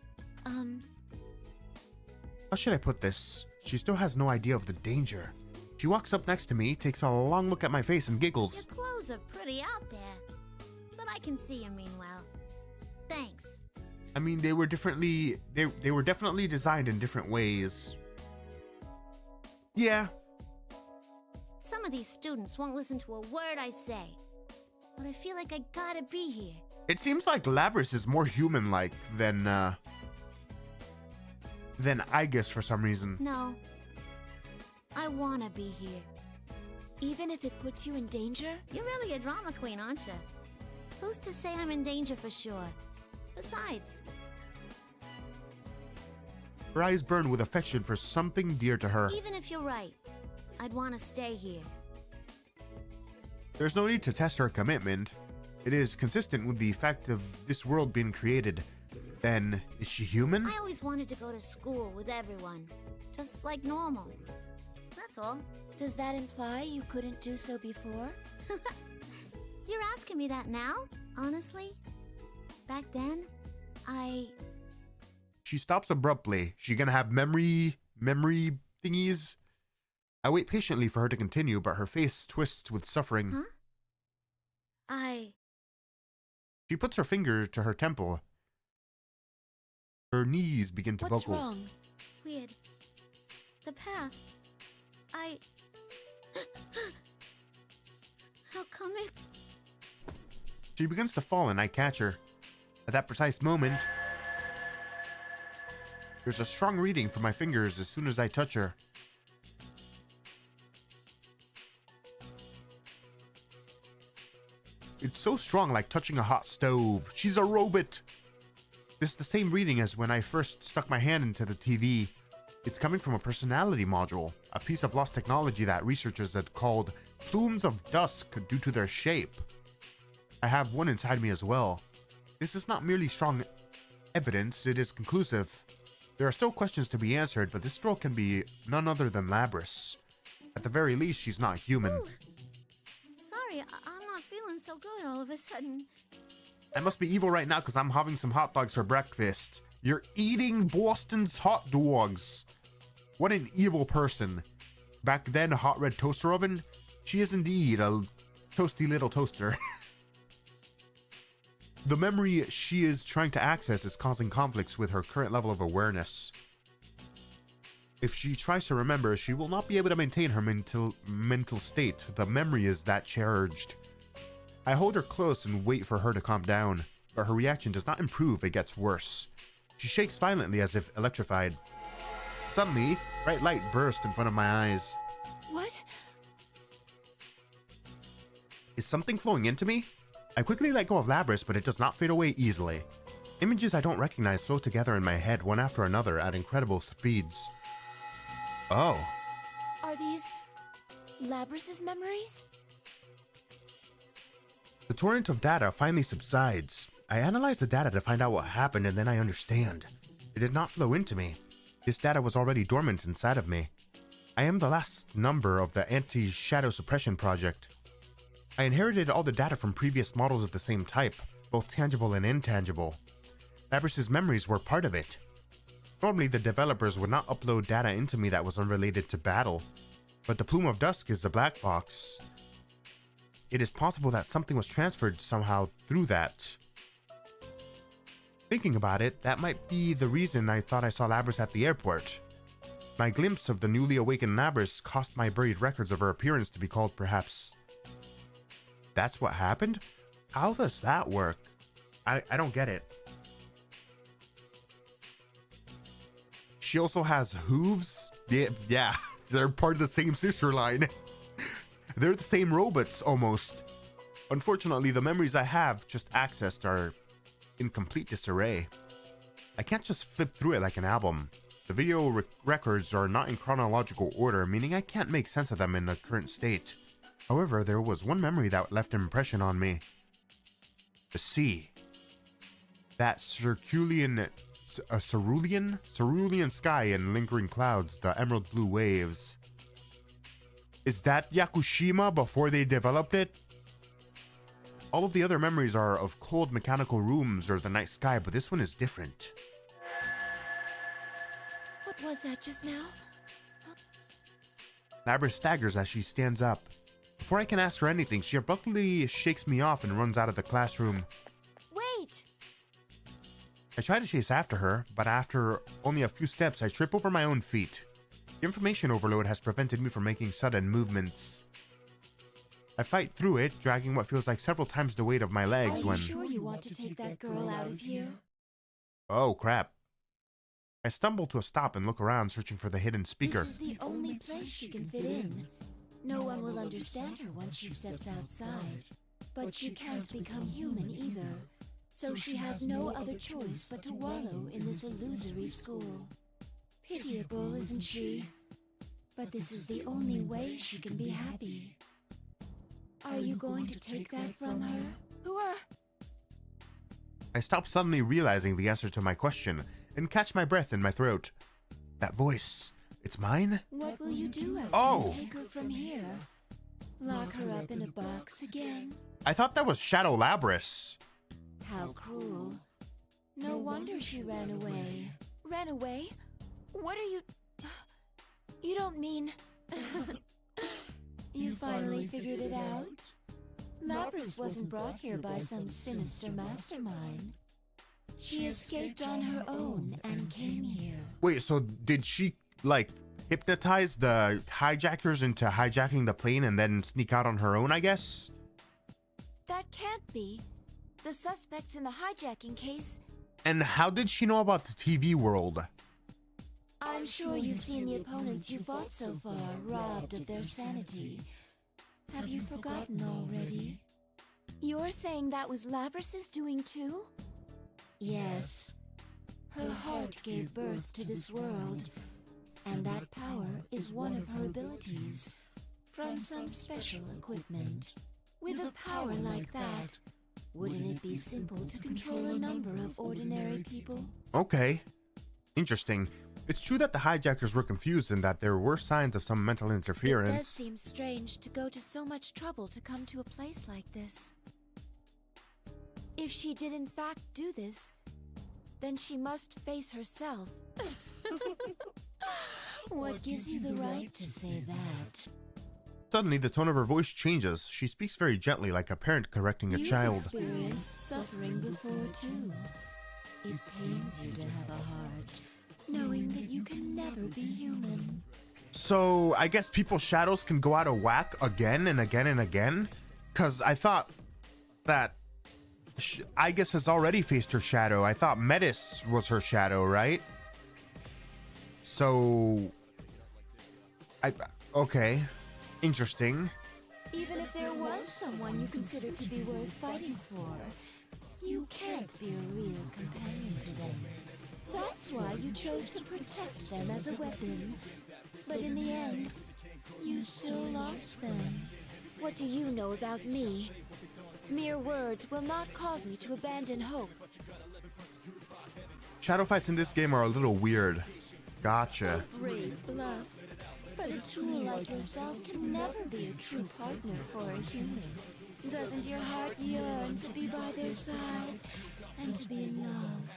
Speaker 1: How should I put this? She still has no idea of the danger. She walks up next to me, takes a long look at my face, and giggles.
Speaker 12: Your clothes are pretty out there, but I can see you mean well. Thanks.
Speaker 1: I mean, they were definitely designed in different ways. Yeah.
Speaker 12: Some of these students won't listen to a word I say, but I feel like I gotta be here.
Speaker 1: It seems like Labris is more human-like than Aigis for some reason.
Speaker 12: No. I wanna be here.
Speaker 2: Even if it puts you in danger?
Speaker 12: You're really a drama queen, aren't you? Who's to say I'm in danger for sure? Besides...
Speaker 1: Her eyes burn with affection for something dear to her.
Speaker 12: Even if you're right, I'd want to stay here.
Speaker 1: There's no need to test her commitment. It is consistent with the fact of this world being created. Then, is she human?
Speaker 12: I always wanted to go to school with everyone. Just like normal. That's all.
Speaker 2: Does that imply you couldn't do so before?
Speaker 12: You're asking me that now? Honestly? Back then,
Speaker 1: She stops abruptly. She gonna have memory thingies? I wait patiently for her to continue, but her face twists with suffering.
Speaker 12: Huh?
Speaker 1: She puts her finger to her temple. Her knees begin to
Speaker 2: What's
Speaker 1: buckle.
Speaker 2: wrong?
Speaker 12: Weird. The past. How come it's...
Speaker 1: She begins to fall and I catch her. At that precise moment, there's a strong reading from my fingers as soon as I touch her. It's so strong, like touching a hot stove. She's a robot. This is the same reading as when I first stuck my hand into the TV. It's coming from a personality module, a piece of lost technology that researchers had called plumes of dusk due to their shape. I have one inside me as well. This is not merely strong evidence, it is conclusive. There are still questions to be answered, but this girl can be none other than Labris. At the very least, she's not human.
Speaker 12: Ooh. Sorry, I'm not feeling so good all of a sudden.
Speaker 1: I must be evil right now because I'm having some hot dogs for breakfast. You're eating Boston's hot dogs. What an evil person. Back then, a hot red toaster oven? She is indeed a toasty little toaster. The memory she is trying to access is causing conflicts with her current level of awareness. If she tries to remember, she will not be able to maintain her mental state. The memory is that charged. I hold her close and wait for her to calm down, but her reaction does not improve, it gets worse. She shakes violently as if electrified. Suddenly, bright light burst in front of my eyes.
Speaker 2: What?
Speaker 1: Is something flowing into me? I quickly let go of Labris, but it does not fade away easily. Images I don't recognize flow together in my head one after another at incredible speeds. Oh.
Speaker 2: Are these Labris's memories?
Speaker 1: The torrent of data finally subsides. I analyze the data to find out what happened and then I understand. It did not flow into me. This data was already dormant inside of me. I am the last number of the Anti-Shadow Suppression Project. I inherited all the data from previous models of the same type, both tangible and intangible. Labris's memories were part of it. Normally, the developers would not upload data into me that was unrelated to battle, but the Plume of Dusk is the black box. It is possible that something was transferred somehow through that. Thinking about it, that might be the reason I thought I saw Labris at the airport. My glimpse of the newly awakened Labris caused my buried records of her appearance to be called perhaps. That's what happened? How does that work? I don't get it. She also has hooves? Yeah, they're part of the same sister line. They're the same robots, almost. Unfortunately, the memories I have just accessed are in complete disarray. I can't just flip through it like an album. The video records are not in chronological order, meaning I can't make sense of them in the current state. However, there was one memory that left an impression on me. The sea. that cerulean sky and lingering clouds, the emerald blue waves. Is that Yakushima before they developed it? All of the other memories are of cold mechanical rooms or the night sky, but this one is different.
Speaker 2: What was that just now?
Speaker 1: Labra staggers as she stands up. Before I can ask her anything, she abruptly shakes me off and runs out of the classroom.
Speaker 2: Wait!
Speaker 1: I try to chase after her, but after only a few steps, I trip over my own feet. The information overload has prevented me from making sudden movements. I fight through it, dragging what feels like several times the weight of my legs when...
Speaker 2: Are you sure you want to take that girl out of here?
Speaker 1: Oh, crap. I stumble to a stop and look around, searching for the hidden speaker.
Speaker 2: This is the only place she can fit in. No one will understand her once she steps outside. But she can't become human either. So she has no other choice but to wallow in this illusory school. Pitiable, isn't she? But this is the only way she can be happy. Are you going to take that from her?
Speaker 1: I stop, suddenly realizing the answer to my question and catch my breath in my throat. That voice, it's mine?
Speaker 2: What will you do after you take her from here? Lock her up in a box again?
Speaker 1: I thought that was Shadow Labris.
Speaker 2: How cruel. No wonder she ran away.
Speaker 13: Ran away? What are you... You don't mean...
Speaker 2: You finally figured it out? Labris wasn't brought here by some sinister mastermind. She escaped on her own and came here.
Speaker 1: Wait, so did she, like, hypnotize the hijackers into hijacking the plane and then sneak out on her own, I guess?
Speaker 13: That can't be. The suspects in the hijacking case...
Speaker 1: And how did she know about the TV world?
Speaker 2: I'm sure you've seen the opponents you fought so far robbed of their sanity. Have you forgotten already?
Speaker 13: You're saying that was Labris's doing too?
Speaker 2: Yes. Her heart gave birth to this world, and that power is one of her abilities, from some special equipment. With a power like that, wouldn't it be simple to control a number of ordinary people?
Speaker 1: Okay. Interesting. It's true that the hijackers were confused and that there were signs of some mental interference.
Speaker 2: It does seem strange to go to so much trouble to come to a place like this.
Speaker 13: If she did in fact do this, then she must face herself.
Speaker 2: What gives you the right to say that?
Speaker 1: Suddenly, the tone of her voice changes. She speaks very gently, like a parent correcting a child.
Speaker 2: You've experienced suffering before, too. It pains you to have a heart, knowing that you can never be human.
Speaker 1: So, I guess people's shadows can go out of whack again and again and again? Because I thought that Aigis has already faced her shadow. I thought Metis was her shadow, right? So... Okay. Interesting.
Speaker 2: Even if there was someone you considered to be worth fighting for, you can't be a real companion to them. That's why you chose to protect them as a weapon. But in the end, you still lost them.
Speaker 13: What do you know about me? Mere words will not cause me to abandon hope.
Speaker 1: Shadow fights in this game are a little weird. Gotcha.
Speaker 2: A brave bluff. But a tool like yourself can never be a true partner for a human. Doesn't your heart yearn to be by their side and to be loved?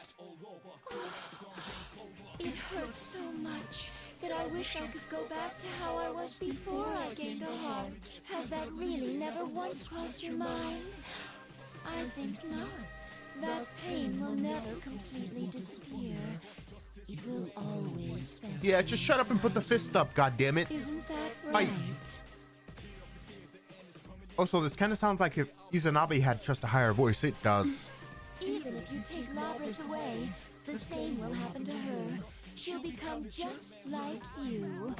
Speaker 2: It hurts so much that I wish I could go back to how I was before I gained a heart. Has that really never once crossed your mind? I think not. That pain will never completely disappear. It will always fester.
Speaker 1: Yeah, just shut up and put the fist up, goddammit.
Speaker 2: Isn't that right?
Speaker 1: Also, this kind of sounds like if Izanabe had just a higher voice. It does.
Speaker 2: Even if you take Labris away, the same will happen to her. She'll become just like you.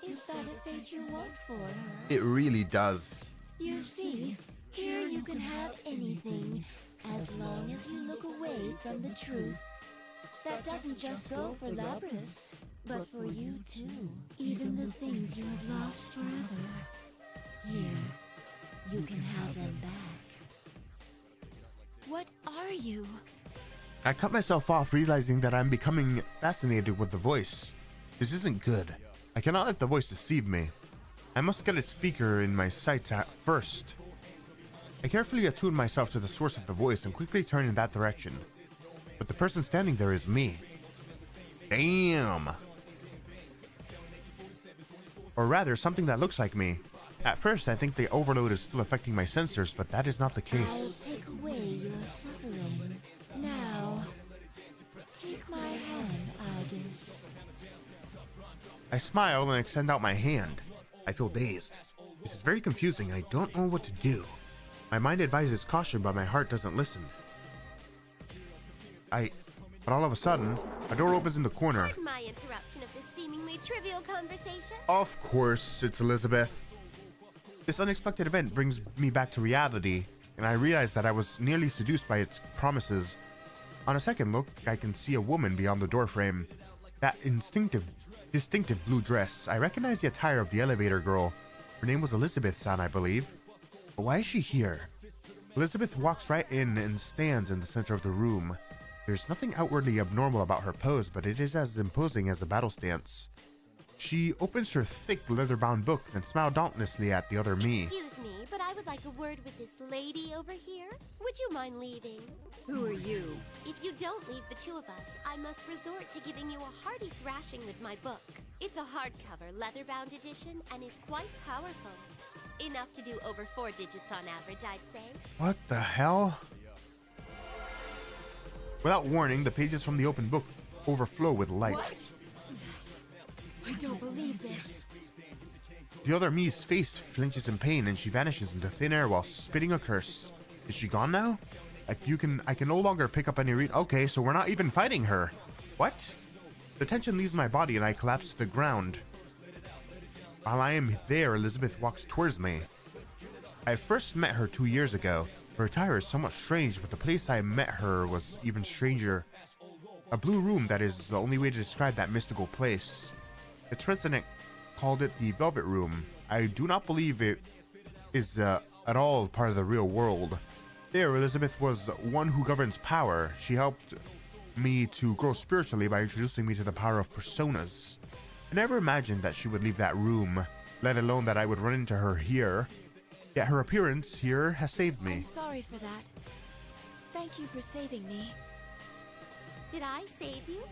Speaker 2: Is that a fate you want for her?
Speaker 1: It really does.
Speaker 2: You see, here you can have anything, as long as you look away from the truth. That doesn't just go for Labris, but for you too. Even the things you have lost forever. Here, you can have them back.
Speaker 13: What are you?
Speaker 1: I cut myself off, realizing that I'm becoming fascinated with the voice. This isn't good. I cannot let the voice deceive me. I must get its speaker in my sights at first. I carefully attune myself to the source of the voice and quickly turn in that direction. But the person standing there is me. Damn! Or rather, something that looks like me. At first, I think the overload is still affecting my sensors, but that is not the case.
Speaker 2: I'll take away your suffering. Now, take my hand, Aigis.
Speaker 1: I smile and extend out my hand. I feel dazed. This is very confusing. I don't know what to do. My mind advises caution, but my heart doesn't listen. But all of a sudden, a door opens in the corner.
Speaker 15: Pardon my interruption of this seemingly trivial conversation.
Speaker 1: Of course, it's Elizabeth. This unexpected event brings me back to reality, and I realize that I was nearly seduced by its promises. On a second look, I can see a woman beyond the doorframe. That distinctive blue dress. I recognize the attire of the elevator girl. Her name was Elizabeth-san, I believe. But why is she here? Elizabeth walks right in and stands in the center of the room. There's nothing outwardly abnormal about her pose, but it is as imposing as a battle stance. She opens her thick leather-bound book and smiles dauntlessly at the other me.
Speaker 15: Excuse me, but I would like a word with this lady over here. Would you mind leaving?
Speaker 7: Who are you?
Speaker 15: If you don't leave the two of us, I must resort to giving you a hearty thrashing with my book. It's a hardcover, leather-bound edition, and is quite powerful. Enough to do over 4 digits on average, I'd say.
Speaker 1: What the hell? Without warning, the pages from the open book overflow with light.
Speaker 2: What? I don't believe this.
Speaker 1: The other me's face flinches in pain and she vanishes into thin air while spitting a curse. Is she gone now? I can no longer pick up any read. Okay, so we're not even fighting her. What? The tension leaves my body and I collapse to the ground. While I am there, Elizabeth walks towards me. I first met her 2 years ago. Her attire is somewhat strange, but the place I met her was even stranger. A blue room, that is the only way to describe that mystical place. Its resident called it the Velvet Room. I do not believe it is at all part of the real world. There, Elizabeth was one who governs power. She helped me to grow spiritually by introducing me to the power of personas. I never imagined that she would leave that room, let alone that I would run into her here. Yet her appearance here has saved me.
Speaker 2: I'm sorry for that. Thank you for saving me.
Speaker 15: Did I save you?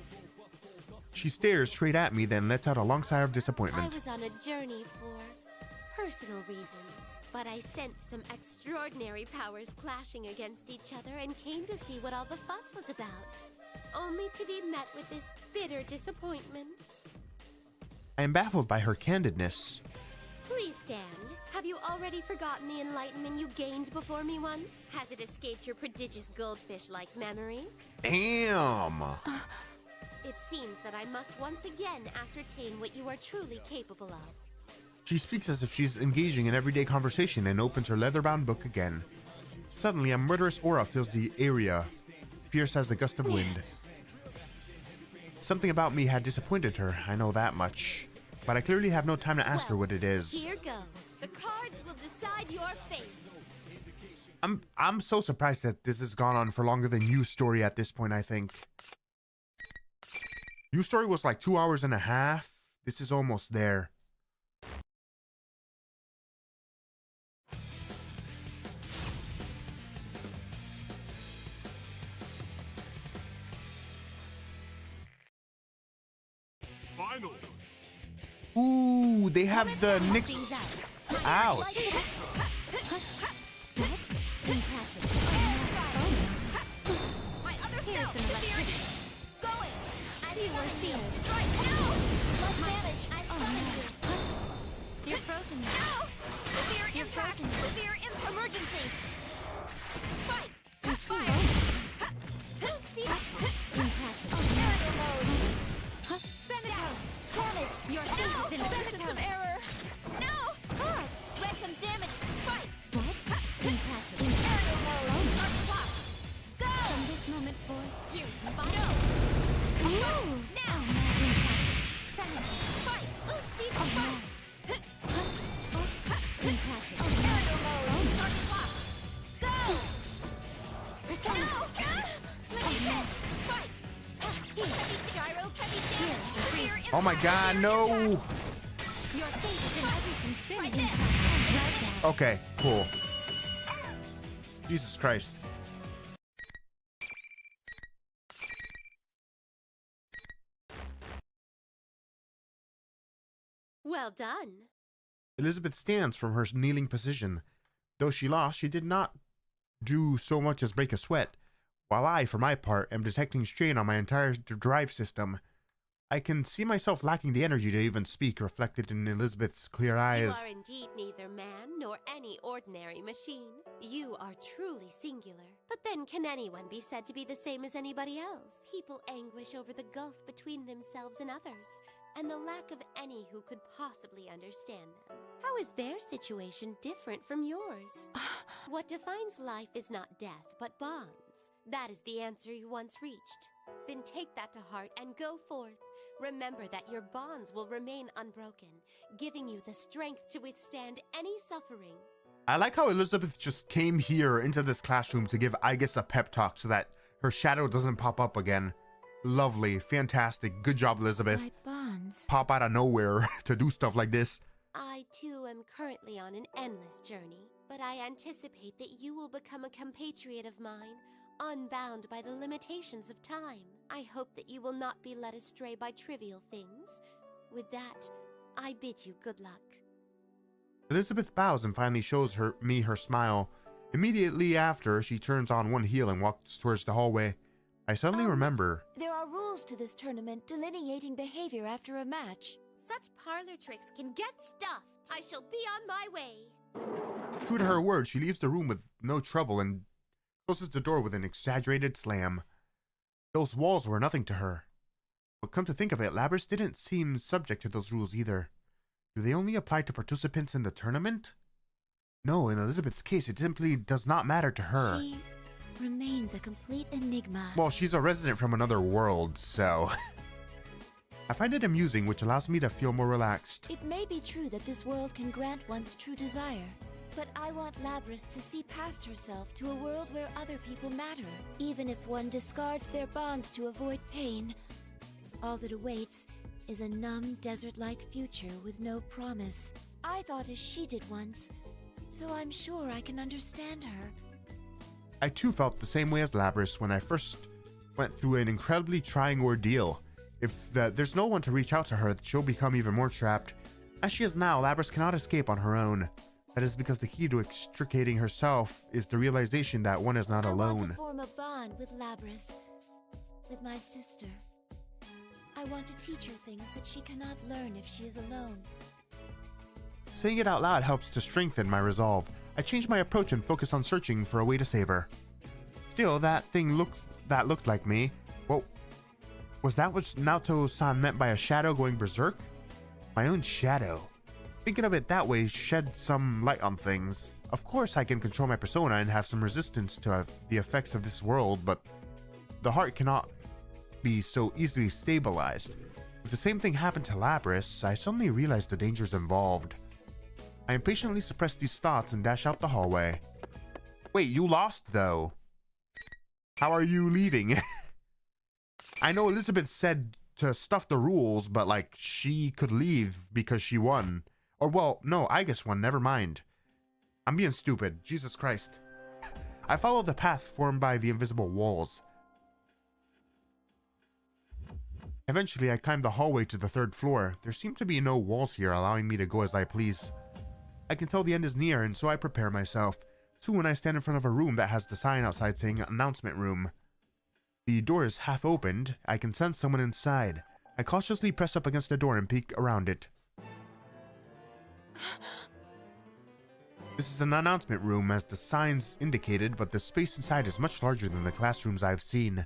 Speaker 1: She stares straight at me, then lets out a long sigh of
Speaker 15: I
Speaker 1: disappointment.
Speaker 15: was on a journey for personal reasons, but I sensed some extraordinary powers clashing against each other and came to see what all the fuss was about, only to be met with this bitter disappointment.
Speaker 1: I am baffled by her candidness.
Speaker 15: Please stand. Have you already forgotten the enlightenment you gained before me once? Has it escaped your prodigious goldfish-like memory?
Speaker 1: Damn!
Speaker 15: It seems that I must once again ascertain what you are truly capable of.
Speaker 1: She speaks as if she's engaging in everyday conversation and opens her leather-bound book again. Suddenly, a murderous aura fills the area, fierce as a gust of wind. Something about me had disappointed her, I know that much. But I clearly have no time to ask her what it is.
Speaker 15: Here goes. The cards will decide your fate.
Speaker 1: I'm so surprised that this has gone on for longer than You Story at this point, I think. You Story was like 2 hours and a half. This is almost there.
Speaker 4: Finally.
Speaker 1: Ooh, they have the Knicks. Ouch.
Speaker 15: My other self, going. As you were seen. Strike now. Blood damage. I summon you.
Speaker 13: You're frozen now.
Speaker 15: No. Severe
Speaker 13: You're
Speaker 15: impact.
Speaker 13: frozen.
Speaker 15: Severe emergency. Fight. Fire. See. Aerial mode. Damage.
Speaker 13: Your fate is in
Speaker 15: System error. No. Let some damage
Speaker 1: Oh my god, no!
Speaker 13: Your fate is in everything spinning. Right down.
Speaker 1: Okay, cool. Jesus Christ.
Speaker 15: Well done.
Speaker 1: Elizabeth stands from her kneeling position. Though she lost, she did not do so much as break a sweat, while I, for my part, am detecting strain on my entire drive system. I can see myself lacking the energy to even speak, reflected in Elizabeth's clear eyes.
Speaker 15: You are indeed neither man nor any ordinary machine. You are truly singular. But then can anyone be said to be the same as anybody else? People anguish over the gulf between themselves and others, and the lack of any who could possibly understand them. How is their situation different from yours? What defines life is not death, but bonds. That is the answer you once reached. Then take that to heart and go forth. Remember that your bonds will remain unbroken, giving you the strength to withstand any suffering.
Speaker 1: I like how Elizabeth just came here into this classroom to give Aigis a pep talk so that her shadow doesn't pop up again. Lovely, fantastic, good job, Elizabeth.
Speaker 2: My bonds.
Speaker 1: Pop out of nowhere to do stuff like this.
Speaker 15: I too am currently on an endless journey, but I anticipate that you will become a compatriot of mine, unbound by the limitations of time. I hope that you will not be led astray by trivial things. With that, I bid you good luck.
Speaker 1: Elizabeth bows and finally shows me her smile. Immediately after, she turns on one heel and walks towards the hallway. I suddenly remember.
Speaker 2: There are rules to this tournament delineating behavior after a match.
Speaker 15: Such parlor tricks can get stuffed. I shall be on my way.
Speaker 1: True to her word, she leaves the room with no trouble and closes the door with an exaggerated slam. Those walls were nothing to her. But come to think of it, Labrys didn't seem subject to those rules either. Do they only apply to participants in the tournament? No, in Elizabeth's case, it simply does not matter to her.
Speaker 2: She remains a complete enigma.
Speaker 1: Well, she's a resident from another world, so... I find it amusing, which allows me to feel more relaxed.
Speaker 2: It may be true that this world can grant one's true desire, but I want Labrys to see past herself to a world where other people matter, even if one discards their bonds to avoid pain. All that awaits is a numb, desert-like future with no promise. I thought as she did once, so I'm sure I can understand her.
Speaker 1: I too felt the same way as Labrys when I first went through an incredibly trying ordeal. If there's no one to reach out to her, she'll become even more trapped. As she is now, Labrys cannot escape on her own. That is because the key to extricating herself is the realization that one is not alone.
Speaker 2: I want to form a bond with Labrys, with my sister. I want to teach her things that she cannot learn if she is alone.
Speaker 1: Saying it out loud helps to strengthen my resolve. I change my approach and focus on searching for a way to save her. Still, that thing looked like me. What was that? What Naoto-san meant by a shadow going berserk? My own shadow. Thinking of it that way shed some light on things. Of course, I can control my persona and have some resistance to the effects of this world, but the heart cannot be so easily stabilized. If the same thing happened to Labrys, I suddenly realized the dangers involved. I impatiently suppress these thoughts and dash out the hallway. Wait, you lost though. How are you leaving? I know Elizabeth said to stuff the rules, but like she could leave because she won. Or well, no, Aigis won, never mind. I'm being stupid, Jesus Christ. I follow the path formed by the invisible walls. Eventually, I climbed the hallway to the 3rd floor. There seem to be no walls here, allowing me to go as I please. I can tell the end is near, and so I prepare myself. Soon, I stand in front of a room that has the sign outside saying Announcement Room. The door is half opened. I can sense someone inside. I cautiously press up against the door and peek around it. This is an announcement room, as the signs indicated, but the space inside is much larger than the classrooms I've seen.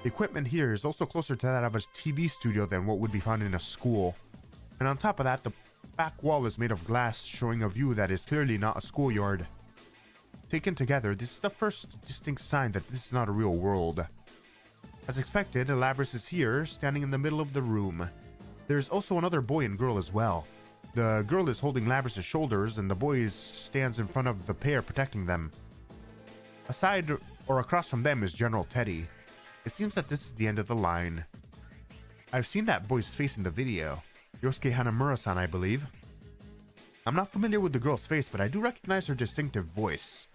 Speaker 1: The equipment here is also closer to that of a TV studio than what would be found in a school. And on top of that, the back wall is made of glass, showing a view that is clearly not a schoolyard. Taken together, this is the first distinct sign that this is not a real world. As expected, Labrys is here, standing in the middle of the room. There's also another boy and girl as well. The girl is holding Labrys' shoulders, and the boy stands in front of the pair, protecting them. Aside or across from them is General Teddy. It seems that this is the end of the line. I've seen that boy's face in the video. Yosuke Hanamura-san, I believe. I'm not familiar with the girl's face, but I do recognize her distinctive voice.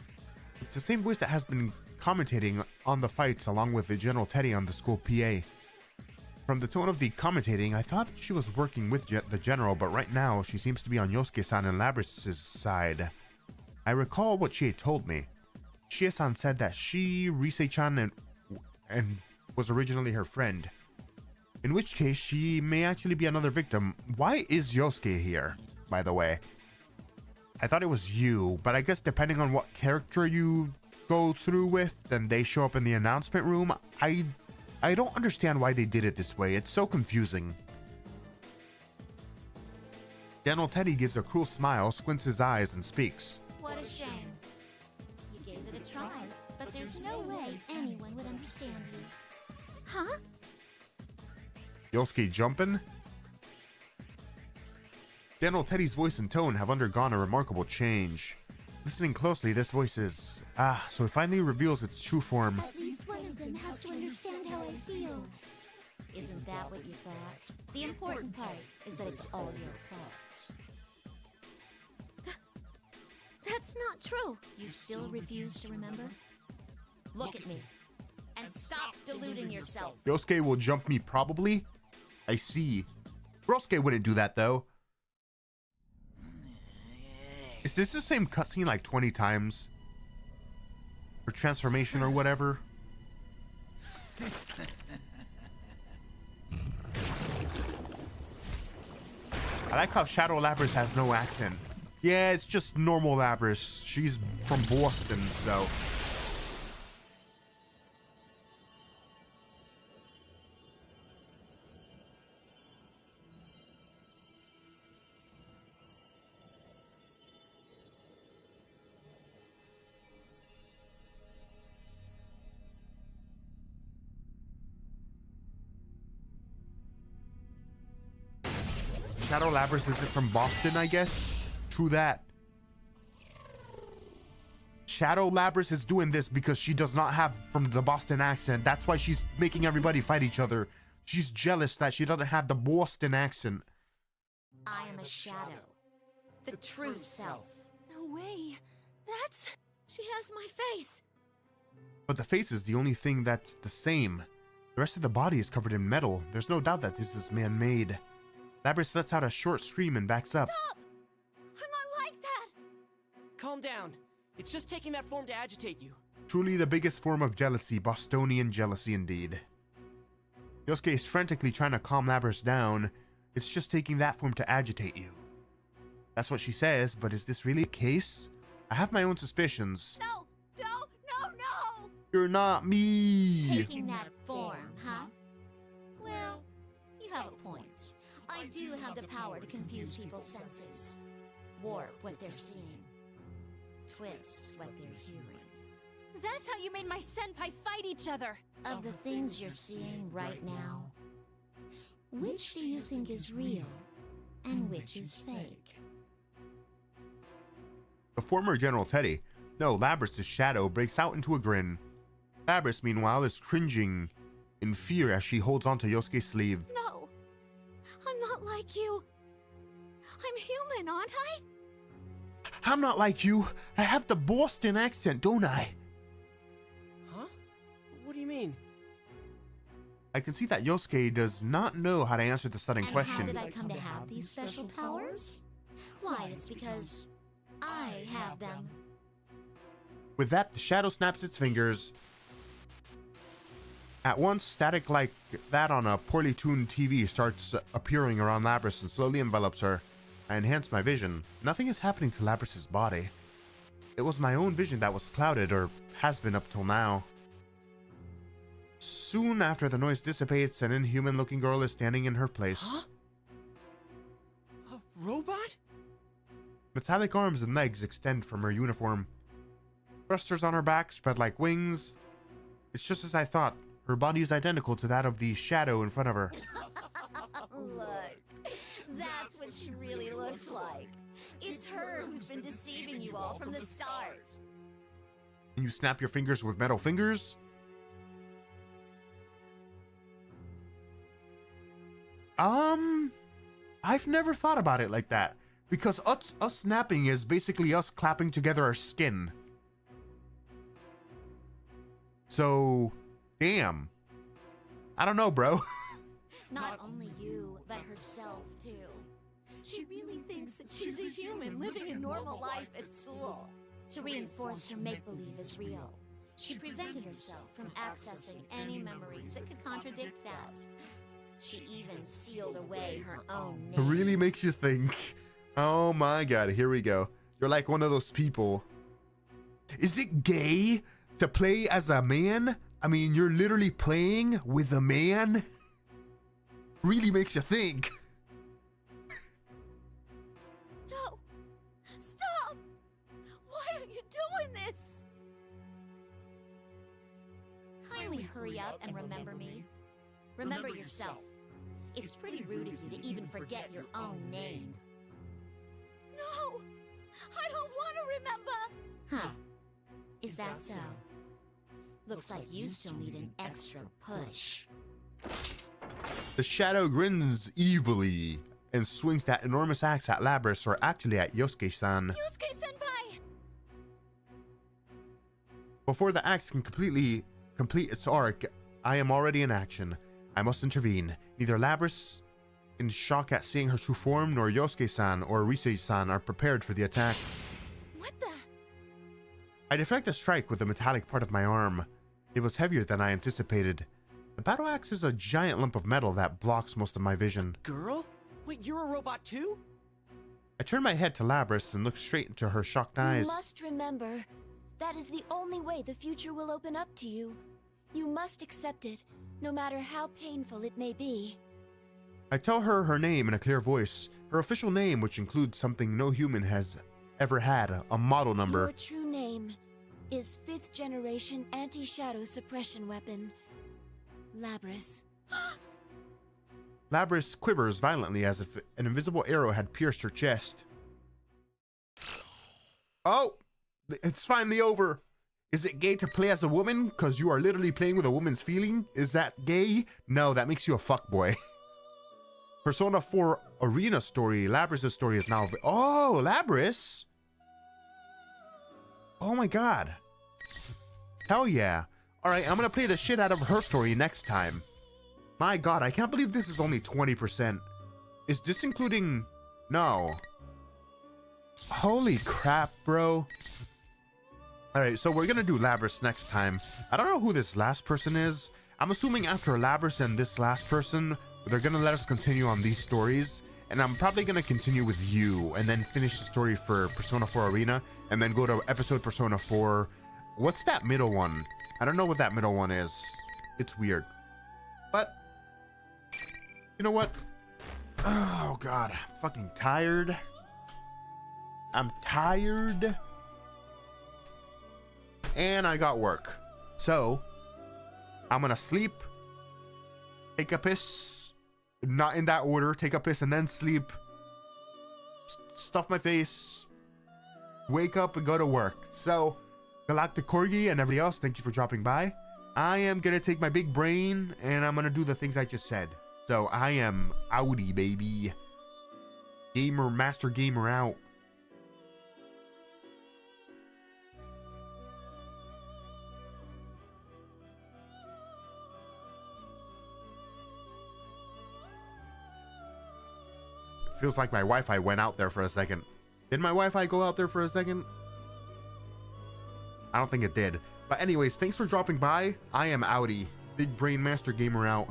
Speaker 1: It's the same voice that has been commentating on the fights along with the General Teddy on the school PA. From the tone of the commentating, I thought she was working with the General, but right now she seems to be on Yosuke-san and Labrys' side. I recall what she had told me. Shie-san said that she, Rise-chan, and was originally her friend. In which case, she may actually be another victim. Why is Yosuke here, by the way? I thought it was you, but I guess depending on what character you go through with, then they show up in the announcement room. I don't understand why they did it this way. It's so confusing. General Teddy gives a cruel smile, squints his eyes, and speaks.
Speaker 12: What a shame. You gave it a try, but there's no way anyone would understand you. Huh?
Speaker 1: Yosuke jumping? General Teddy's voice and tone have undergone a remarkable change. Listening closely, this voice is... so it finally reveals its true form.
Speaker 12: At least one of them has to understand how I feel. Isn't that what you thought? The important part is that it's all your fault. That's not true. You still refuse to remember? Look at me. And stop deluding yourself.
Speaker 1: Yosuke will jump me probably? I see. Rosuke wouldn't do that though. Is this the same cutscene like 20 times? Or transformation or whatever? I like how Shadow Labrys has no accent. Yeah, it's just normal Labrys. She's from Boston, so... Shadow Labrys isn't from Boston, I guess? True that. Shadow Labrys is doing this because she does not have from the Boston accent. That's why she's making everybody fight each other. She's jealous that she doesn't have the Boston accent.
Speaker 12: I am a shadow. The true self.
Speaker 2: No way. That's... She has my face.
Speaker 1: But the face is the only thing that's the same. The rest of the body is covered in metal. There's no doubt that this is man-made. Labrys lets out a short scream and backs up.
Speaker 2: Stop! I'm not like that!
Speaker 16: Calm down. It's just taking that form to agitate you.
Speaker 1: Truly the biggest form of jealousy, Bostonian jealousy indeed. Yosuke is frantically trying to calm Labrys down. It's just taking that form to agitate you. That's what she says, but is this really the case? I have my own suspicions.
Speaker 2: No! No! No! No!
Speaker 1: You're not me!
Speaker 12: Taking that form, huh? Well, you have a point. I do have the power to confuse people's senses. Warp what they're seeing. Twist what they're hearing.
Speaker 13: That's how you made my senpai fight each other.
Speaker 12: Of the things you're seeing right now, which do you think is real and which is fake?
Speaker 1: The former General Teddy, no, Labrys' shadow, breaks out into a grin. Labrys, meanwhile, is cringing in fear as she holds onto Yosuke's sleeve.
Speaker 2: No! I'm not like you. I'm human, aren't I?
Speaker 1: I'm not like you. I have the Boston accent, don't I?
Speaker 16: Huh? What do you mean?
Speaker 1: I can see that Yosuke does not know how to answer the sudden question.
Speaker 12: How did I come to have these special powers? Why, it's because I have them.
Speaker 1: With that, the shadow snaps its fingers. At once, static like that on a poorly tuned TV starts appearing around Labrys and slowly envelops her. I enhance my vision. Nothing is happening to Labrys' body. It was my own vision that was clouded, or has been up till now. Soon after the noise dissipates, an inhuman-looking girl is standing in her place.
Speaker 16: Huh? A robot?
Speaker 1: Metallic arms and legs extend from her uniform. Thrusters on her back spread like wings. It's just as I thought. Her body is identical to that of the shadow in front of her.
Speaker 12: Look, that's what she really looks like. It's her who's been deceiving you all from the start.
Speaker 1: Can you snap your fingers with metal fingers? I've never thought about it like that, because us snapping is basically us clapping together our skin. So, damn. I don't know, bro.
Speaker 12: Not only you, but herself, too. She really thinks that she's a human living a normal life at school. To reinforce her make-believe is real, she prevented herself from accessing any memories that could contradict that. She even sealed away her own
Speaker 1: It
Speaker 12: name.
Speaker 1: really makes you think. Oh my god, here we go. You're like one of those people. Is it gay to play as a man? I mean, you're literally playing with a man? Really makes you think.
Speaker 12: No! Stop! Why are you doing this? Kindly hurry up and remember me. Remember yourself. It's pretty rude of you to even forget your own name. No! I don't want to remember! Huh. Is that so? Looks like you still need an extra push.
Speaker 1: The shadow grins evilly and swings that enormous axe at Labris, or actually at Yosuke-san.
Speaker 12: Yosuke-senpai!
Speaker 1: Before the axe can complete its arc, I am already in action. I must intervene. Neither Labris, in shock at seeing her true form, nor Yosuke-san or Rise-san are prepared for the attack.
Speaker 12: What the?
Speaker 1: I deflect a strike with the metallic part of my arm. It was heavier than I anticipated. The battle axe is a giant lump of metal that blocks most of my vision.
Speaker 16: Girl? Wait, you're a robot too?
Speaker 1: I turn my head to Labris and look straight into her shocked eyes.
Speaker 2: You must remember, that is the only way the future will open up to you. You must accept it, no matter how painful it may be.
Speaker 1: I tell her her name in a clear voice, her official name, which includes something no human has ever had, a model number.
Speaker 2: Your true name is 5th generation anti-shadow suppression weapon, Labris.
Speaker 1: Labris quivers violently as if an invisible arrow had pierced her chest. Oh, it's finally over. Is it gay to play as a woman because you are literally playing with a woman's feeling? Is that gay? No, that makes you a fuckboy. Persona 4 Arena story. Labris' story is now... Oh, Labris! Oh my god. Hell yeah. Alright, I'm gonna play the shit out of her story next time. My god, I can't believe this is only 20%. Is this including... No. Holy crap, bro. Alright, so we're gonna do Labris next time. I don't know who this last person is. I'm assuming after Labris and this last person, they're gonna let us continue on these stories. And I'm probably gonna continue with you and then finish the story for Persona 4 Arena and then go to episode Persona 4. What's that middle one? I don't know what that middle one is. It's weird. But, you know what? Oh god, I'm fucking tired. I'm tired. And I got work. So, I'm gonna sleep, take a piss, not in that order, take a piss and then sleep, stuff my face, wake up and go to work. So, Galactic Corgi and everybody else, thank you for dropping by. I am gonna take my big brain and I'm gonna do the things I just said. So, I am outie, baby. Master gamer out. Feels like my Wi-Fi went out there for a second. Did my Wi-Fi go out there for a second? I don't think it did. But anyways, thanks for dropping by. I am outie. Big Brain Master Gamer out.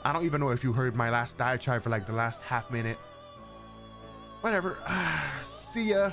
Speaker 1: I don't even know if you heard my last diatribe for like the last half minute. Whatever. See ya.